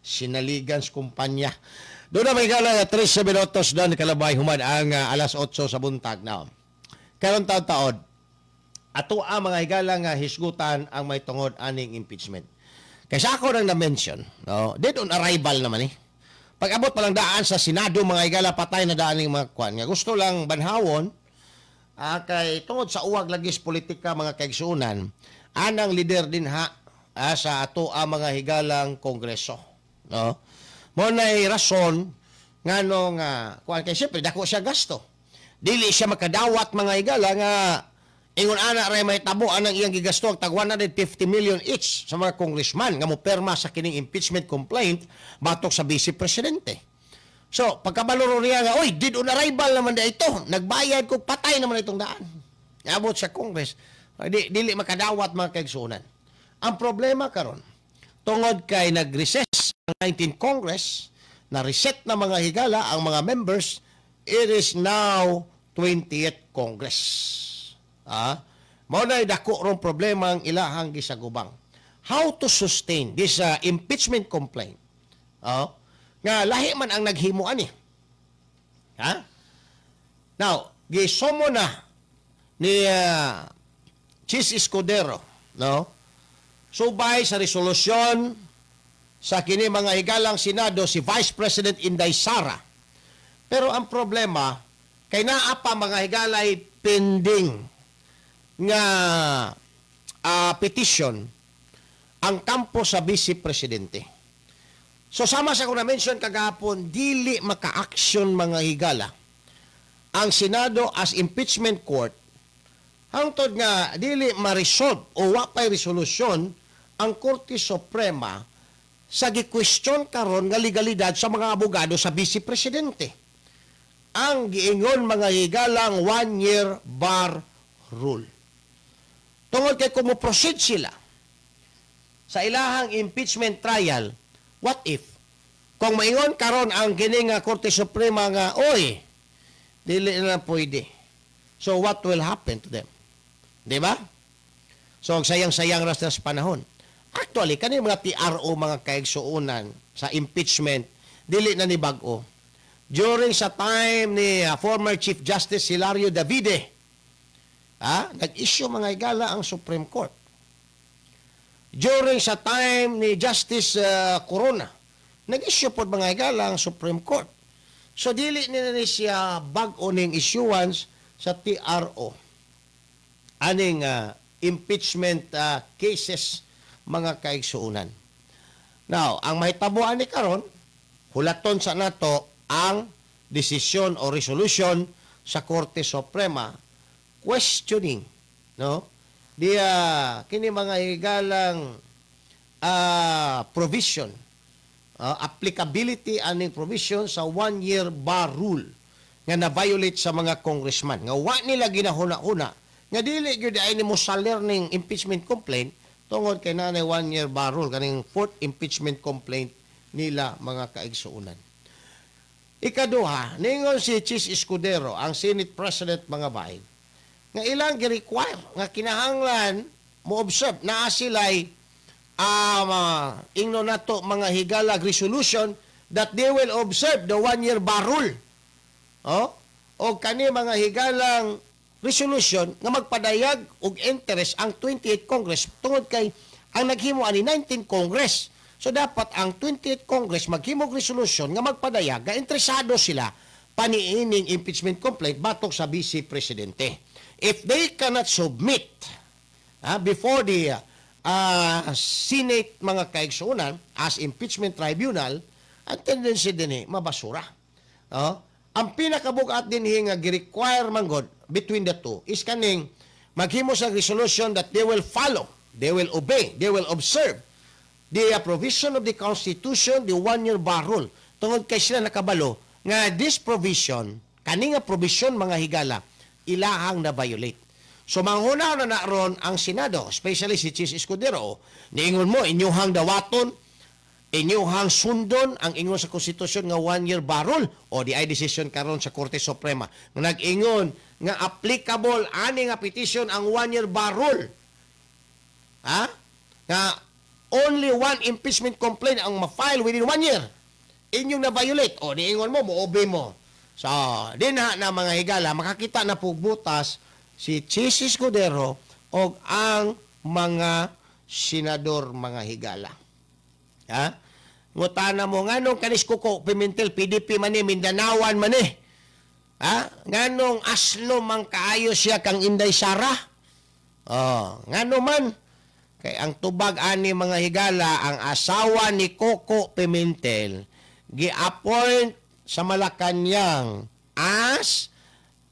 [SPEAKER 10] Sinaligan sa kumpanya. Doon na may gala 13 minutos doon kalabay humad ang alas 8 sa buntag na. Karon taon-taon, ato ang mga higala nga hisgutan ang may tungod aning impeachment. Kaysa ako nang na-mention, dead on arrival naman Pag abot pa lang daan sa Senado, mga higala patay na daan ng mga kwan. Nga gusto lang banhawon kay tungod sa uwag lagis politika mga kaigsuunan, anang leader din sa ato ang mga higalang kongreso. No? Mo na'y rason nga nung kuan kay siyempre dako siya gasto. Dili siya makadawat mga higala nga ingon ana ray may tabo anang iyang gigasto tag 150 million each sa mga congressman nga moperma sa kining impeachment complaint batok sa vice presidente. So, pagkabaloro niya nga, oy, dead on arrival naman na ito. Nagbayad ko, patay naman itong daan. Abot sa Congress. Dili makadawat mga kaigsuunan. Ang problema karon, tungod kay nag-recess ang 19th Congress, na-reset na mga higala ang mga members, it is now 20th Congress. Mao na dako rong problema ang ilahang gisagubang. How to sustain this impeachment complaint? Nga lahi man ang naghimuan eh. Now, gisomo na ni Chis Escudero, no? Subay sa resolusyon sa kini mga higalang Senado si Vice President Inday Sara. Pero ang problema, kay naa pa mga higalay pending nga petition ang kampo sa Vice Presidente. So sama sa kung na-mention kagahapon, dili maka-action mga higala ang Senado as impeachment court hangtod nga dili ma-resolve o wapay resolusyon ang Korte Suprema sa gi-question karon nga legalidad sa mga abogado sa Vice Presidente. Ang giingon mga higalang 1-year bar rule. Tungod kay kung mo-proceed sila sa ilahang impeachment trial, what if? Kung maingon karon ang kining Korte Suprema nga, oy, dili na pwede. So what will happen to them? Di ba? So sayang-sayang ras sa panahon. Actually, kani mga TRO, mga kaigsuunan sa impeachment, dili na ni bag-o. During sa time ni former Chief Justice Hilario Davide, nag-issue mga higala ang Supreme Court. During sa time ni Justice Corona, nag-issue po mga higala ang Supreme Court. So, dili nila siya bag-o ning issuance sa TRO. Aning impeachment cases mga kaigsuunan. Now, ang mahitabuan ni karon, hulaton sa nato ang desisyon o resolution sa Korte Suprema questioning, no? Kini mga higalang provision, applicability aning provision sa 1-year bar rule nga na-violate sa mga congressman. Nga wa nila ginahuna-una, nga dili gyud ay ni mo saler ning impeachment complaint tungod kay nanay 1-year bar rule, kaning 4th impeachment complaint nila mga kaigsuunan. Ikaduha, ningon si Chis Escudero, ang Senate President mga bahay, nga ilang gi-require nga kinahanglan mo observe na sila'y ingno nato mga higalag resolution that they will observe the 1-year bar rule. O kani mga higalang resolution nga magpadayag og interest ang 28th Congress tungod kay ang naghimo ani 19th Congress. So dapat ang 28th Congress maghimog resolution nga magpadayag nga interesado sila paniining impeachment complaint batok sa Vice Presidente. If they cannot submit before the Senate mga kaigsuunan as impeachment tribunal, ang tendency din mabasura. Ang pinakabugat din nga gi-require manggod between the two is kaning maghimo sa resolution that they will follow, they will obey, they will observe the provision of the Constitution, the 1-year bar rule. Tungod kay sila nakabalo nga this provision, kaninga provision mga higala, ilahang na violate. So manghuna na ron ang Senado, especially si Chis Escudero, niingon mo, inyuhang dawaton, inyuhang sundon ang ingon sa konstitusyon nga 1-year bar rule o di ay decision karon sa Korte Suprema. Nag-ingon nga applicable ani nga petition ang 1-year bar rule. Nga only one impeachment complaint ang ma-file within 1 year. Inyong na-violate. O, niingon mo, mo-obey mo. So, din na mga higala, makakita na pugbutas si Chis Escudero o ang mga senador mga higala. Ngutana mo, nga nung kanis Kuko Pimentel, PDP man Mindanawan man Nganong aslo man kaayo siya kang Inday Sara? Ngano man? Kay ang tubag ani mga higala, ang asawa ni Coco Pimentel gi-appoint sa Malacañang as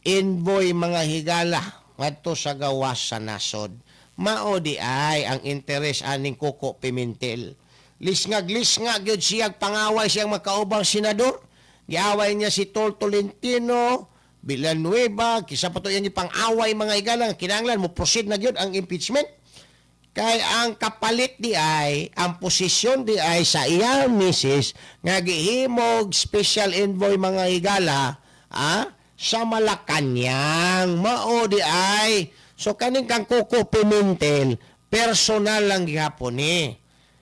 [SPEAKER 10] envoy mga higala ngadto sa gawas sa nasod. Mao di ay ang interes aning Coco Pimentel. Lisngag-lisngag gyud siyang pangaway siyang makaubang senador. Giaway niya si Tol Tolentino, Villanueva, kisa pa to yang ipang-away mga higala, kinahanglan mo proceed na gyud ang impeachment. Kay ang kapalit di ay, ang posisyon di ay sa iyang misis nga gihimog special envoy mga higala sa Malacañang. Mao di ay, so kaning kang Coco Pimentel, personal lang gihapon ni.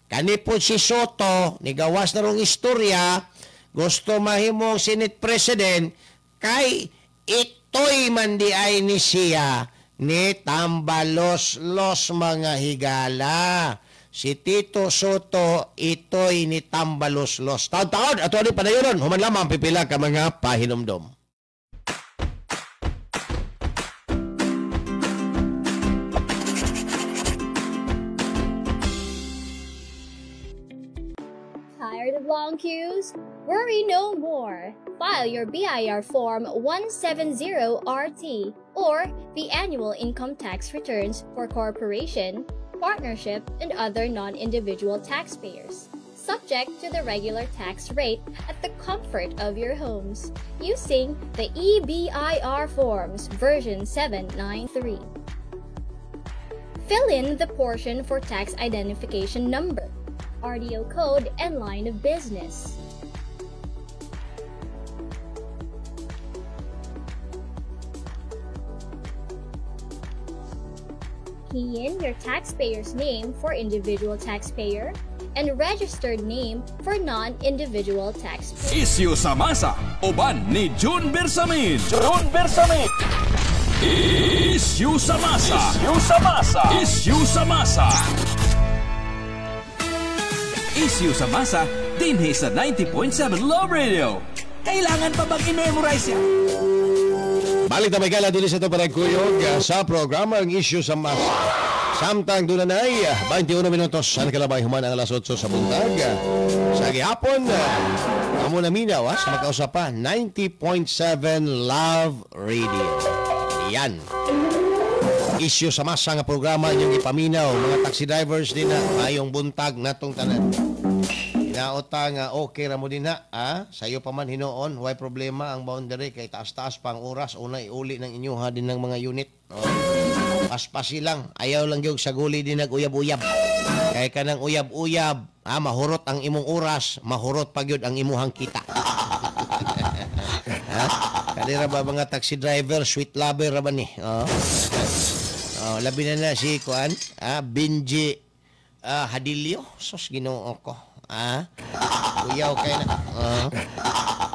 [SPEAKER 10] Kani po si Soto, ni gawas na rong istorya, gusto mahimong Senate President, kay ito'y man di ay ni siya, ni tambalos-los mga higala. Si Tito Soto, ito'y ni tambalos-los. Taon-taon, ato ni padayonon, human lamang pipila ka mga pahinomdom.
[SPEAKER 9] Tired of long queues? Worry no more. File your BIR Form 170RT or the annual income tax returns for corporation, partnership, and other non-individual taxpayers, subject to the regular tax rate at the comfort of your homes, using the eBIR Forms version 793. Fill in the portion for tax identification number, RDO code, and line of business. Key in your taxpayer's name for individual taxpayer and registered name for non-individual taxpayer.
[SPEAKER 1] Isyu sa masa, uban ni June Bersamin.
[SPEAKER 2] June Bersamin.
[SPEAKER 1] Isyu sa masa.
[SPEAKER 2] Isyu sa masa.
[SPEAKER 1] Isyu sa masa. Isyu sa masa, dinhi sa 90.7 Love Radio. Kailangan pa bang i-memorize yan?
[SPEAKER 5] Balik na may gala din sa ito panagkuyog sa programang Issue sa Masa. Samtang doon na ay 21 minutos ang kalabay human ang alas 8 sa buntag. Sa gihapon, amo na minaw sa magkausapan 90.7 Love Radio. Yan. Issue sa Masa nga programa yung ipaminaw mga taxi drivers din na mayong buntag natong tanan. Inaota nga okay ra mo din na sayo pa man hinoon, why problema ang boundary kay taas-taas pang oras una iuli ng inyuha din ng mga unit. Paspasi lang, ayaw lang gyud sa guli din nag-uyab-uyab. Kay kanang uyab-uyab, mahurot ang imong oras, mahurot pa gyud ang imuhang kita. Kadira ba mga taxi driver, sweet lover ra ba ni? Labi na si Kuan, Benji Hadilio, sos Ginoo ko. Uyaw kay na.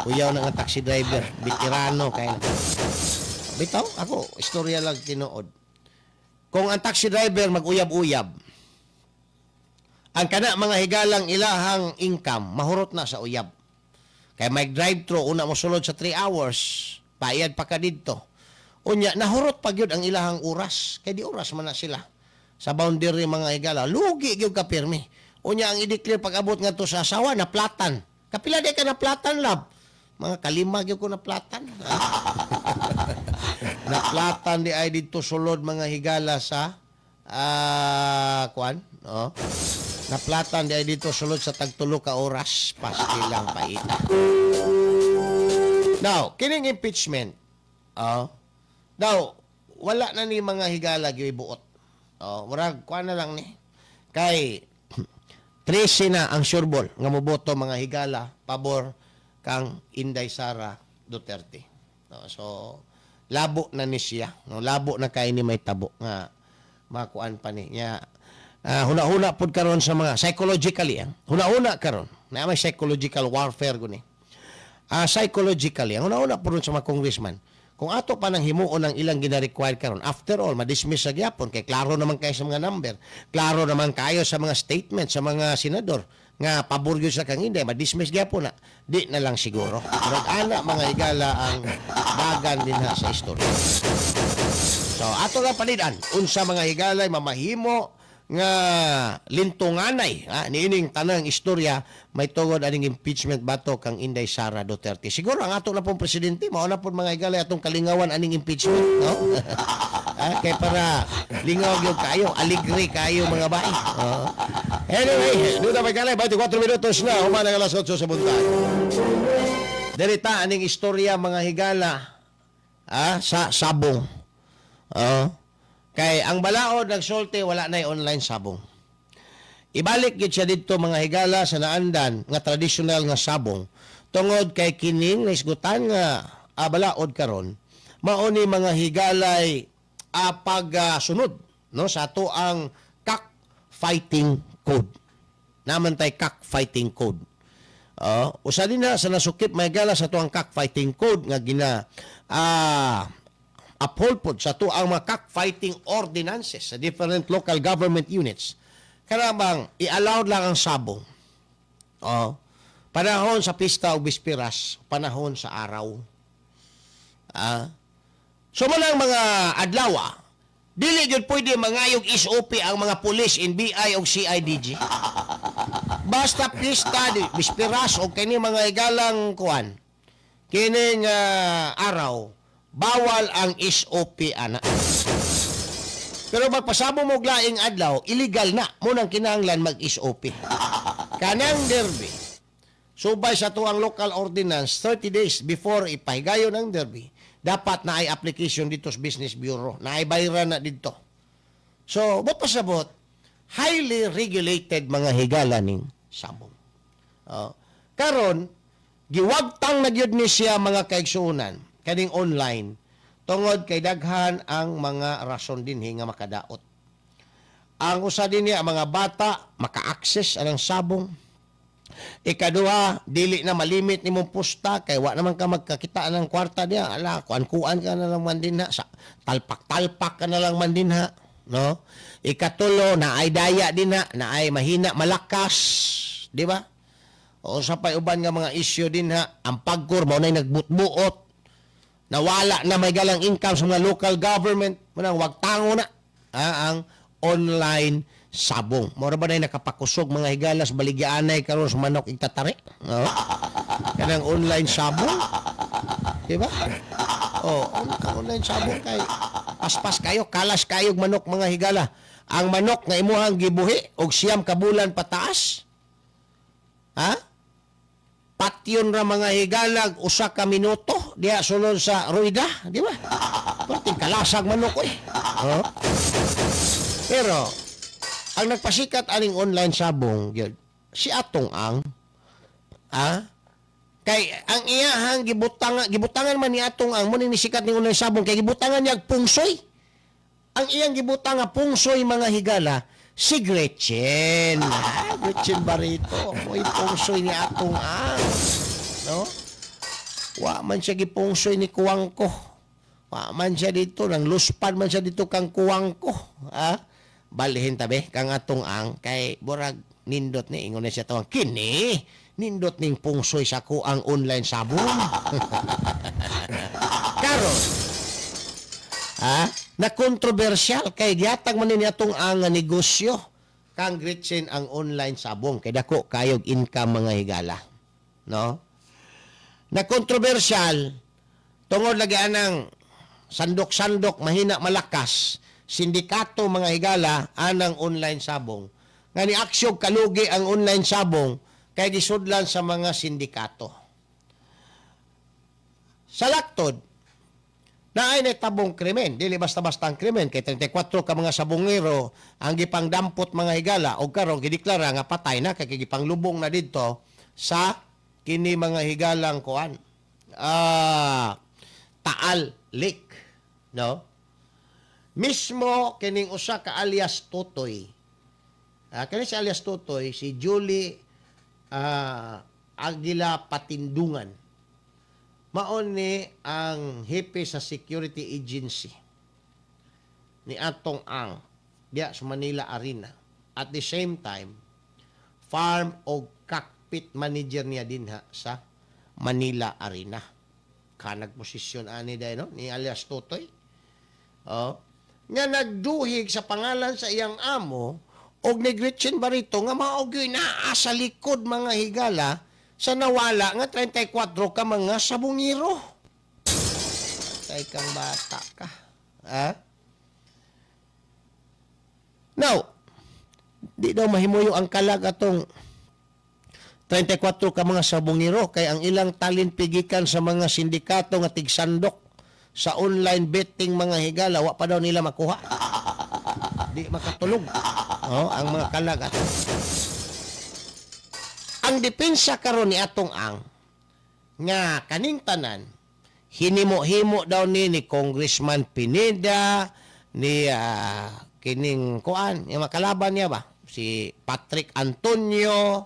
[SPEAKER 5] Uyaw na nga taxi driver, veterano kay na. Bitaw, ako, istorya lang tinuod. Kung ang taxi driver mag-uyab-uyab, ang kana mga higalang ilahang income, mahurot na sa uyab. Kaya may drive-thru, una mo sulod sa 3 hours, bayad pa ka dito. Unya, nahurot pa gyud ang ilahang oras. Kaya di oras man na sila. Sa boundary mga higala, lugi gyud ka pirmi. Unya, ang i-declare pag-abot nga to sa asawa, na platan. Kapila di ka na platan, lab. Mga kalima gyud ko na platan. Na platan di ay dito sulod mga higala sa Kuan. Na platan di ay dito sulod sa tagtulo ka oras. Pasti lang paita. Now, kining impeachment, now, wala na ni mga higala gyud buot. Murag kuan na lang ni. Kay 13 na ang sureball nga moboto mga higala pabor kang Inday Sara Duterte. So labo na ni siya. Labo na kay ni may tabo nga makuan pa ni. Nya huna-huna pud karon sa mga psychologically. Huna-huna karon. Na may psychological warfare guni. Psychologically, huna-huna pud sa mga congressman. Kung ato pa nang himuon ang ilang gina-require karon, after all, ma-dismiss sa gyapon kay klaro naman kayo sa mga number, klaro naman kayo sa mga statement sa mga senador,
[SPEAKER 10] nga pabor gyud sa kang hindi ma-dismiss gyapon na di na lang siguro. Murag ana mga higala ang dagan din ha sa istorya. So ato lang panidan unsa mga higalay mamahimo nga lintunganay niining tanang istorya may tungod aning impeachment bato kang Inday Sara Duterte. Siguro ang ato na pong presidente mao na pong mga higalay atong kalingawan aning impeachment, no? Kay para lingaw gyud kayo, aligre kayo mga bae. Anyway, doon na magkalay 24 minutos na human ang alas 8 sa buntag. Derita aning istorya mga higala sa sabong. Kay ang balaod nagsulti wala na online sabong. Ibalik gid siya didto mga higala sa naandan nga traditional nga sabong tungod kay kining naisgutan nga balaod karon mao ni mga higalay pagsunod no sa ato ang cockfighting code. Naman tay cockfighting code. Usa din na sa nasukip mga higala sa ato ang cockfighting code nga gina uphold po sa tuang mga cockfighting ordinances sa different local government units. Karabang i-allowed lang ang sabong. Panahon sa pista o bispiras, panahon sa araw. So malang mga adlaw, dili jud pwede mangayog SOP ang mga pulis, NBI o CIDG. Basta pista, bispiras o kini mga igalang kuan. Kining araw, bawal ang SOP ana. Pero magpasabo mo glaing adlaw, illegal na. Munang kinahanglan mag-SOP. Kanang derby. Subay sa tuang local ordinance, 30 days before ipahigayon ang derby, dapat na ay application dito sa Business Bureau. Na ay bayran na dito. So, ba't pasabot? Highly regulated mga higala ning sabong. Karon, giwagtang na gyud ni siya mga kaigsuonan kaning online tungod kay daghan ang mga rason dinhi nga makadaot. Ang usa din niya mga bata maka-access anang sabong. Ikaduha, dili na malimit nimong pusta kay wa naman ka magkakita ng kwarta niya. Ala, kuan-kuan ka na lang man din ha. Talpak-talpak ka na lang man din ha. No? Ikatulo, na ay daya din ha. Na ay mahina, malakas. Di ba? O sa uban nga mga issue din ha. Ang pagkur, mo na nagbutbuot. Nawala na may galang income sa mga local government. Munang wag tango na ang online sabong. Mora ba na nakapakusog mga higalas baligyaanay karon sa manok igtatari? Kanang online sabong. Diba? Online sabong kay paspas kayo, kalas kayo manok mga higala. Ang manok nga imuhang gibuhi og siyam ka bulan pataas. Patyon ra mga higalag usa ka minuto diha sulod sa ruida, di ba? Perting kalasag manok Pero ang nagpasikat aning online sabong gyud si Atong Ang kay ang iyahang gibutangan man ni Atong Ang mo ni sikat ning online sabong kay gibutangan niya pungsoy. Ang iyang gibutang nga pungsoy mga higala si Gretchen. Gretchen Barreto. Mo'y pungsoy ni Atong Ang. No? Wa man siya gipungsoy ni Kuwangko. Wa man siya dito. Nang luspan man siya dito kang Kuwangko. Balihin tabi kang Atong Ang. Kay burag nindot ni. Ingon na siya tawang kini. Nindot ning pungsoy sa kuang online sabong. Karon. Na kontrobersyal kay gihatag man ni Atong Ang nga negosyo kang Gretchen ang online sabong kay dako kayog income mga higala, no? Na kontrobersyal tungod lagi anang sandok-sandok mahina malakas sindikato mga higala anang online sabong nga ni aksyon kalugi ang online sabong kay gisudlan sa mga sindikato. Sa laktod na ay natabong krimen. Dili basta-basta ang krimen. Kay 34 ka mga sabongero ang gipangdampot mga higala o karon gideklara nga patay na kay gipanglubong na didto sa kini mga higalang kuan. Taal Lake. No? Mismo kining usa ka alias Tutoy. Kani si alias Tutoy, si Julie Aguila Patindungan. Maon ni ang hepe sa security agency ni Atong Ang diya sa Manila Arena. At the same time, farm o cockpit manager niya din ha sa Manila Arena. Kanag posisyon ani day no ni alias Totoy. Nga nagduhig sa pangalan sa iyang amo og ni Gretchen Barreto nga mao gyud naa sa likod mga higala sa nawala nga 34 ka mga sabungiro. Tay kang bata ka. Now, di daw mahimuyo ang kalag atong 34 ka mga sabungiro kay ang ilang talent pigikan sa mga sindikato nga tigsandok sa online betting mga higala wa pa daw nila makuha. Di makatulog. Ang mga kalag ato. Ang depensa karon ni atong ang nga kaning tanan hinimo-himo daw ni Congressman Pineda ni kining kuan yung makalaban niya ba si Patrick Antonio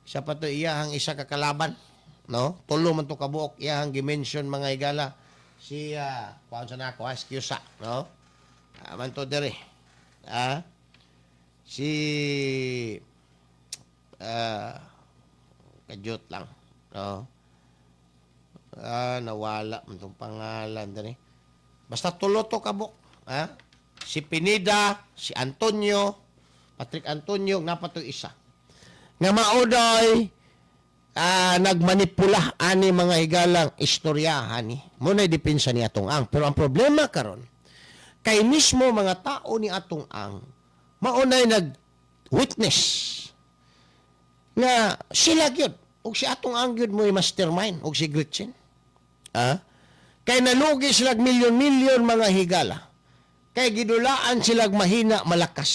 [SPEAKER 10] siya pa to iyahang isa ka kalaban no tulo man to kabuok iyahang gimension mga higala si kuan sa nako excuse no man to dere si kadyot lang no nawala man tong pangalan dere basta tulo to kabuk si Pineda si Antonio Patrick Antonio napatoy isa nga maoday nagmanipula ani mga higalang istoryahan ni mo na depensa ni atong ang pero ang problema karon kay mismo mga tao ni atong ang maunay nag-witness nga sila gyud og si atong ang gyud mo mastermind og si Gretchen kay nalugi sila milyon-milyon mga higala kay gidulaan sila mahina malakas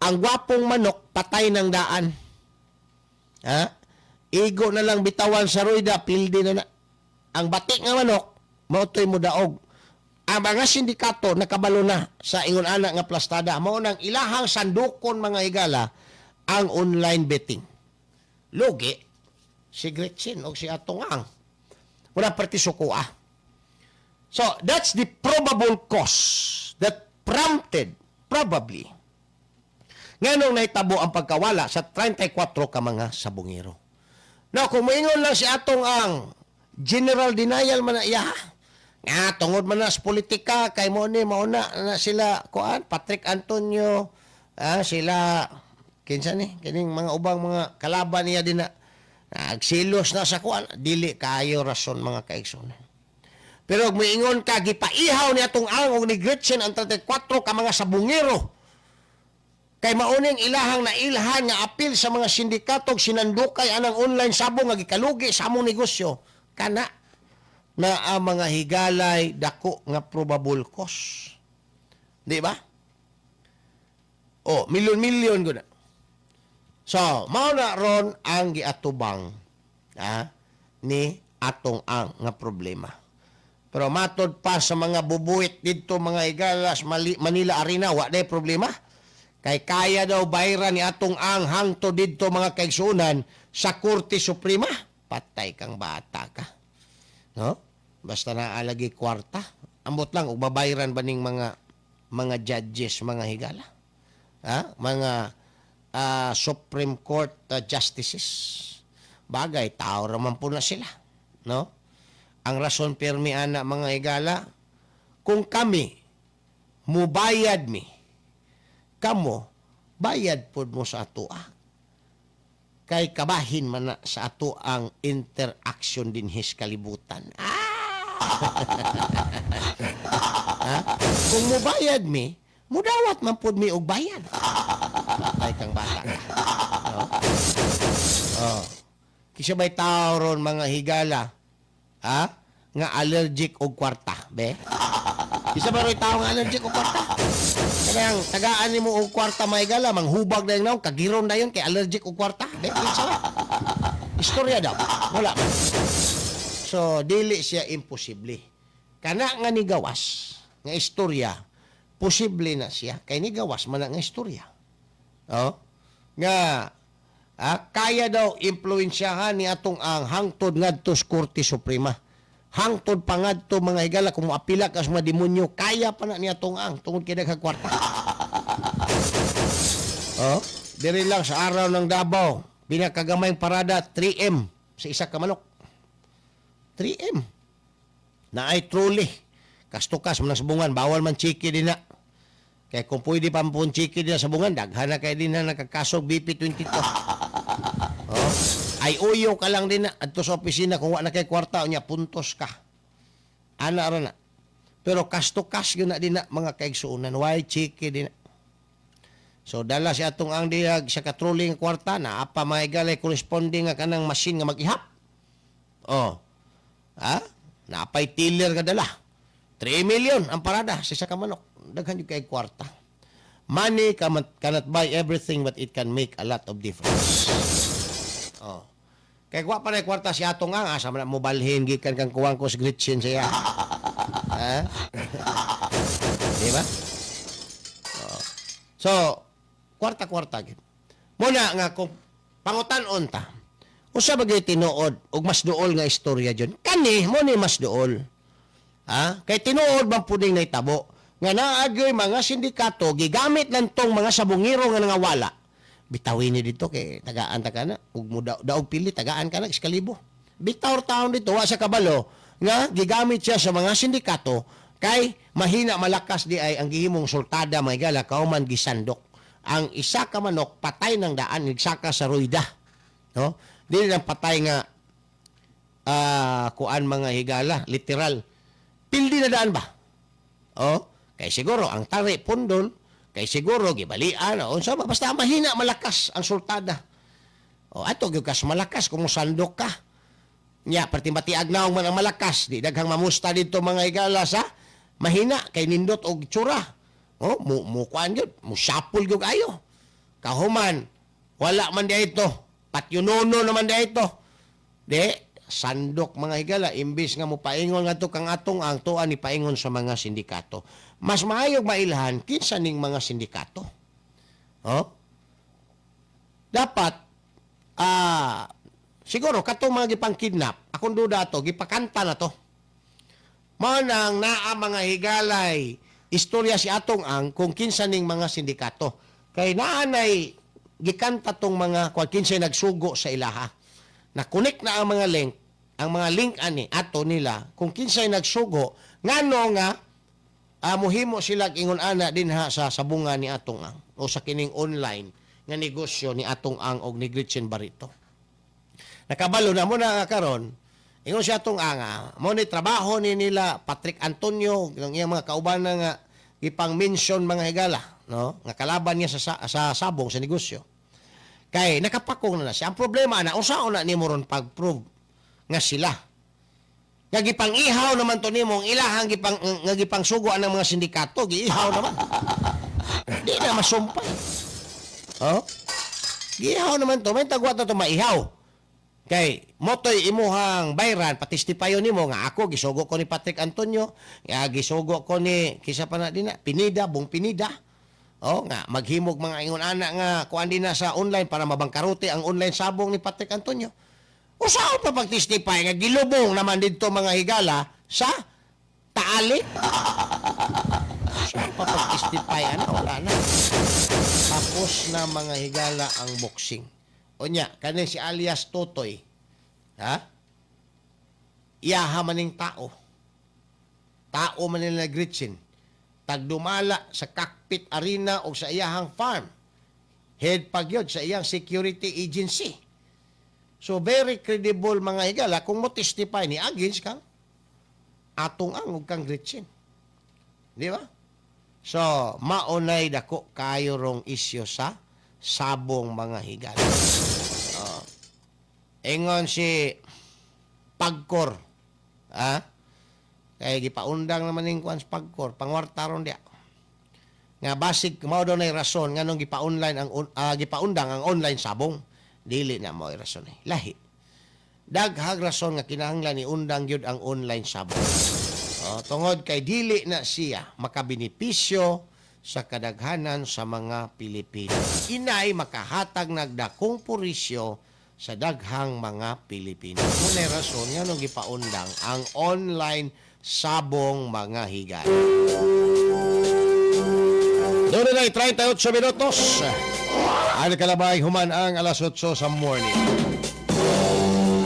[SPEAKER 10] ang gwapong manok patay ng daan igo na lang bitawan sa ruida pildi na ang batik nga manok mautoy mo daog ang mga sindikato nakabalo na sa ingon anak nga plastada mao nang ilahang sandukon mga higala ang online betting lugi si Gretchen o si atong ang wala partisukua so that's the probable cause that prompted probably nganong nahitabo ang pagkawala sa 34 ka mga sabungero. Now, kung maingon lang si atong ang general denial man na iya, nga tungod man na sa politika, kay mo ni mauna na sila, Patrick Antonio, sila, kinsa ni, kining mga ubang mga kalaban niya din na, nagsilos na sa dili kayo rason mga kaigsunan. Pero kung maingon ka, gipaihaw ni atong ang o ni Gretchen ang 34 ka mga sabungero, kay mauning ilahang na ilhan nga apil sa mga sindikato sinandukay anang online sabong nga gikalugi sa among negosyo kana na ang mga higalay dako nga probable cause. Di ba? Milyon-milyon gud. So, mao na ron ang giatubang ni atong ang nga problema. Pero matod pa sa mga bubuit didto mga higalas Manila Arena wa day problema. Kay kaya daw bayran ni atong ang hangto didto mga kaigsunan sa Korte Suprema. Patay kang bata ka. No? Basta naalagi kwarta. Ambot lang, ubabayran ba ning mga judges, mga higala? Mga Supreme Court justices. Bagay, tao raman po na sila. No? Ang rason permi ana mga higala, kung kami, mubayad mi, kamo, bayad po mo sa ato kay kabahin man na sa ato ang interaction din his kalibutan. Kung mubayad mi, mudawat man po mi og bayad. Patay kang bata ka. Kisa may tao ron mga higala nga allergic og kwarta, be? Isa ba rin tao nga allergic og kwarta? Kaya tagaan ni mo og kwarta may gala, manghubag na yung naong, kagiron na yun, kay allergic og kwarta. Istorya daw. Wala man. So, dili siya imposible. Kana nga ni gawas, nga istorya, posible na siya. Kay ni gawas man nga istorya. Nga, kaya daw impluensyahan ni atong ang hangtod ngadto sa Korte Suprema. Hangtod pangadto mga higala kung apila ka sa mga demonyo kaya pa na niya tong ang tungod kay daghang kwarta. diri lang sa araw ng Davao, pinakagamay parada 3M sa isa ka manok. 3M. Na ay truly. Kastukas man sa bungan, bawal man chiki din na. Kaya kung pwede pa po chiki din sa bungan, daghan na kayo din na nakakasog BP22. Oh. Ay uyo ka lang din na adto sa opisina kung wala na kay kwarta o niya puntos ka. Ana ra na. Pero kastukas yun na din na mga kaigsuunan. Why chiki din na. So dala si atong ang diyag sa katrolling kwarta na apa maigalay corresponding nga kanang machine nga mag-ihap. Oh. Ha? Napay tiller ka dala. 3 million ang parada sa isa ka manok. Daghan yung kay kwarta. Money cannot buy everything but it can make a lot of difference. Oh. Kaya kwa pa na kwarta si atong ang asa man mo balhin gikan kang kuwang ko sa Gretchen siya. Ha? Di ba? Oh. So, kwarta-kwarta gid. Muna nga kung pangutan-on ta. Usa bagay tinuod ug mas duol nga istorya diyon. Kani mo ni mas duol. Ha? Kay tinuod bang puding naitabo nga naagyoy mga sindikato gigamit lang tong mga sabungiro nga nangawala. Bitawin ni dito kay tagaan ta kana ug mo daog pili tagaan kana iskalibo. Bitaw taon dito wa sa kabalo nga gigamit siya sa mga sindikato kay mahina malakas di ay ang gihimong sultada maygala kauman gisandok. Ang isa ka manok patay ng daan nagsaka sa ruida. No? Dili lang patay nga kuan mga higala, literal. Pildi na daan ba? Oh, kay siguro ang tari pundol, kay siguro gibalian o unsa ba basta mahina malakas ang sultada. Oh, ato gyud kas malakas kung sandok ka. Nya pertimbatiag naong man ang malakas, di daghang mamusta dito mga higala sa mahina kay nindot og tsura. Oh, mo kuan gyud, mo sapul gyud ayo. Kahuman wala man di ito. Patyunono naman di ito. Di sandok mga higala imbis nga mo paingon ngadto kang atong ang tuan ni paingon sa mga sindikato. Mas maayog mailhan kinsa ning mga sindikato. Oh? Dapat siguro katong mga gipang-kidnap, akong duda to gipakanta na to. Mao nang naa mga higalay istorya si atong ang kung kinsa ning mga sindikato. Kay naanay gikanta tong mga kinsay nagsugo sa ilaha. Na-connect na ang mga link ani ato nila kung kinsay nagsugo ngano nga muhimo sila ingon ana dinha sa sabungan ni atong ang o sa kining online nga negosyo ni atong ang og ni Gretchen Barreto. Nakabalo na mo na karon ingon si atong ang mo ni trabaho ni nila Patrick Antonio ng iyang mga kaubanan nga ipang-mention mga higala no nga kalaban niya sa sabong sa negosyo. Kay nakapakong na siya. Ang problema na unsaon na nimo ron pag-prove nga sila. Nga gipang-ihaw naman to nimo ang ilahang gipang sugo ang mga sindikato, giihaw naman. Di na masumpay. Oh? Giihaw naman to, may tagwa to maihaw. Kay motoy imuhang bayran patistipayon nimo nga ako gisugo ko ni Patrick Antonio, gisugo ko ni kisa pa na din Pinida, Bong Pinida. Oh, nga maghimog mga ingon ana nga kuan din na sa online para mabangkarote ang online sabong ni Patrick Antonio. Usaon pa pag-testify nga gilubong naman dito mga higala sa taali. Usaon pa pag-testify ana wala na. Tapos na mga higala ang boxing. Onya, kanin si alias Totoy. Ha? Iyaha maning tao. Tao man nila Gretchen. Tagdumala sa cockpit arena o sa iyahang farm. Head pagyod sa iyang security agency. So very credible mga higala kung mo testify ni against kang atong ang kang Gretchen. Di ba? So maunay dako kayo rong isyo sa sabong mga higala. Ingon si Pagkor. Kaya gipaundang naman ning kuan sa Pagkor, pangwarta ron dia. Nga basig mao daw nay rason nganong gipa-online ang gipaundang ang online sabong. Dili na mao rason eh. Lahi. Daghang rason nga kinahanglan ni undang gyud ang online sabong. Tungod kay dili na siya makabenipisyo sa kadaghanan sa mga Pilipino. Inay makahatag nagdakong purisyo sa daghang mga Pilipino. Munay rason nga nung gipaundang ang online sabong mga higala. Doon na 38 minutos.
[SPEAKER 5] Ano kalabay human ang alas 8 sa morning.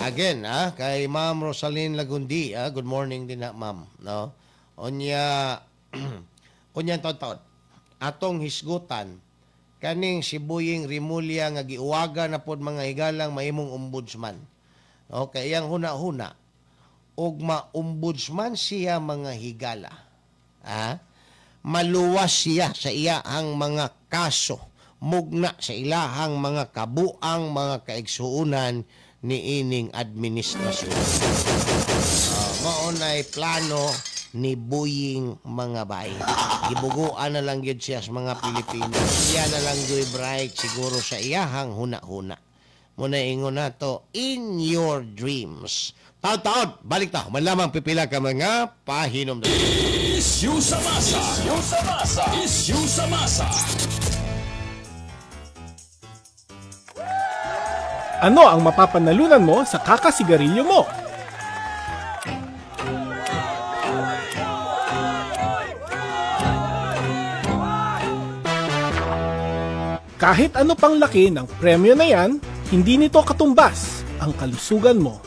[SPEAKER 5] Again, kay Ma'am Rosalyn Lagundi, good morning din na, ma'am. No? Unya taon-taon, atong hisgutan, kaning sibuying Rimulya nga giuwaga na pod mga higalang mahimong ombudsman. Okay, yang huna-huna, og ma-ombudsman siya mga higala. Maluwas siya sa iyahang mga kaso, mugna sa ilahang mga kabuang mga kaigsuunan ni ining administrasyon. Maunay plano ni Buying mga bay. Gibuguan na lang yun siya sa mga Pilipino. Siya na lang do'y bright siguro sa iyahang huna-huna. Muna ingon na to, in your dreams. Taon-taon, balik ta. Malamang pipila ka mga pahinom na.
[SPEAKER 1] Isyu sa masa. Isyu sa masa. Isyu sa masa.
[SPEAKER 3] Ano ang mapapanalunan mo sa kakasigarilyo mo? Kahit ano pang laki ng premyo na yan, hindi nito katumbas ang kalusugan mo.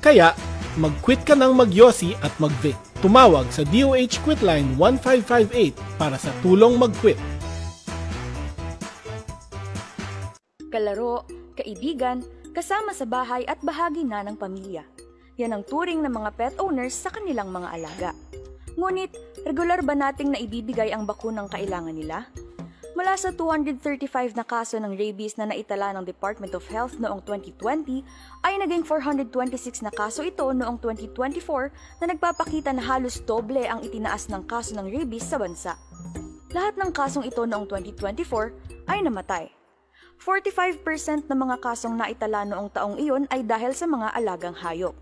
[SPEAKER 3] Kaya, mag-quit ka ng mag-yosi at mag-vape. Tumawag sa DOH Quitline 1558 para sa tulong mag-quit.
[SPEAKER 8] Kalaro, kaibigan, kasama sa bahay at bahagi na ng pamilya. Yan ang turing ng mga pet owners sa kanilang mga alaga. Ngunit, regular ba nating naibibigay ang bakunang kailangan nila? Mula sa 235 na kaso ng rabies na naitala ng Department of Health noong 2020, ay naging 426 na kaso ito noong 2024 na nagpapakita na halos doble ang itinaas ng kaso ng rabies sa bansa. Lahat ng kasong ito noong 2024 ay namatay. 45% ng mga kasong naitala noong taong iyon ay dahil sa mga alagang hayop.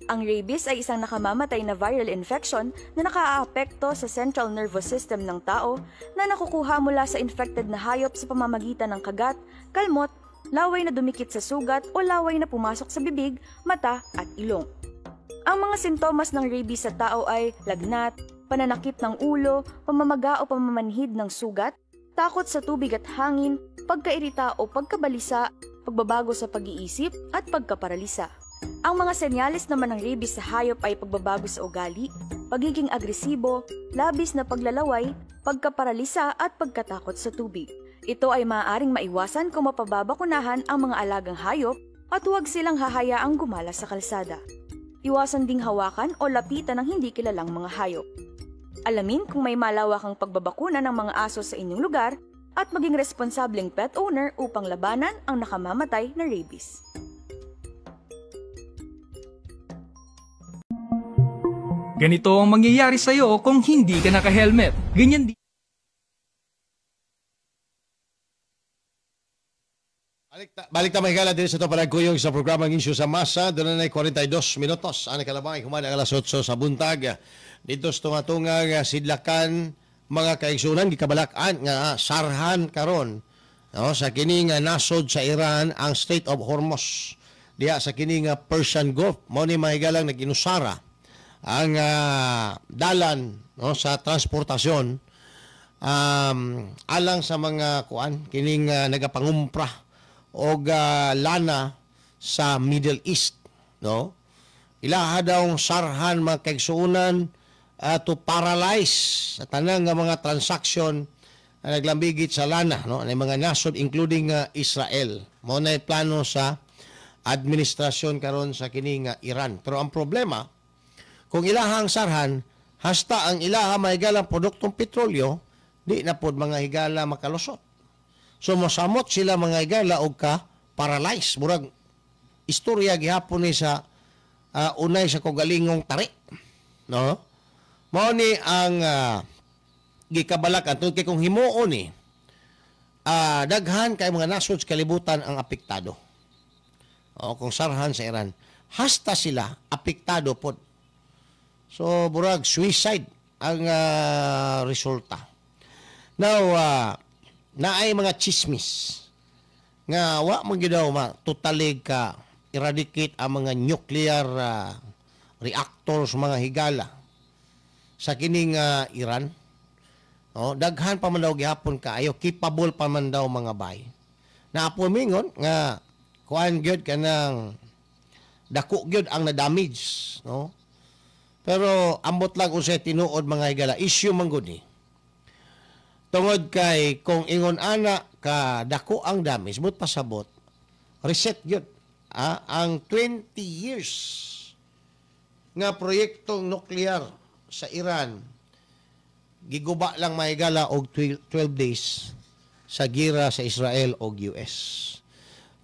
[SPEAKER 8] Ang rabies ay isang nakamamatay na viral infection na nakaaapekto sa central nervous system ng tao na nakukuha mula sa infected na hayop sa pamamagitan ng kagat, kalmot, laway na dumikit sa sugat o laway na pumasok sa bibig, mata at ilong. Ang mga sintomas ng rabies sa tao ay lagnat, pananakit ng ulo, pamamaga o pamamanhid ng sugat, takot sa tubig at hangin, pagkairita o pagkabalisa, pagbabago sa pag-iisip at pagkaparalisa. Ang mga senyales naman ng rabies sa hayop ay pagbabago sa ugali, pagiging agresibo, labis na paglalaway, pagkaparalisa at pagkatakot sa tubig. Ito ay maaaring maiwasan kung mapababakunahan ang mga alagang hayop at huwag silang hahayaang gumala sa kalsada. Iwasan ding hawakan o lapitan ng hindi kilalang mga hayop. Alamin kung may malawakang pagbabakuna ng mga aso sa inyong lugar at maging responsableng pet owner upang labanan ang nakamamatay na rabies.
[SPEAKER 11] Ganito ang mangyayari sa'yo kung hindi ka naka-helmet. Ganyan din.
[SPEAKER 5] Balik ta mahigala din sa ito panagkuyong sa programang Isyu sa Masa. Doon na 42 minutos. Ano kalabang human ang alas 8 sa buntag. Dito sa tunga-tunga sidlakan mga kaigsunan, gikabalakan nga sarhan karon sa kining nasod sa Iran ang Strait of Hormuz. Diya sa kining Persian Gulf. Mao ni mahigalang nag-inusara ang dalan sa transportasyon alang sa mga kining nagapangumpra og lana sa Middle East, ilaha daw sarhan mga kaigsuunan to paralyze sa tanang mga transaksyon na naglambigit sa lana ng mga nasod including Israel. Mao na plano sa administrasyon karon sa kining Iran. Pero ang problema, kung ilahang sarhan, hasta ang ilaha mahigalang produktong petrolyo, di na pod mga higala makalusot. So mosamot sila mga higala og ka-paralyze. Murag istorya gihapon ni sa unay sa kogalingong tari. Mao ni ang gikabalakan. Tungkol kung himuon ni, daghan kay mga nasod sa kalibutan ang apektado. Kung sarhan sa Iran, hasta sila apektado pod. So, burag, suicide ang resulta. Now,
[SPEAKER 10] na ay mga chismis nga wa man gyud daw matutalig ka eradicate ang mga nuclear reactors mga higala sa kining Iran. No, daghan pa man daw gihapon kaayo, capable pa man daw mga bay. Na pumingon nga kuan gyud kanang dako gyud ang na-damage, no? Pero ambot lang usay tinuod mga higala, issue man gud ni. Tungod kay kung ingon ana ka dako ang damage, but pasabot reset gyud ang 20 years nga proyektong nuklear sa Iran giguba lang mahigala og 12 days sa gira sa Israel o US.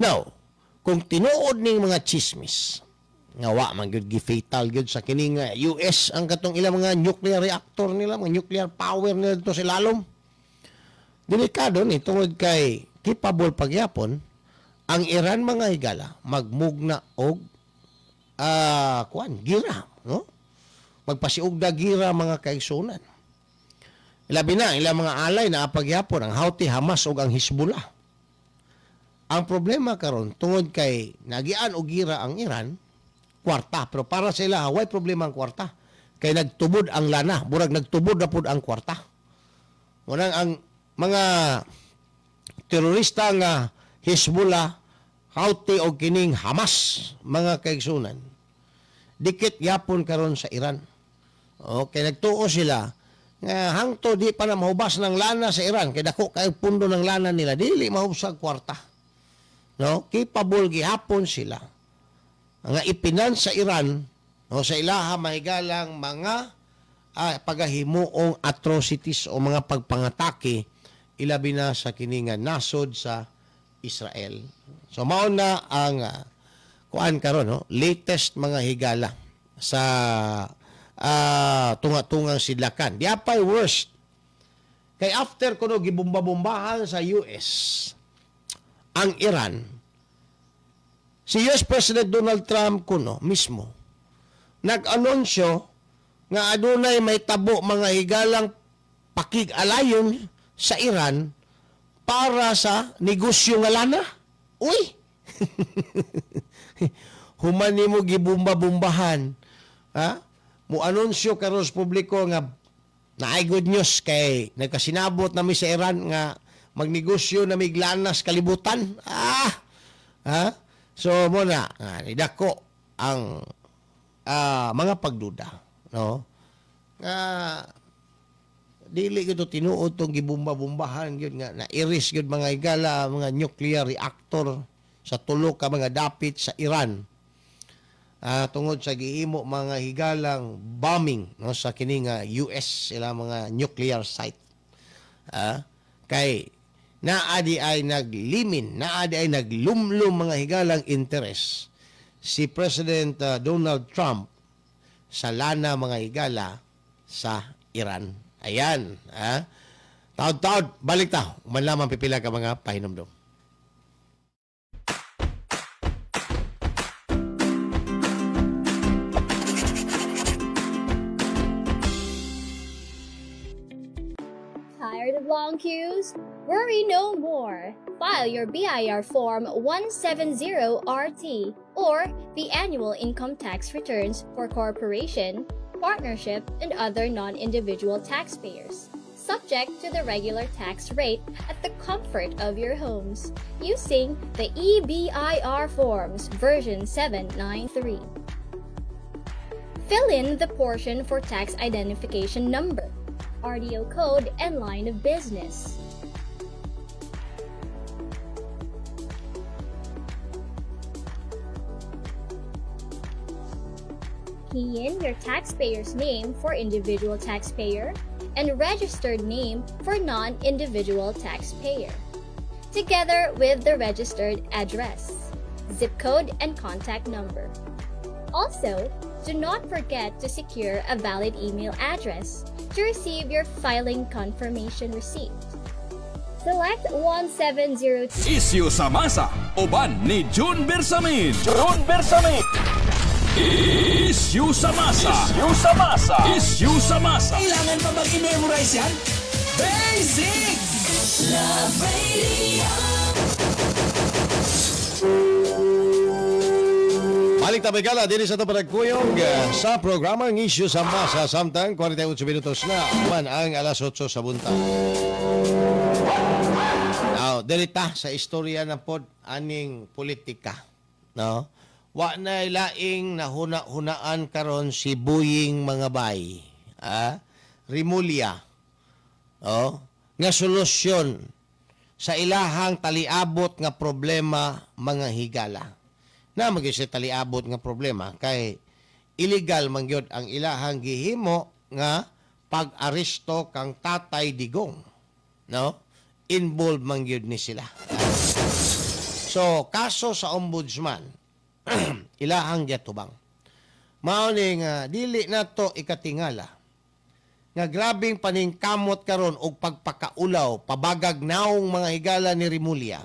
[SPEAKER 10] Now, kung tinuod ning mga chismis nga wa man gyud gi-fatal gyud sa kining US ang katong ilang mga nuclear reactor nila, mga nuclear power nila dito sa lalom, delikado ni tungod kay capable pagyapon ang Iran mga higala magmugna og gira, no? Magpasiugda gira mga kaigsunan. Labi na ilang mga alay na pagyapon ang Houthi, Hamas ug ang Hezbollah. Ang problema karon tungod kay nagian og gira ang Iran, kwarta, pero para sa ila way problema ang kwarta. Kay nagtubod ang lana, burag nagtubod na pud ang kwarta. Munang ang mga terorista nga Hezbollah, Houthi o kining Hamas, mga kaigsunan, dikit yapon karon sa Iran. Okay, nagtuo sila nga hangto di pa na mahubas ng lana sa Iran, kay dako kay pundo ng lana nila, dili mahubsag kwarta. No, capable gihapon sila nga ipinans sa Iran, no, sa ilaha mahigalang mga pagahimuong atrocities o mga pagpangatake ilabi na sa kiningan nasod sa Israel. So mao na ang kuan karon, no, latest mga higala sa tunga-tungang sidlakan. Di apay worst. Kay after kuno gibomba-bombahan sa US ang Iran, si US President Donald Trump kuno mismo nag-anunsyo nga adunay may tabo mga higalang pakig-alayon sa Iran para sa negosyo nga lana. Uy! Human nimo gibomba-bombahan. Ha? Mo anunsyo karon sa publiko nga naay good news kay nagkasinabot na mi sa Iran nga magnegosyo na miglanas kalibutan. Ha? So mo na nidako ang mga pagduda, no? Dili gyud tinuod tong gibomba-bombahan gyud nga na-iris gyud mga higala mga nuclear reactor sa tulo ka mga dapit sa Iran. Tungod sa giimo mga higalang bombing, no, sa kining US sila mga nuclear site. Kay naadi ay naglimin, naadi ay naglumlum mga higalang interes si President Donald Trump sa lana mga higala sa Iran. Ayan, taod-taod, balik ta. Manlaman pipila ka mga pahinomdom.
[SPEAKER 9] Tired of long queues? Worry no more. File your BIR Form 170RT or the annual income tax returns for corporation, partnership, and other non-individual taxpayers, subject to the regular tax rate at the comfort of your homes, using the EBIR Forms version 793. Fill in the portion for tax identification number, RDO code, and line of business. Key in your taxpayer's name for individual taxpayer and registered name for non-individual taxpayer, together with the registered address, zip code, and contact number. Also, do not forget to secure a valid email address to receive your filing confirmation receipt. Select 1702.
[SPEAKER 1] Isyu sa masa, uban ni June Bersamin.
[SPEAKER 2] June Bersamin.
[SPEAKER 1] Isyu sa masa.
[SPEAKER 2] Isyu sa masa.
[SPEAKER 1] Isyu sa masa.
[SPEAKER 12] Kailangan pa bang i-memorize yan? Basic!
[SPEAKER 4] Love Radio.
[SPEAKER 5] Balik na Megala, din sa ito panagkuyong sa programang Isyu sa Masa. Samtang 48 minutos na man ang alas 8 sa buntag. Now, delita sa istorya na pod aning politika. No? Wa na ilaing nahuna-hunaan karon si Buying mga bay. Rimulya. Oh, nga solusyon sa ilahang taliabot nga problema mga higala. Na maging sa taliabot nga problema kay illegal man gyud ang ilahang gihimo nga pag-aresto kang Tatay Digong. No? Involved man gyud ni sila. So, kaso sa ombudsman ilahang gyatubang. Mao ni nga dili nato ikatingala nga grabing paningkamot karon og pagpakaulaw pabagag naong mga higala ni Rimulya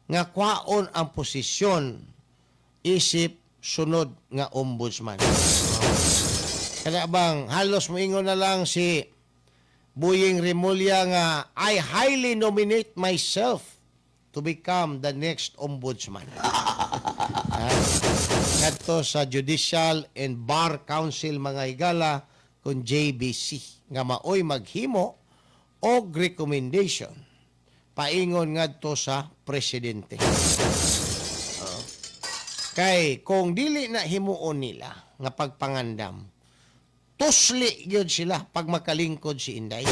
[SPEAKER 5] nga kwaon ang posisyon isip sunod nga ombudsman. Kaya bang halos moingon na lang si Buying Rimulya nga I highly nominate myself to become the next ombudsman. Kadto sa Judicial and Bar Council mga higala kung JBC nga maoy maghimo og recommendation paingon ngadto sa presidente. Kay kung dili na himuon nila nga pagpangandam, tusli gyud sila pag makalingkod si Inday.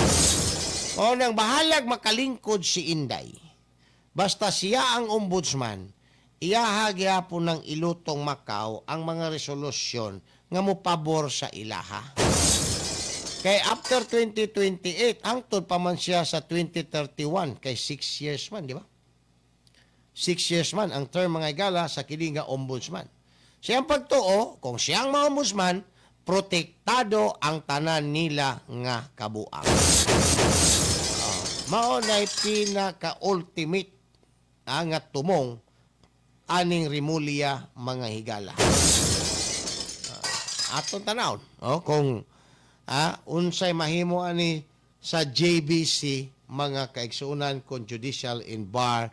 [SPEAKER 5] O nang bahalag makalingkod si Inday, basta siya ang ombudsman, iyaha gyapon ng ilutong Macau ang mga resolusyon nga mopabor sa ilaha. Kay after 2028, hangtod pa man siya sa 2031, kay 6 years man, di ba? 6 years man ang term mga higala sa kini nga ombudsman. Siyang pagtuo, kung siyang mga ombudsman, protektado ang tanan nila nga kabuang. Mao na'y pinaka-ultimate nga tumong aning Rimulya mga higala. Atong tanawon, kung unsay mahimo ani sa JBC mga kaigsuunan kon Judicial and Bar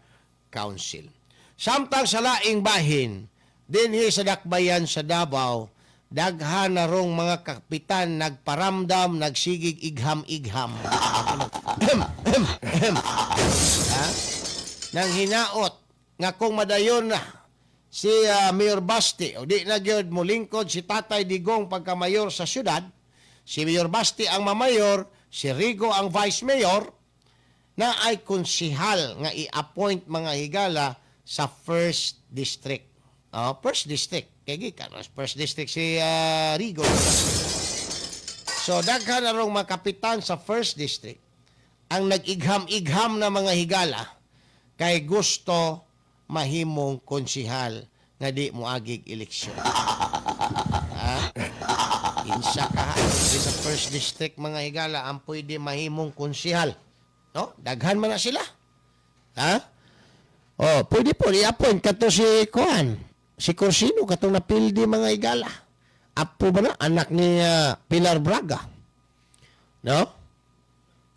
[SPEAKER 5] Council. Samtang sa laing bahin, dinhi sa dakbayan sa Davao, daghan na rong mga kapitan nagparamdam, nagsigig igham-igham. Nang hinaot nga kung madayon na si Mayor Basti, o di na gyud mulingkod si Tatay Digong pagka-mayor sa syudad, si Mayor Basti ang mamayor, si Rigo ang vice mayor, na ay konsihal nga i-appoint mga higala sa First District. First District. Kaya gikan, First District si Rigo. So, daghan na rong mga kapitan sa First District ang nag-igham-igham na mga higala kay gusto mahimong konsihal nga di moagig eleksyon. Insa ka sa First District mga higala ang pwede mahimong konsihal. No? Daghan man na sila. Pwede po i-appoint kato si Kuan. Si Corsino katong napildi mga higala. Apo ba na? Anak ni Pilar Braga. No?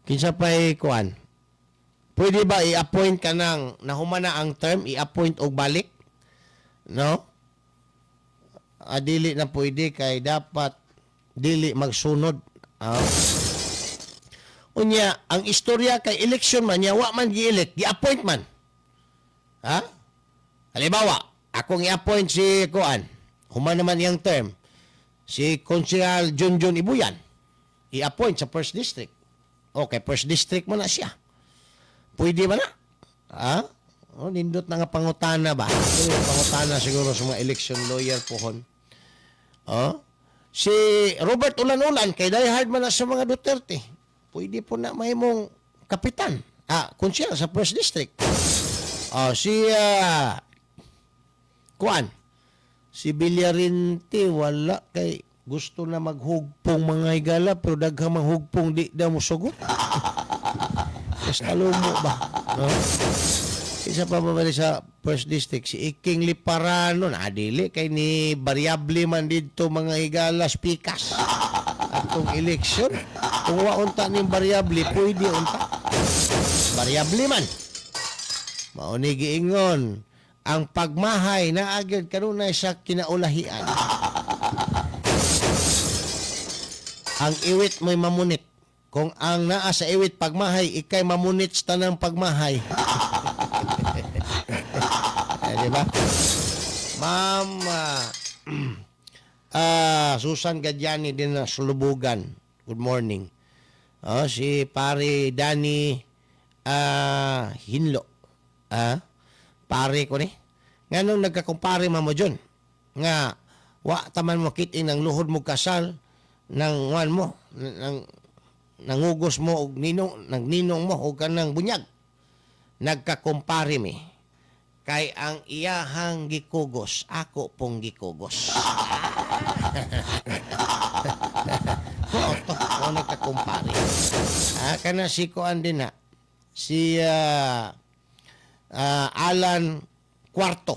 [SPEAKER 5] Kinsa pa'y Kuan. Pwede ba i-appoint ka nang nahumana ang term, i-appoint og balik? No? Dili na pwede kay dapat dili magsunod. Unya, ang istorya kay election man, wa man gi-elect, gi-appoint man. Halimbawa, akong i-appoint si Kuan, human naman yung term, si Konsehal Junjun Ibuyan, i-appoint sa First District. Okay, First District mo na siya. Pwede ba na? Nindot na nga pangutana ba? Pangutana siguro sa mga election lawyer pohon. Si Robert Ulan-Ulan, kay diehard man na sa mga Duterte. Pwede po na mahimong kapitan. Konsehal sa First District. Si Kuan. Si Villarinti, wala kay gusto na maghugpong mga higala pero daghang maghugpong di daw mo sugot. Talo mo ba? Isa pa ba sa First District? Si Iking Liparano, nadili kay ni variable man dito mga higala spikas. Atong eleksyon, kung waunta ni variable, pwede unta.
[SPEAKER 10] variable man. Mauni giingon ang pagmahay na agad kanunay sa kinaulahian. Ang iwit mo'y mamunit. Kung ang naa sa iwit pagmahay, ikay mamunit sa tanang pagmahay. Diba? Mama Susan Gadyani din na Sulubugan. Good morning. Si pare Danny Hinlo. Pare ko ni. Nga nung nagkakumpare mo dyan. Nga, wa taman mo kiting ng luhod mo kasal ng wan mo. Nangugos mo og ninong, nagninong mo o kanang bunyag. Nagkakumpare mi. Kay ang iyahang gikugos, ako pong gikugos. O nagkakumpare. Kana si Kuan din na. Si Alan Cuarto.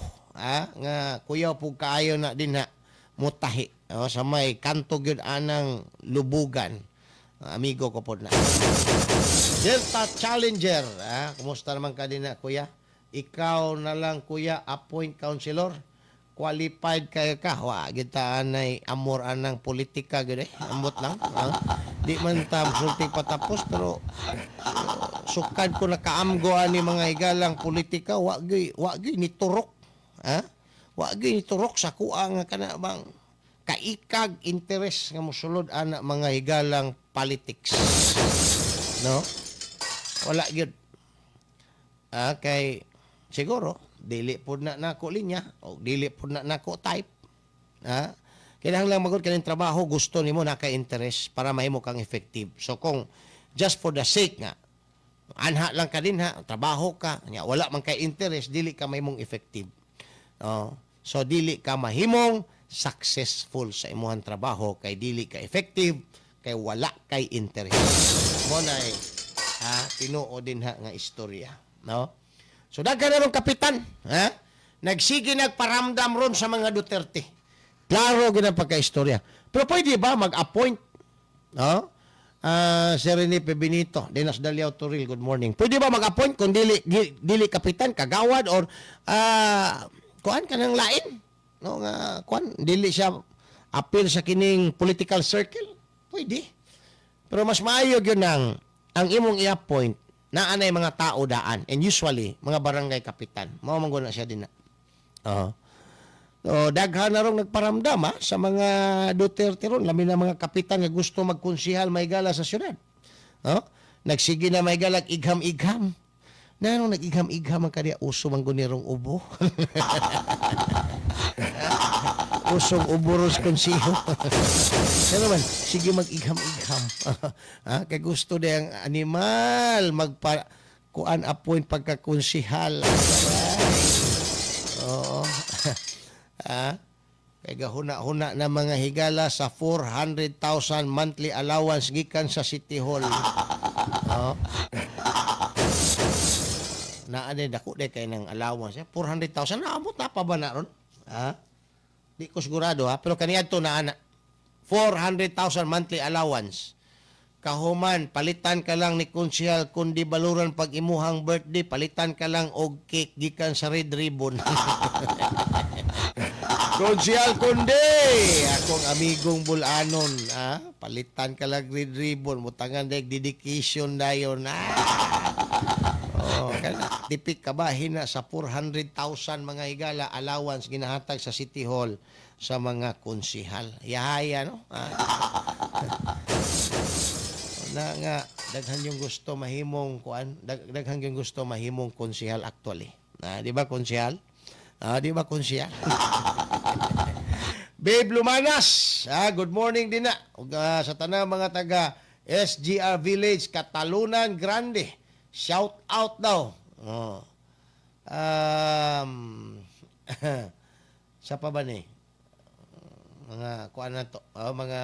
[SPEAKER 10] Nga kuya po kaayo na din na mutahi. Sa may kanto gyud anang lubugan. Amigo ko po na. Delta Challenger. Kumusta naman ka din na kuya? Ikaw na lang kuya, appoint counselor. Qualified kayo ka. Kita anay amor anang politika gud amot lang. Di man ta sulti patapos pero sukad ko nakaamgo ani mga higalang politika wa gyud ni turok. Wa gyud ni turok sa kuha nga kana bang kaikag interes nga mosulod ana mga higalang politics. No? Wala gyud. Kay siguro dili pod na nako linya o dili pod na nako type. Kinahanglan magud kaning trabaho gusto nimo na kay interest para mahimo kang effective. So kung just for the sake nga anha lang ka din trabaho ka nya wala man kay interest dili ka mahimong effective. So dili ka mahimong successful sa imong trabaho kay dili ka effective kay wala kay interest. Mo na tinuod din nga istorya, no? So daghan na ron kapitan, nagsige nagparamdam ron sa mga Duterte. Klaro gid ang pagka-istorya. Pero pwede ba mag-appoint, no? Si Rene P. Benito, Dinas Daliao Toril, good morning. Pwede ba mag-appoint kung dili kapitan, kagawad or kuan kanang lain? No nga kuan dili siya appeal sa kining political circle. Pwede. Pero mas maayo gyud nang ang imong i-appoint na anay mga tao daan and usually mga barangay kapitan. Mao man na siya din na. So daghan na rong nagparamdam sa mga Duterte ron labi na mga kapitan nga gusto magkonsihal maygala sa syudad. Nagsige na maygala igham-igham. Nanong nag-igham-igham ang kaniya uso man gunirong ubo. Usong uburos konsiho. Kaya naman, sige mag-igham-igham. Kaya gusto na yung animal kuan appoint pagkakonsihal. Oo. Kaya gahuna-huna na mga higala sa 400,000 monthly allowance gikan sa City Hall. Naanay dako de kay ng allowance 400,000 naabot na pa ba na ron? Di ko sigurado pero kaniadto na ana 400,000 monthly allowance. Kahuman palitan ka lang ni konsehal kundi baluran pag imuhang birthday palitan ka lang og cake gikan sa Red Ribbon. Konsehal kundi akong amigong Bulanon palitan ka lang Red Ribbon mutangan dag dedication dayon tipik kabahin na sa 400,000 mga higala allowance ginahatag sa City Hall sa mga konsihal. Yahaya, no? Na nga, daghan yung gusto mahimong daghan yung gusto mahimong konsihal actually. Di ba konsihal? Di ba konsihal? Babe Lumanas, good morning din na. Sa tanang mga taga SGR Village, Catalunan Grande. Shout out daw. Sa pa ba ni? Mga kuan na to, mga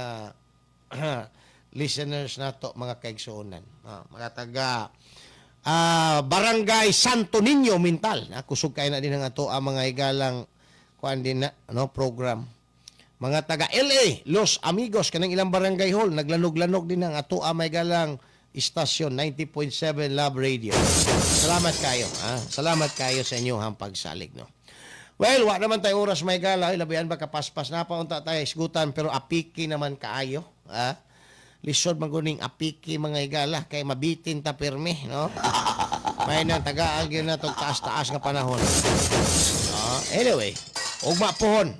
[SPEAKER 10] listeners na to, mga kaigsuonan. Mga taga Barangay Santo Niño Mintal. Kusog kayo na din ang ato mga higalang kuan din na program. Mga taga LA, Los Amigos, kanang ilang barangay hall, naglanog-lanog din ang ato mga higalang istasyon 90.7 Love Radio. Salamat kayo. Salamat kayo sa inyong pagsalig, no. Well, wa naman tayo oras may gala, labihan ba kapaspas na paunta tayo isgutan, pero apiki naman kaayo, lisod maguning apiki mga igala kay mabitin ta pirmi, no. May nang tagaan gyud na tong taas-taas nga panahon. Anyway, ugma pohon,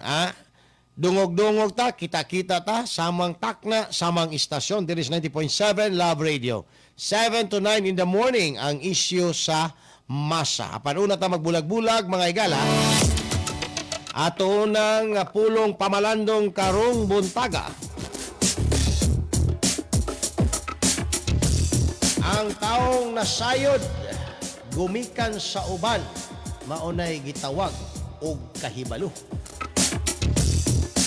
[SPEAKER 10] dungog-dungog ta, kita-kita ta, samang takna, samang istasyon. There is 90.7 Love Radio. 7 to 9 in the morning ang issue sa masa. Apan una ta magbulag-bulag, mga igala. Ato nang pulong pamalandong karong buntaga. Ang taong nasayod, gumikan sa uban, maunay gitawag og kahibalo.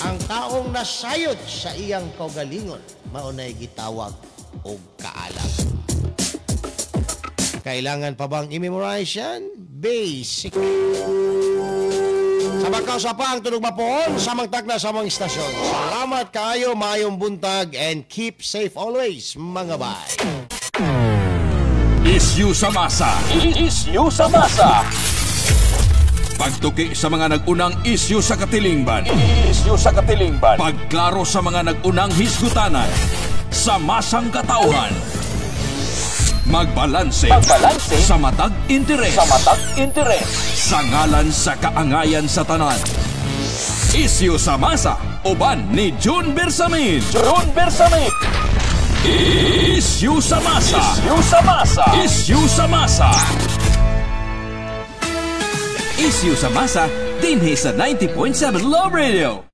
[SPEAKER 10] Ang taong nasayod sa iyang kaugalingon, maunay gitawag og kaalam. Kailangan pa bang i-memorize yan? Basic. Sa magkausapang tunog mapoon, samang takna, samang istasyon. Salamat kayo, mayong buntag, and keep safe always, mga bay.
[SPEAKER 1] Issue sa masa.
[SPEAKER 2] Issue sa masa.
[SPEAKER 1] Pagtuki sa mga nag-unang issue sa katilingban.
[SPEAKER 2] Issue sa katilingban.
[SPEAKER 1] Pagklaro sa mga nag-unang hisgutanan. Sa masang katauhan. Magbalanse. Sa matag interes. Sa ngalan sa kaangayan sa tanan. Issue sa masa. Uban ni June Bersamin. Issue sa masa. Issue sa masa. Issue sa masa, dinhi sa 90.7 Love Radio.